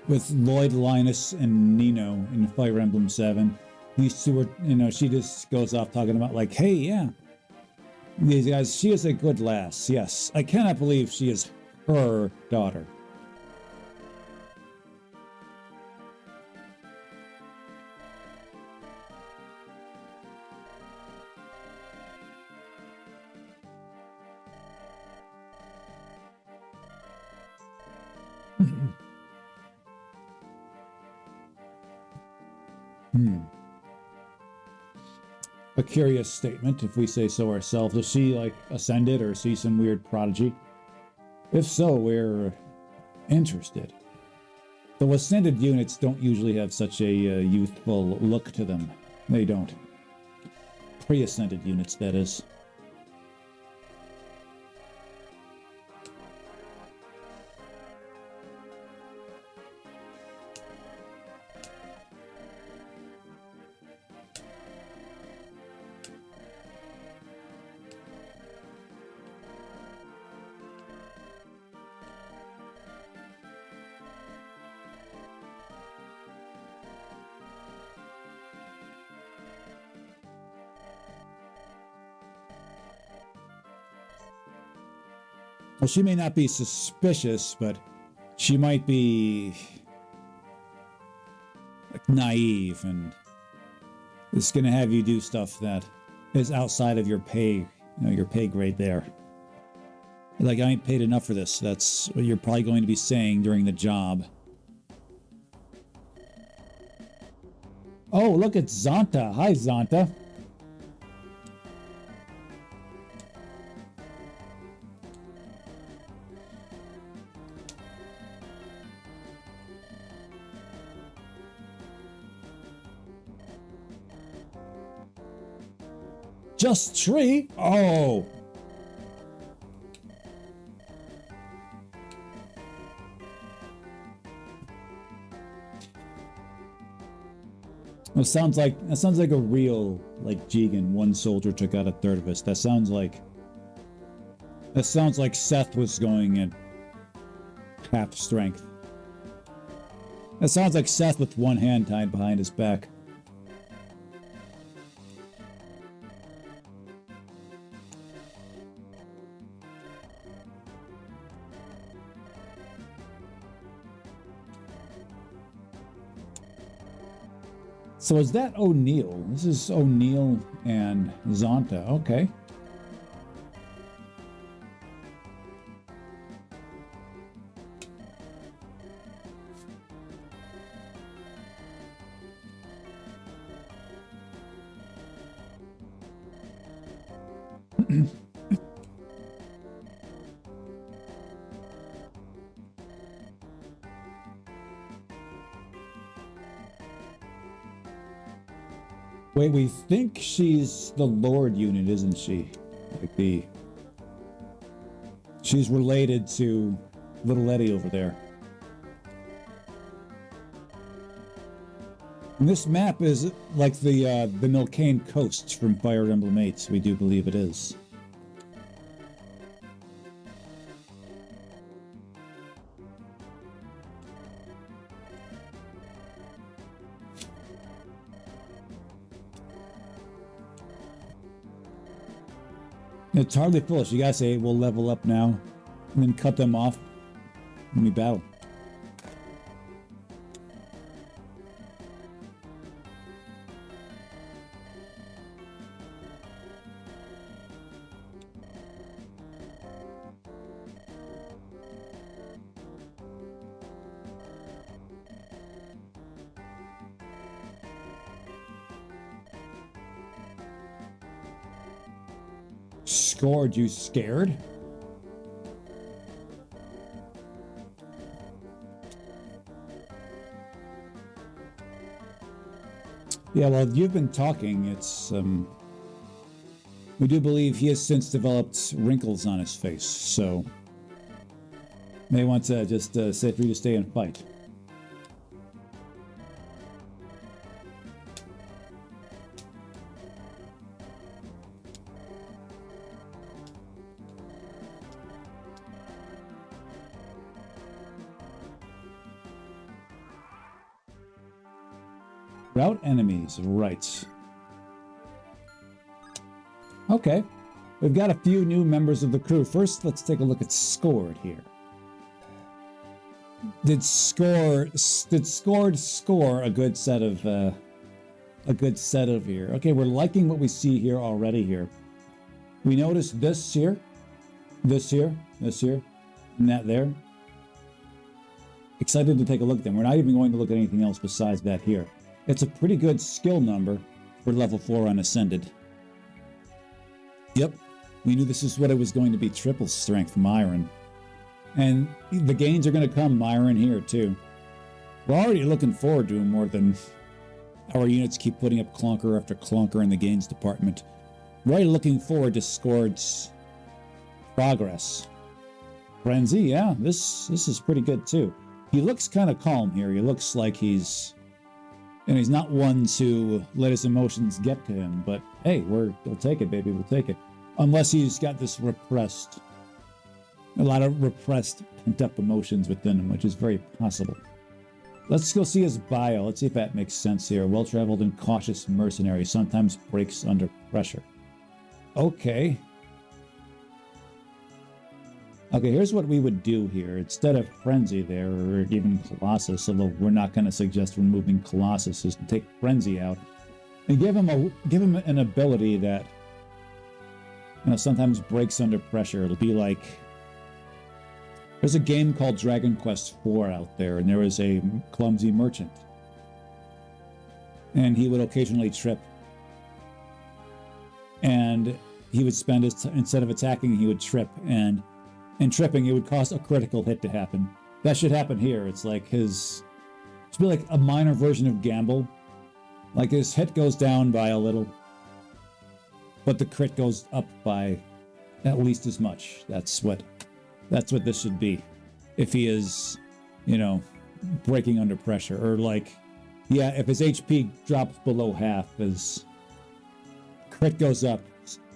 with Lloyd, Linus, and Nino in Fire Emblem 7. These 2 are, she just goes off talking about like, hey, yeah. These guys, she is a good lass, yes. I cannot believe she is her daughter. A curious statement, if we say so ourselves. Is she, like, ascended or see some weird prodigy? If so, we're interested. Though ascended units don't usually have such a youthful look to them. They don't. Pre-ascended units, that is. Well, she may not be suspicious, but she might be like, naive and is going to have you do stuff that is outside of your pay, your pay grade there. Like, I ain't paid enough for this. That's what you're probably going to be saying during the job. Oh, look, it's Zonta. Hi, Zonta. Just tree? Oh. That sounds like a real like Jigen. One soldier took out a third of us. That sounds like Seth was going at half strength. That sounds like Seth with one hand tied behind his back. So is that O'Neill? This is O'Neill and Zonta. Okay. Wait, we think she's the Lord unit, isn't she? Like she's related to Little Eddie over there. And this map is like the Milcane coasts from Fire Emblem 8. We do believe it is. It's hardly foolish. You gotta say, we'll level up now, and then cut them off when we battle. Scored, you scared? Yeah, well, you've been talking. It's, we do believe he has since developed wrinkles on his face, so may want to just say for you to stay and fight. Route enemies, right. Okay, we've got a few new members of the crew. First, let's take a look at Scored here. Did Scored score a good set of here? Okay, we're liking what we see here already here. We notice this here, this here, this here, and that there. Excited to take a look at them. We're not even going to look at anything else besides that here. It's a pretty good skill number for level 4 on Ascended. Yep, we knew this is what it was going to be, triple strength Myron. And the gains are going to come Myron here too. We're already looking forward to him more than our units keep putting up clunker after clunker in the gains department. We're already looking forward to Scored's progress. Frenzy, yeah, this is pretty good too. He looks kind of calm here. He looks like he's not one to let his emotions get to him, but hey, we'll take it, baby, we'll take it. Unless he's got this a lot of repressed, pent-up emotions within him, which is very possible. Let's go see his bio. Let's see if that makes sense here. Well-traveled and cautious mercenary, sometimes breaks under pressure. Okay. Okay, here's what we would do here. Instead of Frenzy there, or even Colossus, although we're not going to suggest removing Colossus, is to take Frenzy out and give him an ability that, you know, sometimes breaks under pressure. It'll be like, there's a game called Dragon Quest IV out there, and there was a clumsy merchant, and he would occasionally trip, and he would spend his instead of attacking, he would trip, and in tripping, it would cause a critical hit to happen. That should happen here. It's like it should be like a minor version of Gamble. Like his hit goes down by a little, but the crit goes up by at least as much. That's what this should be. If he is, you know, breaking under pressure, or like, yeah, if his HP drops below half, his crit goes up,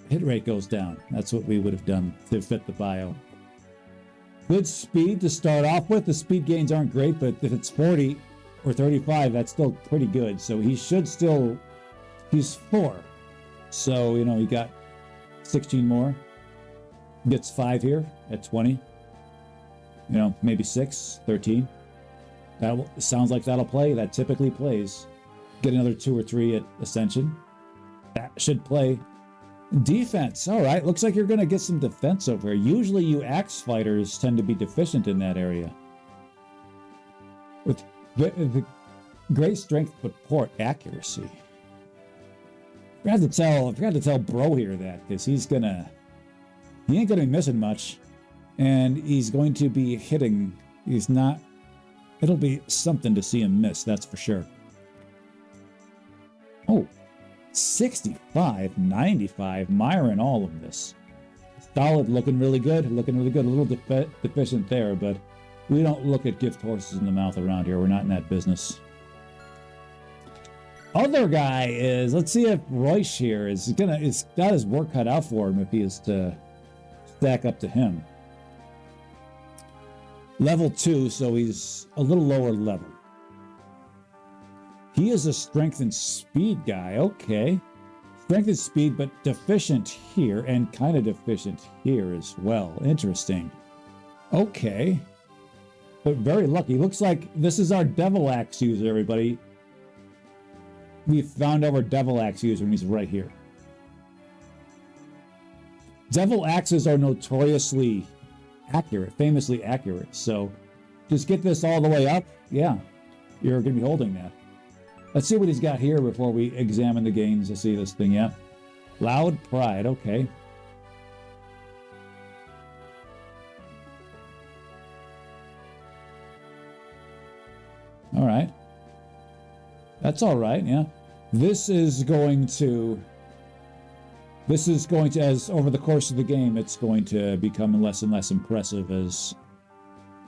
hit rate goes down. That's what we would have done to fit the bio. Good speed to start off with. The speed gains aren't great, but if it's 40 or 35, that's still pretty good. So he should still, he's 4. So, you know, he got 16 more. Gets 5 here at 20. You know, maybe 6, 13. That sounds like that'll play. That typically plays. Get another 2 or 3 at Ascension. That should play. Defense. All right. Looks like you're going to get some defense over here. Usually you axe fighters tend to be deficient in that area. With great strength but poor accuracy. I forgot to tell Bro here that, because he ain't going to be missing much. And he's going to be hitting. It'll be something to see him miss, that's for sure. Oh. 65, 95, Myron, all of this. Solid, looking really good. A little deficient there, but we don't look at gift horses in the mouth around here. We're not in that business. Other guy is, let's see if Royce here is got his work cut out for him if he is to stack up to him. Level 2, so he's a little lower level. He is a strength and speed guy. Okay. Strength and speed, but deficient here and kind of deficient here as well. Interesting. Okay. But very lucky. Looks like this is our Devil Axe user, everybody. We found our Devil Axe user, and he's right here. Devil Axes are notoriously accurate, famously accurate. So just get this all the way up. Yeah, you're going to be holding that. Let's see what he's got here before we examine the gains to see this thing. Yeah. Loud Pride. Okay. All right. That's all right. Yeah. This is going to, as over the course of the game, it's going to become less and less impressive as,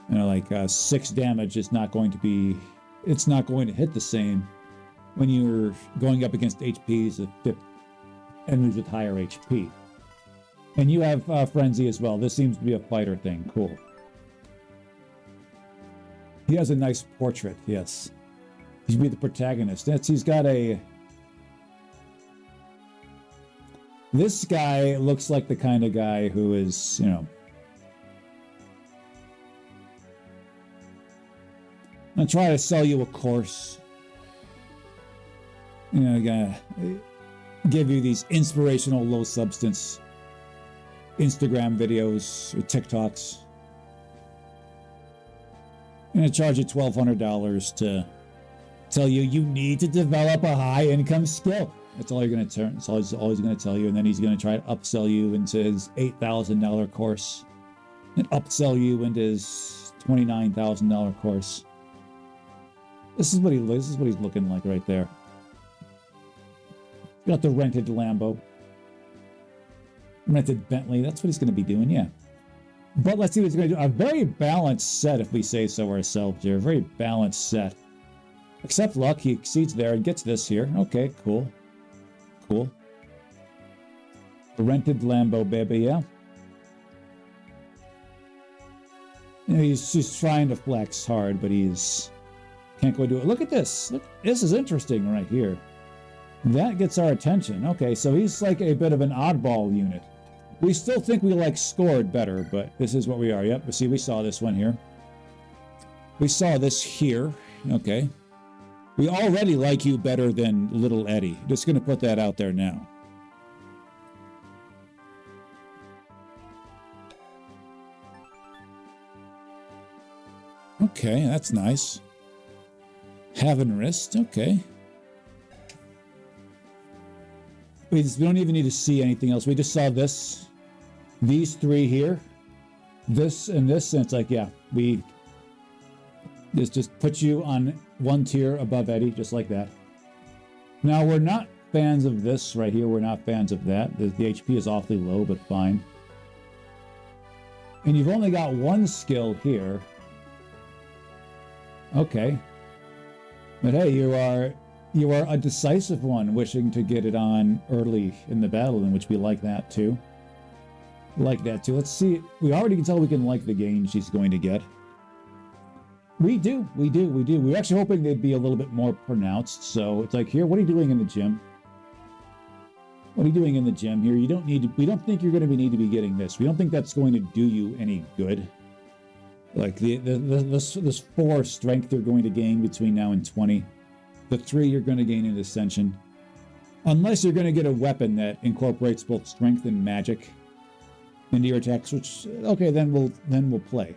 you know, like 6 damage is not going to be, it's not going to hit the same when you're going up against HPs of enemies with higher HP. And you have Frenzy as well. This seems to be a fighter thing. Cool. He has a nice portrait, yes. He'd be the protagonist. He's got a... This guy looks like the kind of guy who is, you know... I'm going to try to sell you a course. You know, gonna give you these inspirational low substance Instagram videos or TikToks. I'm gonna charge you $1,200 to tell you need to develop a high income skill. That's all you're gonna turn. That's all he's gonna tell you, and then he's gonna try to upsell you into his $8,000 course, and upsell you into his $29,000 course. This is what he's looking like right there. Got the rented Lambo. Rented Bentley. That's what he's going to be doing, yeah. But let's see what he's going to do. A very balanced set, if we say so ourselves here. A very balanced set. Except luck, he exceeds there and gets this here. Okay, cool. Cool. The rented Lambo, baby, yeah. You know, he's just trying to flex hard, but he's... Can't go do it. Look at this. Look, this is interesting right here. That gets our attention. Okay, so he's like a bit of an oddball unit. We still think we like scored better, but this is what we are. Yep, see, we saw this one here. We saw this here. Okay. We already like you better than Little Eddie. Just going to put that out there now. Okay, that's nice. Haven wrist, okay. We don't even need to see anything else. We just saw this, these three here, this and this, and it's like, yeah, we just put you on one tier above Eddie, just like that. Now, we're not fans of this right here. We're not fans of that. The HP is awfully low, but fine. And you've only got one skill here. Okay. But hey, you are a decisive one, wishing to get it on early in the battle, in which we like that too. Like that too. Let's see. We already can tell we can like the gain she's going to get. We do. We're actually hoping they'd be a little bit more pronounced. So it's like, here, what are you doing in the gym? What are you doing in the gym here? You don't need to, we don't think you're going to need to be getting this. We don't think that's going to do you any good. Like this 4 strength you're going to gain between now and 20. The 3 you're going to gain in Ascension. Unless you're going to get a weapon that incorporates both strength and magic into your attacks, which, okay, then we'll play.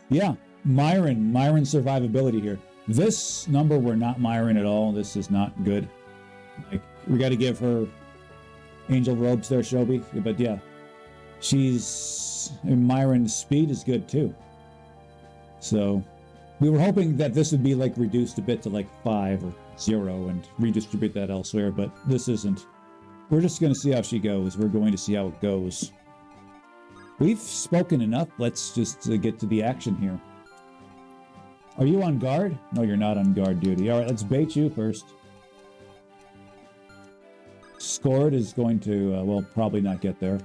Yeah, Myron survivability here. This number, we're not Myron at all. This is not good. Like, we got to give her angel robes there, Shobi. But yeah, Myron's speed is good too. So we were hoping that this would be like reduced a bit to like 5 or 0 and redistribute that elsewhere, but this isn't. We're just going to see how she goes. We're going to see how it goes. We've spoken enough. Let's just get to the action here. Are you on guard? No, you're not on guard duty. All right, let's bait you first. Scored is going to, well, probably not get there.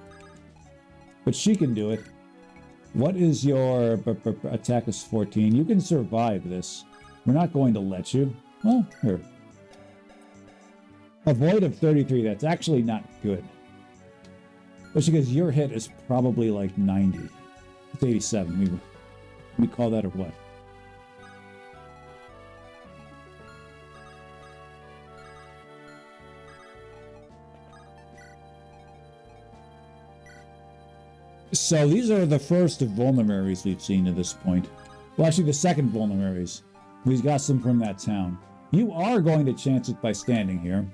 But she can do it. What is your attack is 14? You can survive this. We're not going to let you. Well, here. A void of 33. That's actually not good. Especially because your hit is probably like 90. It's 87. We call that a what? So these are the first of vulneraries we've seen at this point. Well, actually the second vulneraries. We've got some from that town. You are going to chance it by standing here.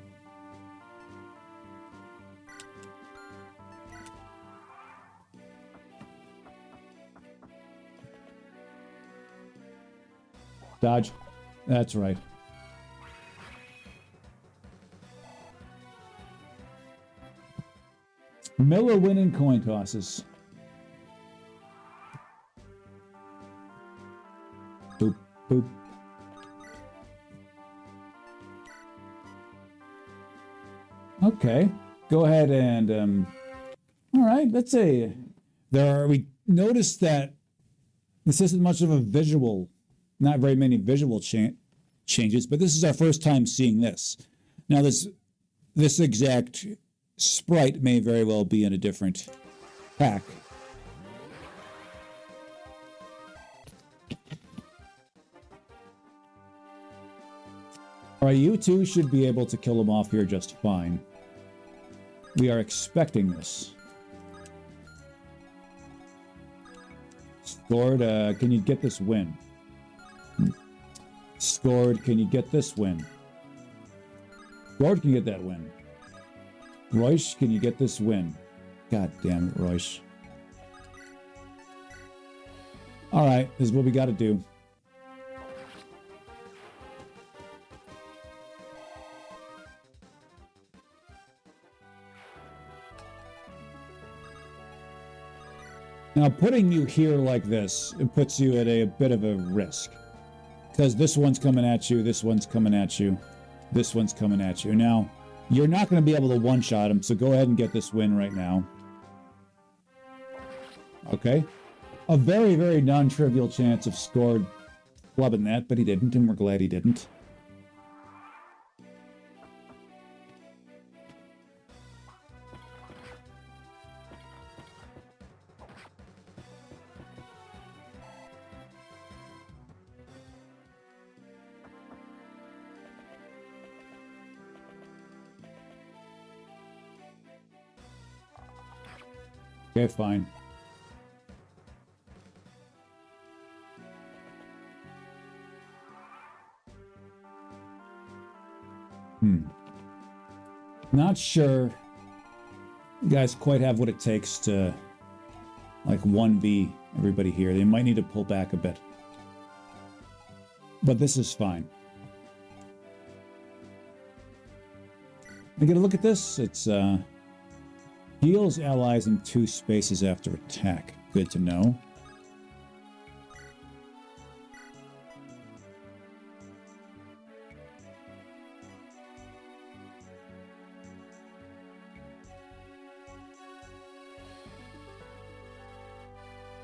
Dodge. That's right. Miller winning coin tosses. Boop, boop. Okay. Go ahead and, all right, let's say we noticed that this isn't much of a visual, not very many visual changes, but this is our first time seeing this. Now, this exact sprite may very well be in a different pack. All right, you two should be able to kill him off here just fine. We are expecting this. Scored, can you get this win? Scored, can you get this win? Scored, can you get that win? Royce, can you get this win? God damn it, Royce. All right, this is what we got to do. Now, putting you here like this, it puts you at a bit of a risk. Because this one's coming at you, this one's coming at you, this one's coming at you. Now, you're not going to be able to one-shot him, so go ahead and get this win right now. Okay. A very, very non-trivial chance of Scored clubbing that, but he didn't, and we're glad he didn't. Okay, fine. Not sure you guys quite have what it takes to, like, 1v everybody here. They might need to pull back a bit. But this is fine. We get a look at this. It's, heals allies in 2 spaces after attack. Good to know.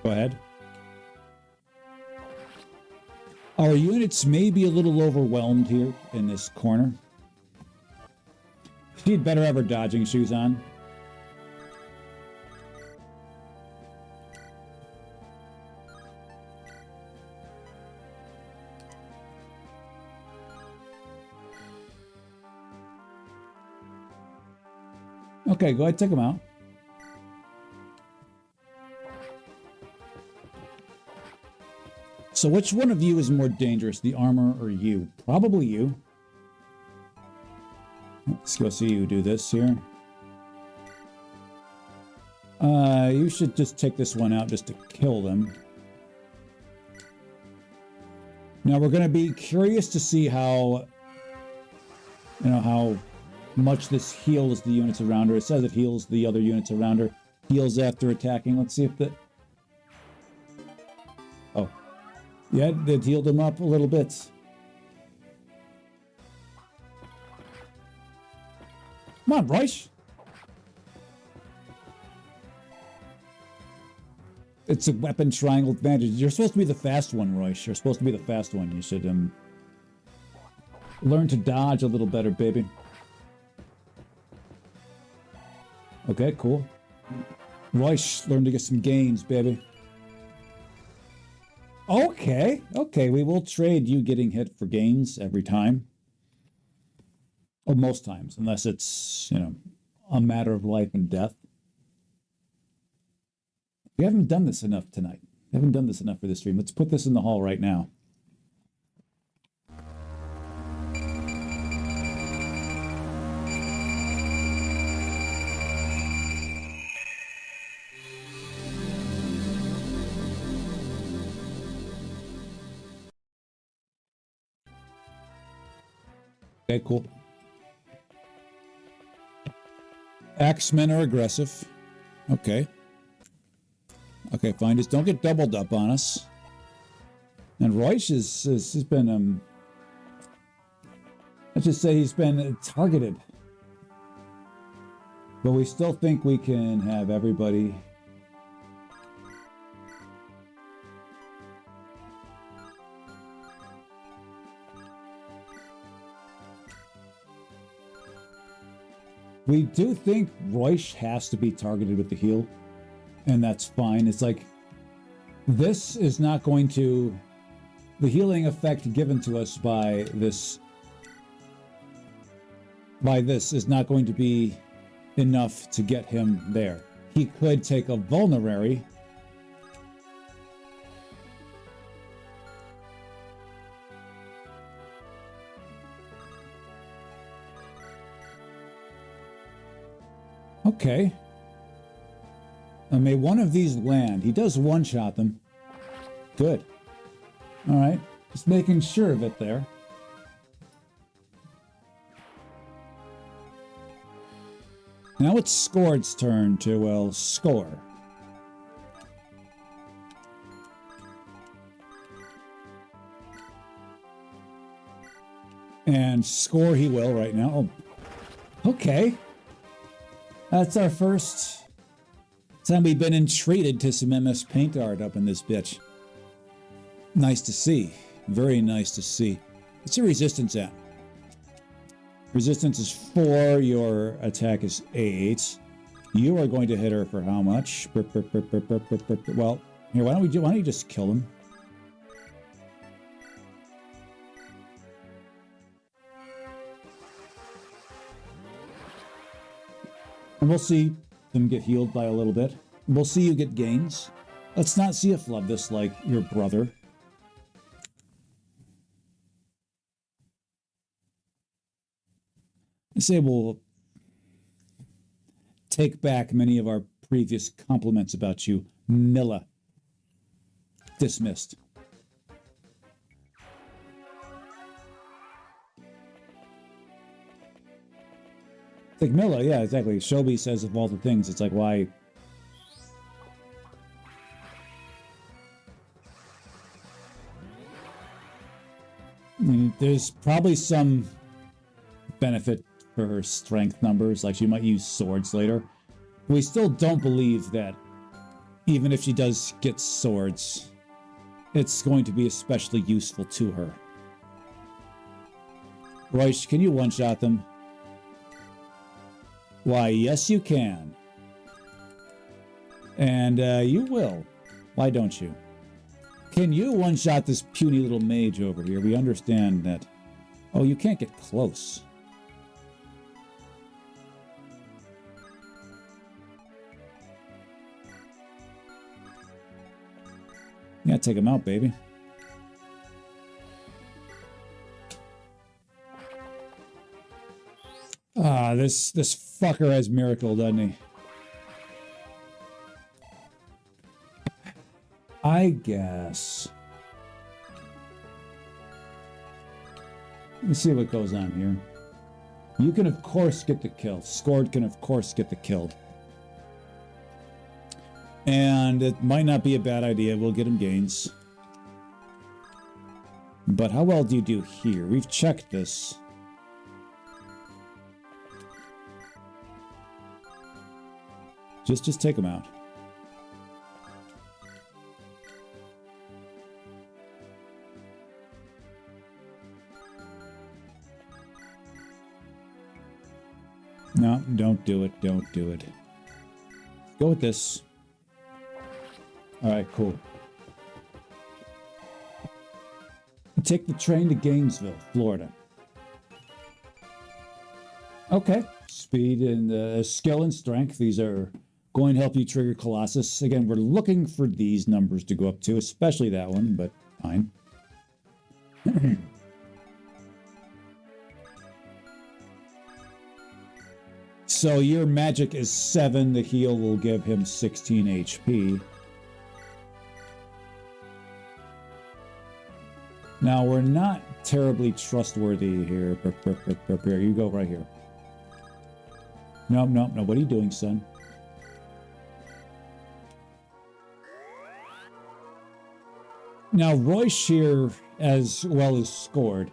Go ahead. Our units may be a little overwhelmed here in this corner. She'd better have her dodging shoes on. Okay, go ahead, take them out. So which one of you is more dangerous, the armor or you? Probably you. Let's go see you do this here. You should just take this one out just to kill them. Now we're going to be curious to see how, you know, how much this heals the units around her. It says it heals the other units around her. Heals after attacking. Let's see if that... Oh. Yeah, it healed him up a little bit. Come on, Royce. It's a weapon triangle advantage. You're supposed to be the fast one, Royce. You're supposed to be the fast one. You should learn to dodge a little better, baby. Okay, cool. Royce, learn to get some gains, baby. Okay, okay, we will trade you getting hit for gains every time. Or most times, unless it's, you know, a matter of life and death. We haven't done this enough tonight. We haven't done this enough for this stream. Let's put this in the hall right now. Okay, cool. Axemen are aggressive. Okay. Okay, fine. Just don't get doubled up on us. And Royce has been, let's just say he's been targeted. But we still think we can have everybody... We do think Royce has to be targeted with the heal, and that's fine. It's like, this is not going to... The healing effect given to us by this is not going to be enough to get him there. He could take a vulnerary. Okay. And may one of these land. He does one-shot them. Good. All right. Just making sure of it there. Now it's Scored's turn to, well, score. And score he will right now. Oh, okay. That's our first time we've been entreated to some MS Paint art up in this bitch. Nice to see. Very nice to see. What's your resistance at? Resistance is 4. Your attack is 8. You are going to hit her for how much? Well, here, why don't you just kill him? And we'll see them get healed by a little bit. We'll see you get gains. Let's not see you flub this like your brother. I say we'll take back many of our previous compliments about you, Milla. Dismissed. Like Milla, yeah, exactly. Shelby says of all the things, it's like, why? I mean, there's probably some benefit for her strength numbers, like she might use swords later. We still don't believe that even if she does get swords, it's going to be especially useful to her. Royce, can you one-shot them? Why, yes you can. And you will. Why don't you? Can you one-shot this puny little mage over here? We understand that... Oh, you can't get close. Yeah, take him out, baby. Ah, this fucker has miracle, doesn't he? I guess. Let's see what goes on here. You can, of course, get the kill. Scored can, of course, get the kill. And it might not be a bad idea. We'll get him gains. But how well do you do here? We've checked this. Just take him out. No, don't do it. Don't do it. Go with this. All right, cool. Take the train to Gainesville, Florida. Okay. Speed and skill and strength. These are going to help you trigger Colossus. Again, we're looking for these numbers to go up to, especially that one, but fine. So your magic is 7. The heal will give him 16 HP. Now, we're not terribly trustworthy here. Here, you go right here. No. What are you doing, son? Now, Royce here, as well as Scored,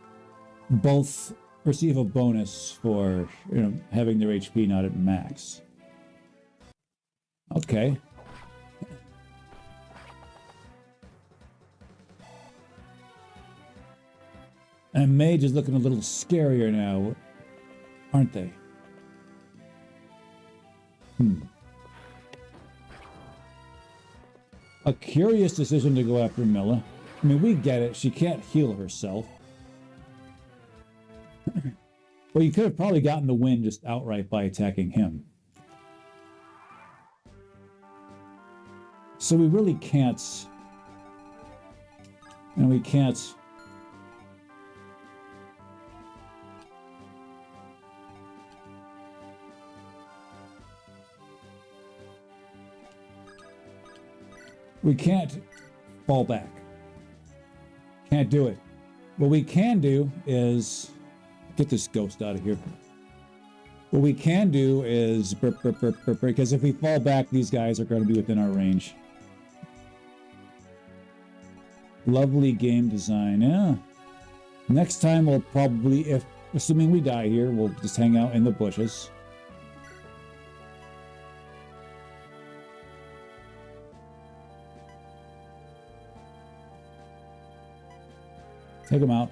both receive a bonus for, having their HP not at max. Okay. And Mage is looking a little scarier now, aren't they? A curious decision to go after Milla. I mean, we get it. She can't heal herself. Well, you could have probably gotten the win just outright by attacking him. So we really can't... And we can't... We can't fall back. Can't do it. What we can do is... Get this ghost out of here. What we can do is... Because if we fall back, these guys are going to be within our range. Lovely game design. Yeah. Next time we'll probably... Assuming we die here, we'll just hang out in the bushes. Take him out.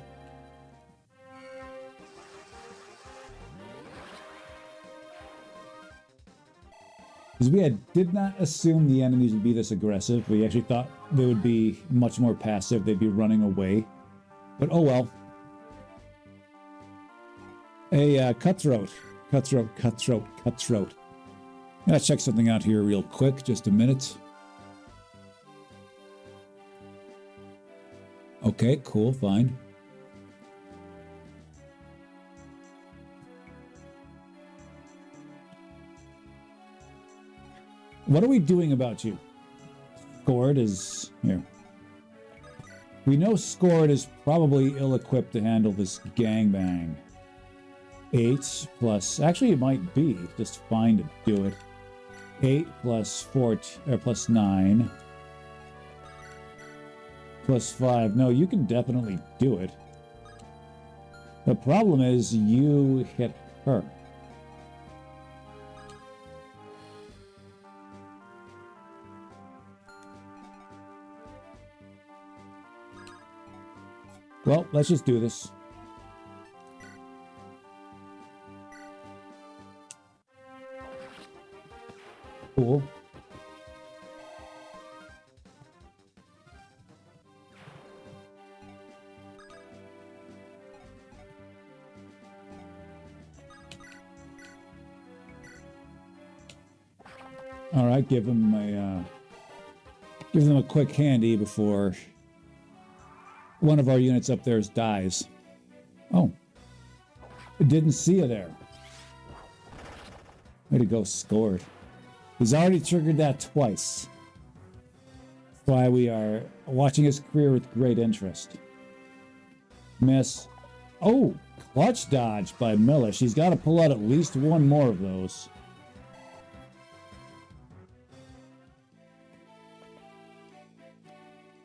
Because we did not assume the enemies would be this aggressive. We actually thought they would be much more passive. They'd be running away. But oh well. A cutthroat. Cutthroat. Gotta check something out here real quick, just a minute. Okay, cool, fine. What are we doing about you? Scored is here. We know Scored is probably ill-equipped to handle this gangbang. 8 plus, actually it might be just fine to do it. 8 plus 4, or plus 9. Plus 5. No, you can definitely do it. The problem is you hit her. Well, let's just do this. Cool. All right, give them a quick handy before one of our units up there dies. Oh, didn't see you there. Way to go, Scored. He's already triggered that twice. That's why we are watching his career with great interest. Miss. Oh, clutch dodge by Miller. She's got to pull out at least one more of those.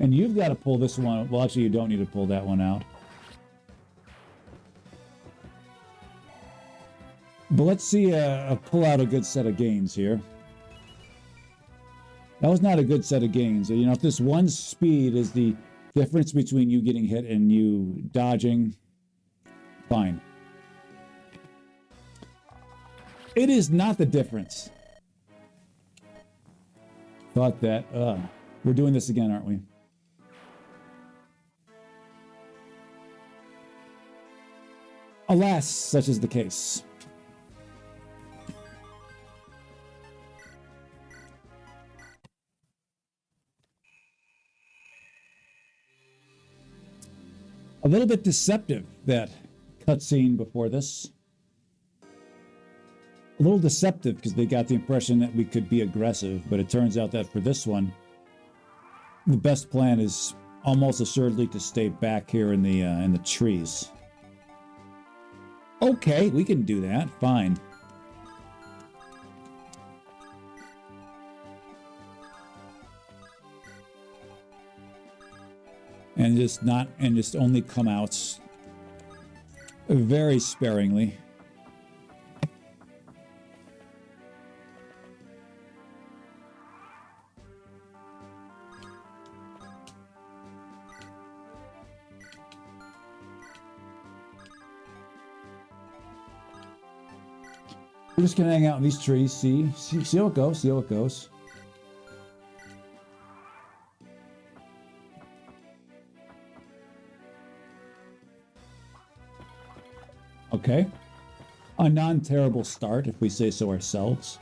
And you've got to pull this one. Well, actually, you don't need to pull that one out. But let's see pull out a good set of gains here. That was not a good set of gains. You know, if this one speed is the difference between you getting hit and you dodging, fine. It is not the difference. Thought that. We're doing this again, aren't we? Alas, such is the case. A little bit deceptive, that cutscene before this. A little deceptive because they got the impression that we could be aggressive, but it turns out that for this one, the best plan is almost assuredly to stay back here in the trees. Okay, we can do that. Fine. And just only come out very sparingly. We're just gonna hang out in these trees, see how it goes, see how it goes. Okay. A non-terrible start, if we say so ourselves.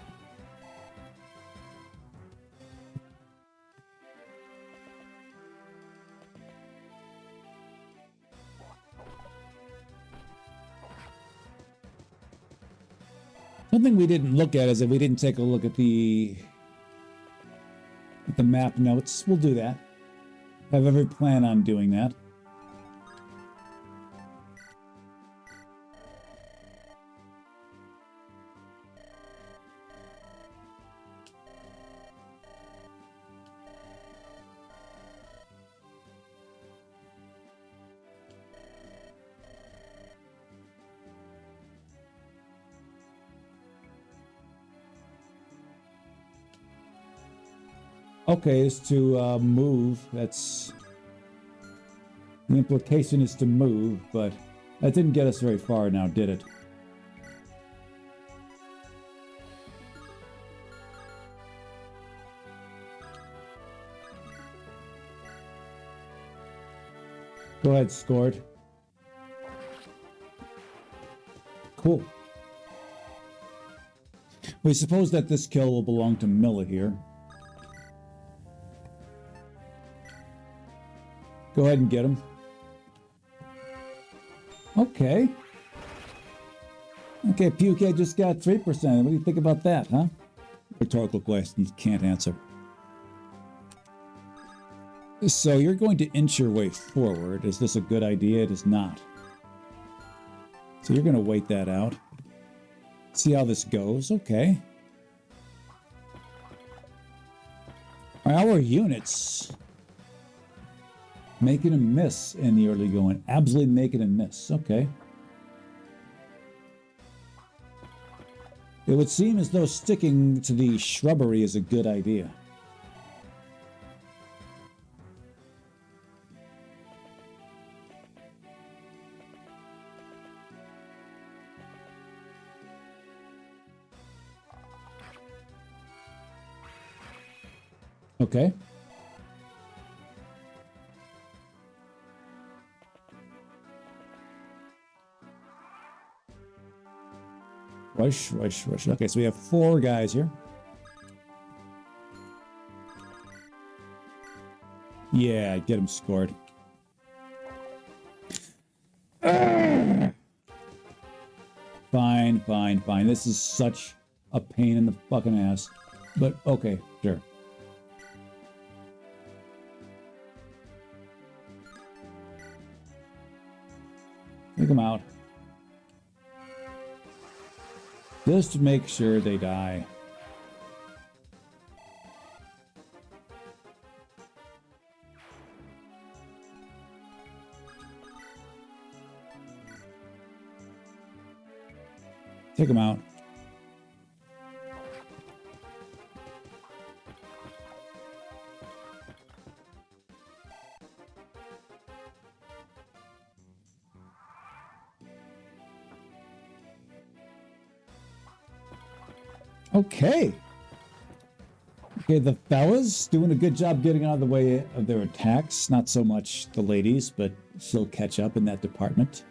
Something we didn't look at is that we didn't take a look at the map notes. We'll do that. Have every plan on doing that. Okay, is to move. That's the implication is to move, but that didn't get us very far now, did it? Go ahead, Scored. Cool. We suppose that this kill will belong to Milla here. Go ahead and get him. Okay. Okay, Puke just got 3%. What do you think about that, huh? Rhetorical question you can't answer. So you're going to inch your way forward. Is this a good idea? It is not. So you're going to wait that out. See how this goes. Okay. Our units making a miss in the early going. Absolutely making a miss. Okay. It would seem as though sticking to the shrubbery is a good idea. Okay. Rush, rush, rush. Okay, so we have 4 guys here. Yeah, get him scored. Fine, fine, fine. This is such a pain in the fucking ass. But, okay, sure. Take them out. Just to make sure they die. Take them out. Okay. Okay, the fellas doing a good job getting out of the way of their attacks. Not so much the ladies, but she'll catch up in that department.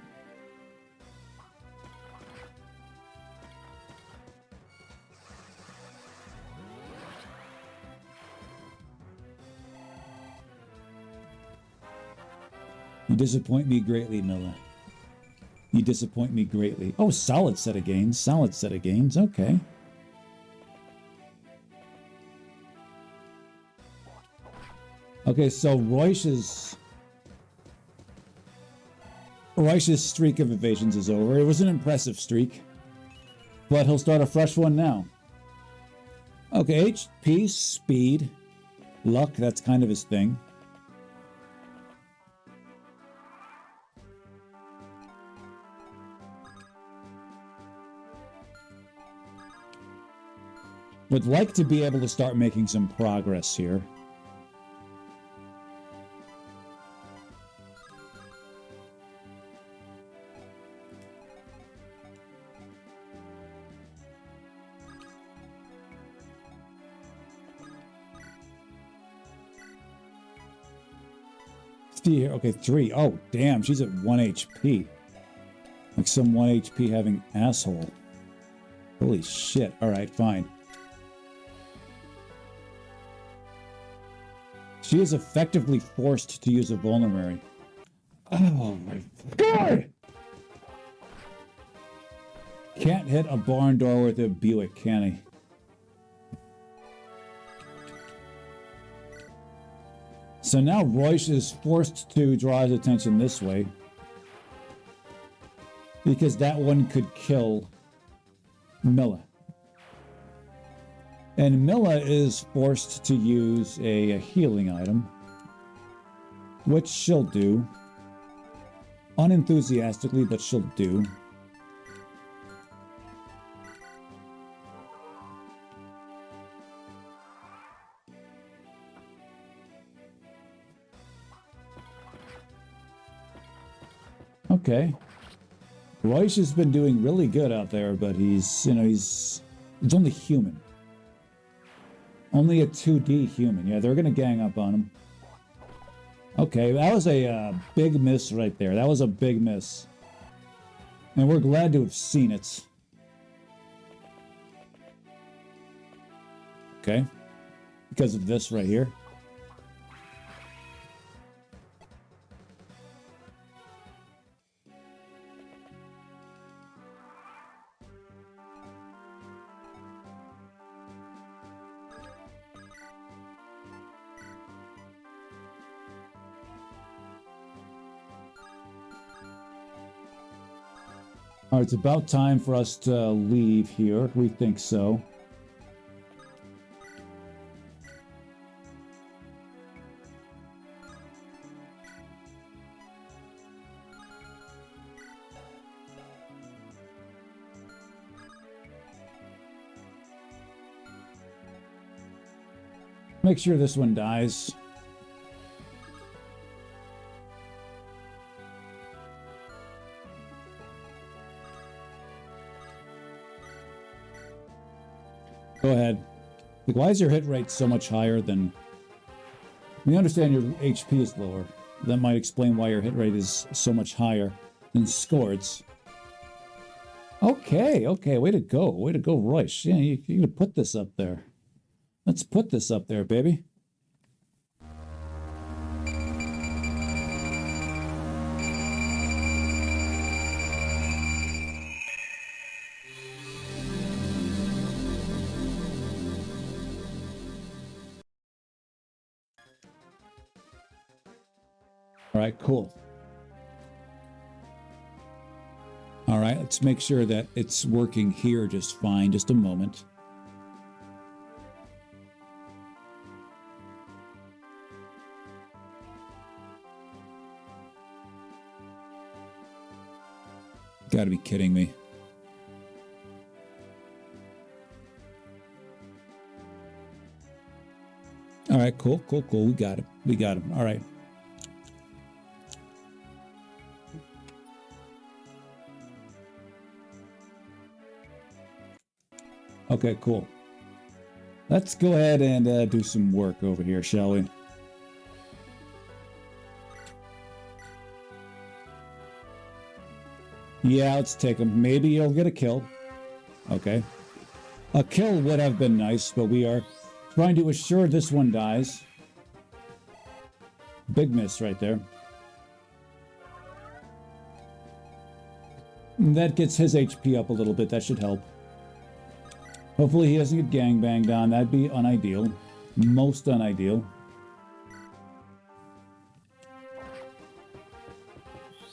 You disappoint me greatly, Milla. You disappoint me greatly. Oh, solid set of gains. Solid set of gains. Okay. Okay, so Royce's streak of evasions is over. It was an impressive streak, but he'll start a fresh one now. Okay, HP, speed, luck, that's kind of his thing. Would like to be able to start making some progress here. See here, okay, 3. Oh, damn, she's at 1 HP. Like some 1 HP having asshole. Holy shit. All right, fine. She is effectively forced to use a vulnerary. Oh my god! Can't hit a barn door with a Buick, can he? So now Royce is forced to draw his attention this way, because that one could kill Milla. And Milla is forced to use a healing item, which she'll do. Unenthusiastically, but she'll do. Okay. Royce has been doing really good out there, but he's only human. Only a 2D human. Yeah, they're going to gang up on him. Okay, that was a big miss right there. That was a big miss. And we're glad to have seen it. Okay. Because of this right here. All right, it's about time for us to leave here. We think so. Make sure this one dies. Go ahead. Like, why is your hit rate so much higher than... We understand your HP is lower. That might explain why your hit rate is so much higher than Scored's. Okay, okay, way to go. Way to go, Royce. Yeah, you're going to put this up there. Let's put this up there, baby. All right, cool. All right, let's make sure that it's working here just fine. Just a moment. Gotta be kidding me. All right, cool, cool, cool. We got him. We got him. All right. Okay, cool. Let's go ahead and do some work over here, shall we? Yeah, let's take him. Maybe you'll get a kill. Okay. A kill would have been nice, but we are trying to assure this one dies. Big miss right there. And that gets his HP up a little bit. That should help. Hopefully he doesn't get gangbanged on. That'd be unideal. Most unideal.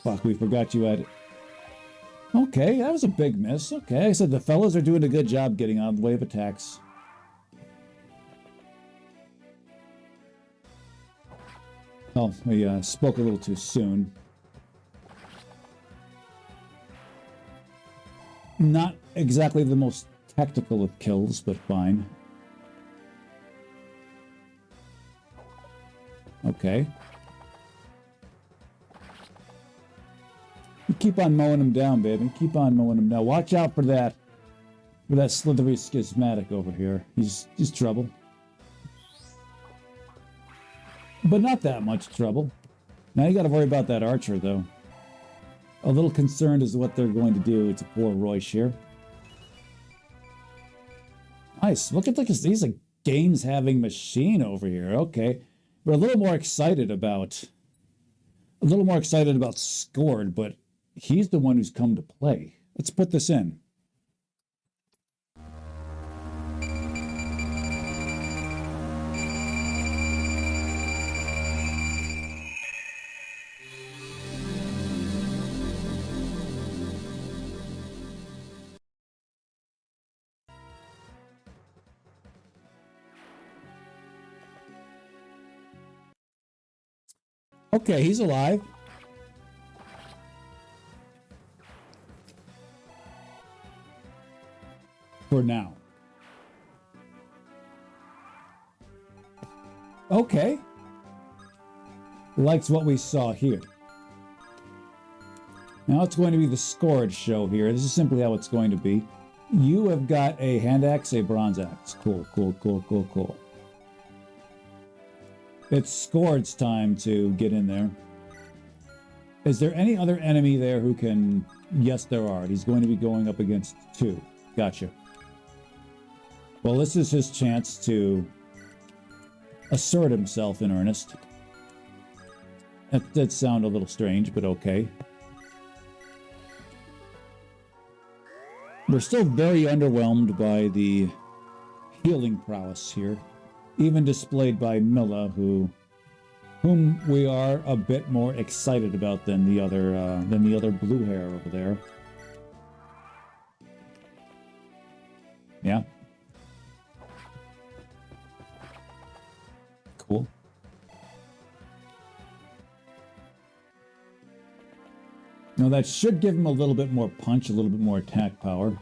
Fuck, we forgot you had... Okay, that was a big miss. Okay, so the fellas are doing a good job getting out of the way of attacks. Oh, we spoke a little too soon. Not exactly the most tactical of kills, but fine. Okay. Keep on mowing him down, baby. Keep on mowing him down. Watch out for that slithery schismatic over here. He's trouble. But not that much trouble. Now you got to worry about that archer, though. A little concerned as to what they're going to do to poor Royce here. Nice. Look at he's a games-having machine over here. Okay. We're a little more excited about Scored, but he's the one who's come to play. Let's put this in. Okay, he's alive. For now. Okay. Likes what we saw here. Now it's going to be the Scored show here. This is simply how it's going to be. You have got a hand axe, a bronze axe. Cool, cool, cool, cool, cool. It's Scored's time to get in there. Is there any other enemy there who can... Yes, there are. He's going to be going up against two. Gotcha. Well, this is his chance to assert himself in earnest. That did sound a little strange, but okay. We're still very underwhelmed by the healing prowess here, even displayed by Milla, whom we are a bit more excited about than the other blue hair over there. Yeah. Cool. Now that should give him a little bit more punch, a little bit more attack power.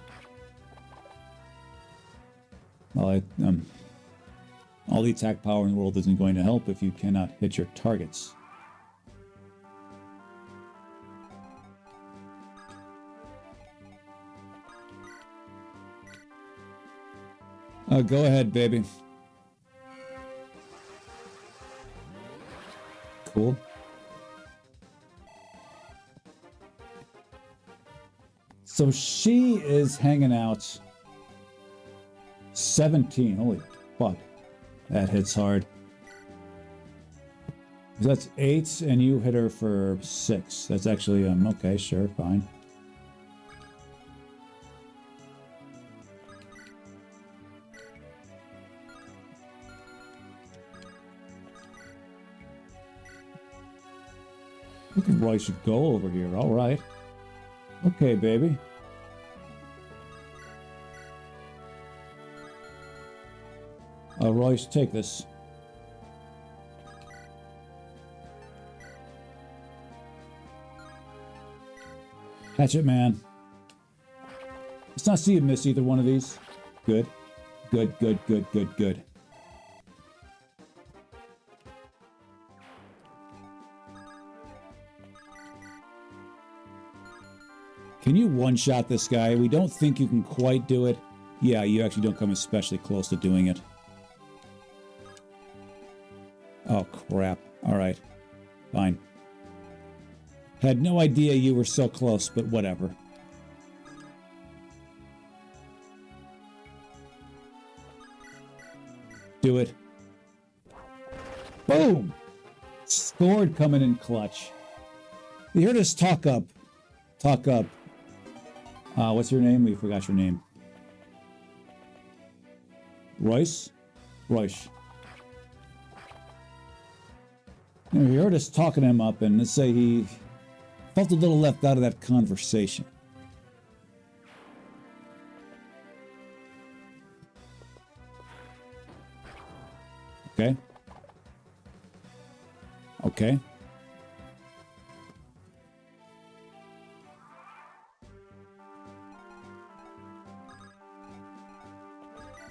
Well, all the attack power in the world isn't going to help if you cannot hit your targets. Go ahead, baby. Cool. So she is hanging out 17. Holy fuck. That hits hard. That's 8, and you hit her for 6. That's actually, okay, sure, fine. Look at where I should go over here. All right. Okay, baby. Royce, take this. Hatchet man. Let's not see you miss either one of these. Good. Good, good, good, good, good. Can you one-shot this guy? We don't think you can quite do it. Yeah, you actually don't come especially close to doing it. Oh, crap. All right. Fine. Had no idea you were so close, but whatever. Do it. Boom! Scored coming in clutch. You heard us talk up. Talk up. What's your name? We forgot your name. Royce? Royce. You heard us talking him up, and let's say he felt a little left out of that conversation. Okay. Okay.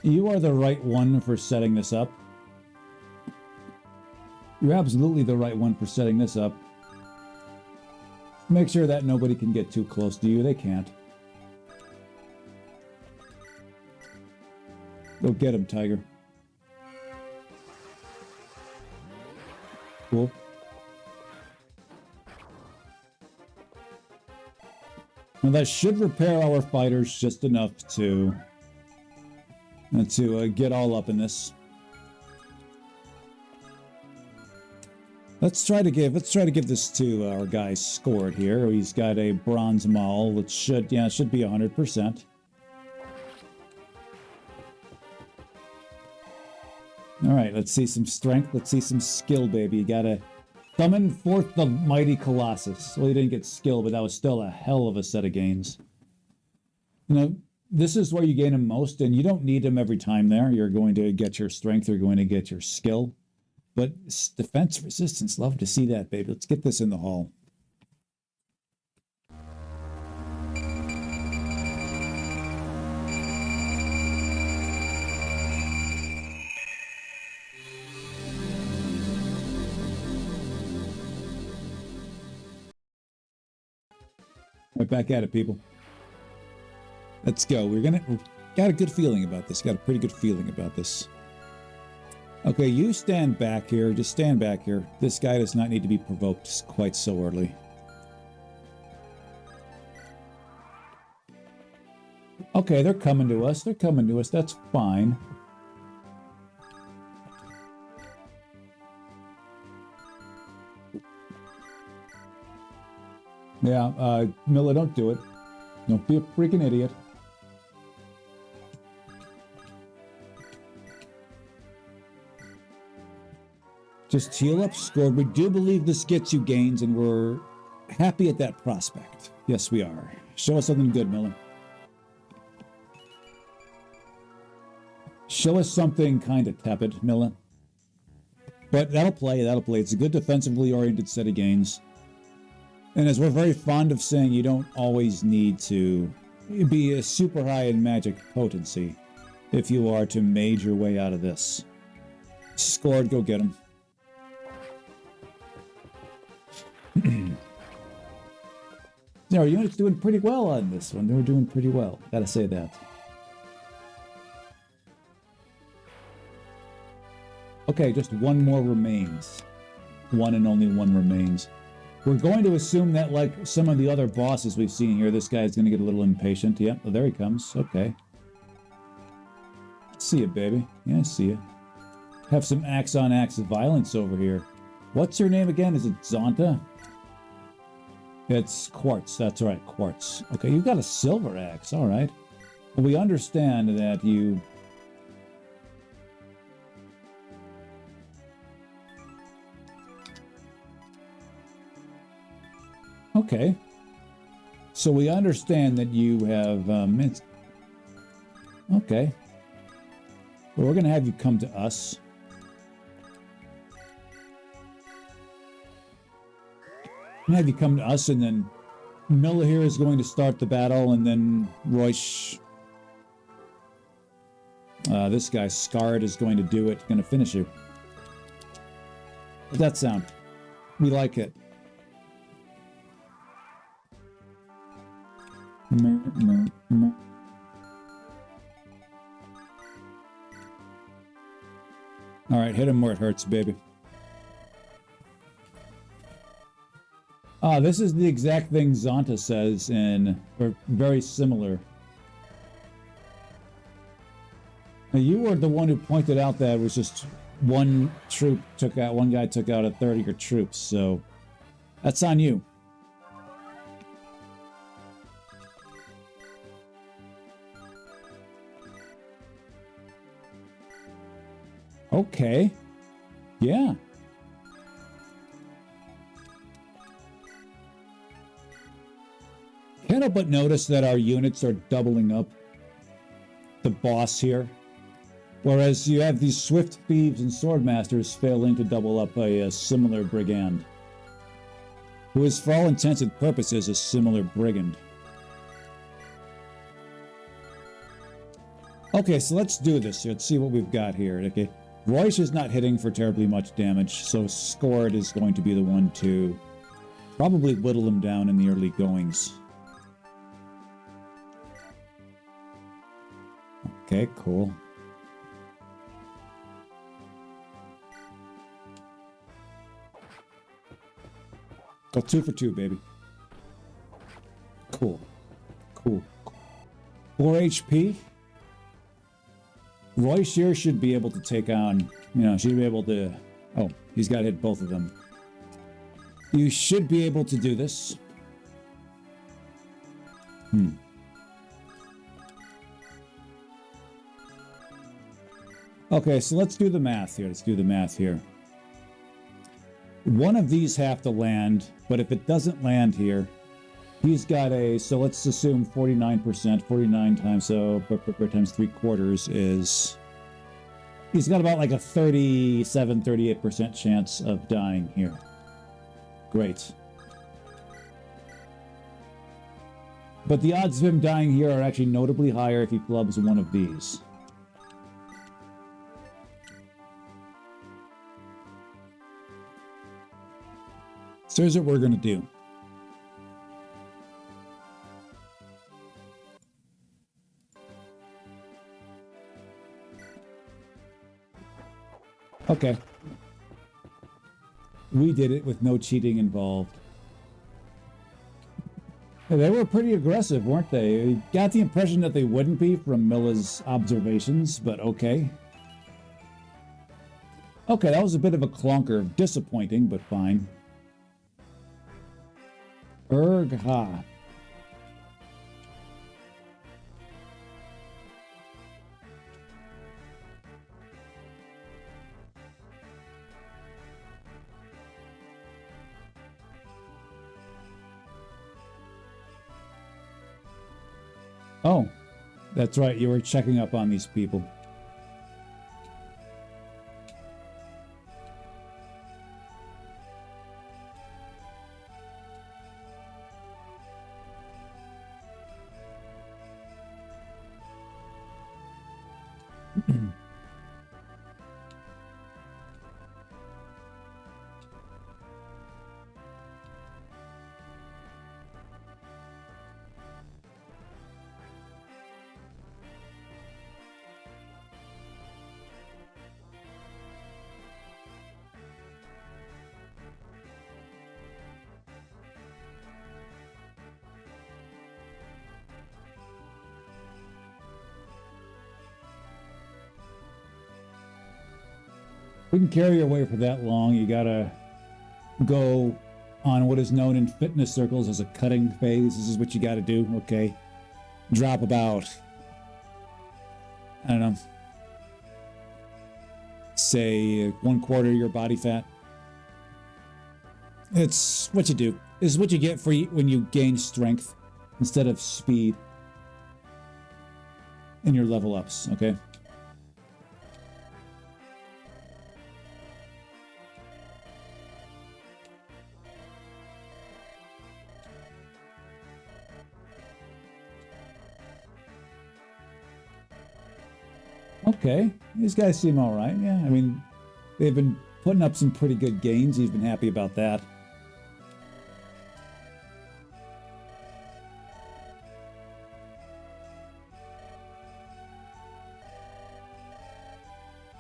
You are the right one for setting this up. You're absolutely the right one for setting this up. Make sure that nobody can get too close to you. They can't. Go get him, Tiger. Cool. Now that should repair our fighters just enough to get all up in this. Let's try to give this to our guy Scored here. He's got a bronze maul, which should be 100%. All right, let's see some strength. Let's see some skill, baby. You gotta summon forth the mighty Colossus. Well, you didn't get skill, but that was still a hell of a set of gains. You know, this is where you gain them most, and you don't need them every time there. You're going to get your strength, you're going to get your skill. But defense resistance, love to see that, baby. Let's get this in the hall. Right back at it, people. Let's go. We've got a good feeling about this. Got a pretty good feeling about this. Okay, you stand back here. Just stand back here. This guy does not need to be provoked quite so early. Okay, they're coming to us. They're coming to us. That's fine. Yeah, Miller, don't do it. Don't be a freaking idiot. Just heal up, score. We do believe this gets you gains, and we're happy at that prospect. Yes, we are. Show us something good, Miller. Show us something kind of tepid, Miller. But that'll play, that'll play. It's a good defensively oriented set of gains. And as we're very fond of saying, you don't always need to be a super high in magic potency if you are to mage your way out of this. Scored, go get him. Our unit's doing pretty well on this one. They were doing pretty well. Gotta say that. Okay, just one more remains. One and only one remains. We're going to assume that, like some of the other bosses we've seen here, this guy's going to get a little impatient. Yep, oh, there he comes. Okay. See ya, baby. Yeah, I see ya. Have some axe-on-axe violence over here. What's her name again? Is it Zonta? It's Quartz. That's right, Quartz. Okay, you've got a silver axe. All right. Well, we understand that you... Okay. So we understand that you have okay. Well, we're going to have you come to us. We'll have you come to us, and then Miller here is going to start the battle, and then Royce, this guy, Scarred, is going to do it, going to finish you. How's that sound? We like it. All right, hit him where it hurts, baby. This is the exact thing Zonta says or very similar. Now, you were the one who pointed out that it was just one guy took out a third of your troops, so that's on you. Okay. Yeah. Can't help but notice that our units are doubling up the boss here. Whereas you have these swift thieves and swordmasters failing to double up a similar brigand. Who is, for all intents and purposes, a similar brigand. Okay, so let's do this. Let's see what we've got here. Okay. Royce is not hitting for terribly much damage, so Scored is going to be the one to probably whittle him down in the early goings. Okay, cool. Go 2 for 2, baby. Cool. Cool. 4 HP. Royce here should be able to take on, should be able to... Oh, he's got to hit both of them. You should be able to do this. Okay, so let's do the math here. One of these have to land, but if it doesn't land here, he's got so let's assume 49%, 49 times, times 3/4 is, he's got about like a 37, 38% chance of dying here. Great. But the odds of him dying here are actually notably higher if he clubs one of these. So here's what we're going to do. Okay. We did it with no cheating involved. They were pretty aggressive, weren't they? I got the impression that they wouldn't be from Milla's observations, but okay. Okay, that was a bit of a clunker. Disappointing, but fine. Erg-ha. Oh, that's right. You were checking up on these people. We can carry your weight for that long. You gotta go on what is known in fitness circles as a cutting phase. This is what you gotta do, okay? Drop about, I don't know, say 1/4 of your body fat. It's what you do. This is what you get for when you gain strength instead of speed in your level ups, okay? Okay, these guys seem all right. Yeah, I mean, they've been putting up some pretty good gains. He's been happy about that.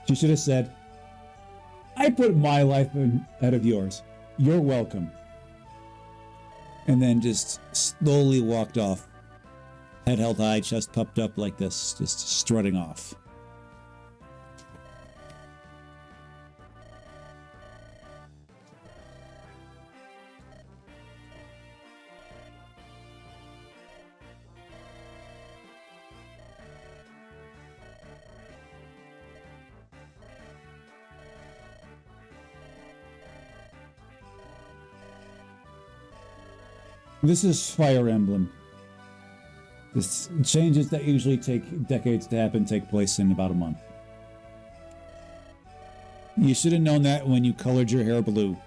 She should have said, I put my life ahead of yours. You're welcome. And then just slowly walked off. Head held high, chest puffed up like this, just strutting off. This is Fire Emblem. This changes that usually take decades to happen take place in about a month. You should have known that when you colored your hair blue.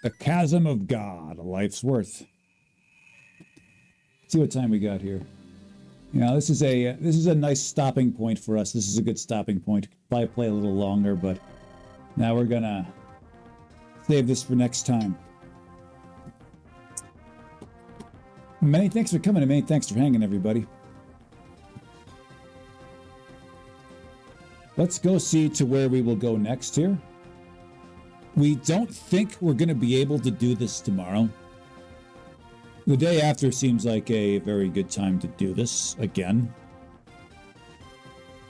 The Chasm of God, a life's worth. Let's see what time we got here. You know, this is a nice stopping point for us. This is a good stopping point. Probably play a little longer, but now we're gonna save this for next time. Many thanks for coming and many thanks for hanging, everybody. Let's go see to where we will go next here. We don't think we're going to be able to do this tomorrow. The day after seems like a very good time to do this again.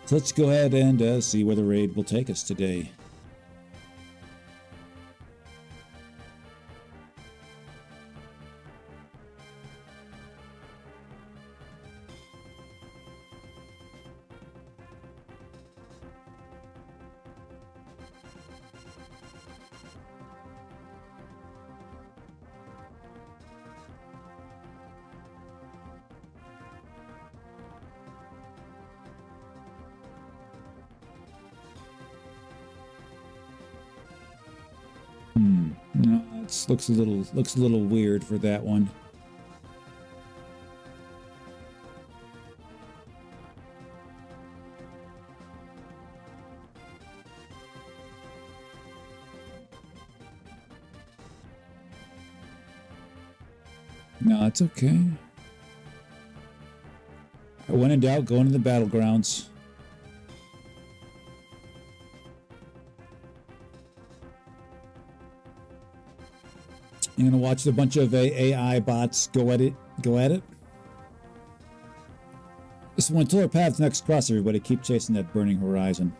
So let's go ahead and see where the raid will take us today. No, it looks a little weird for that one. No, it's okay. When in doubt, go into the battlegrounds. You're gonna watch a bunch of AI bots go at it. This one, until our paths next cross, everybody. Keep chasing that burning horizon.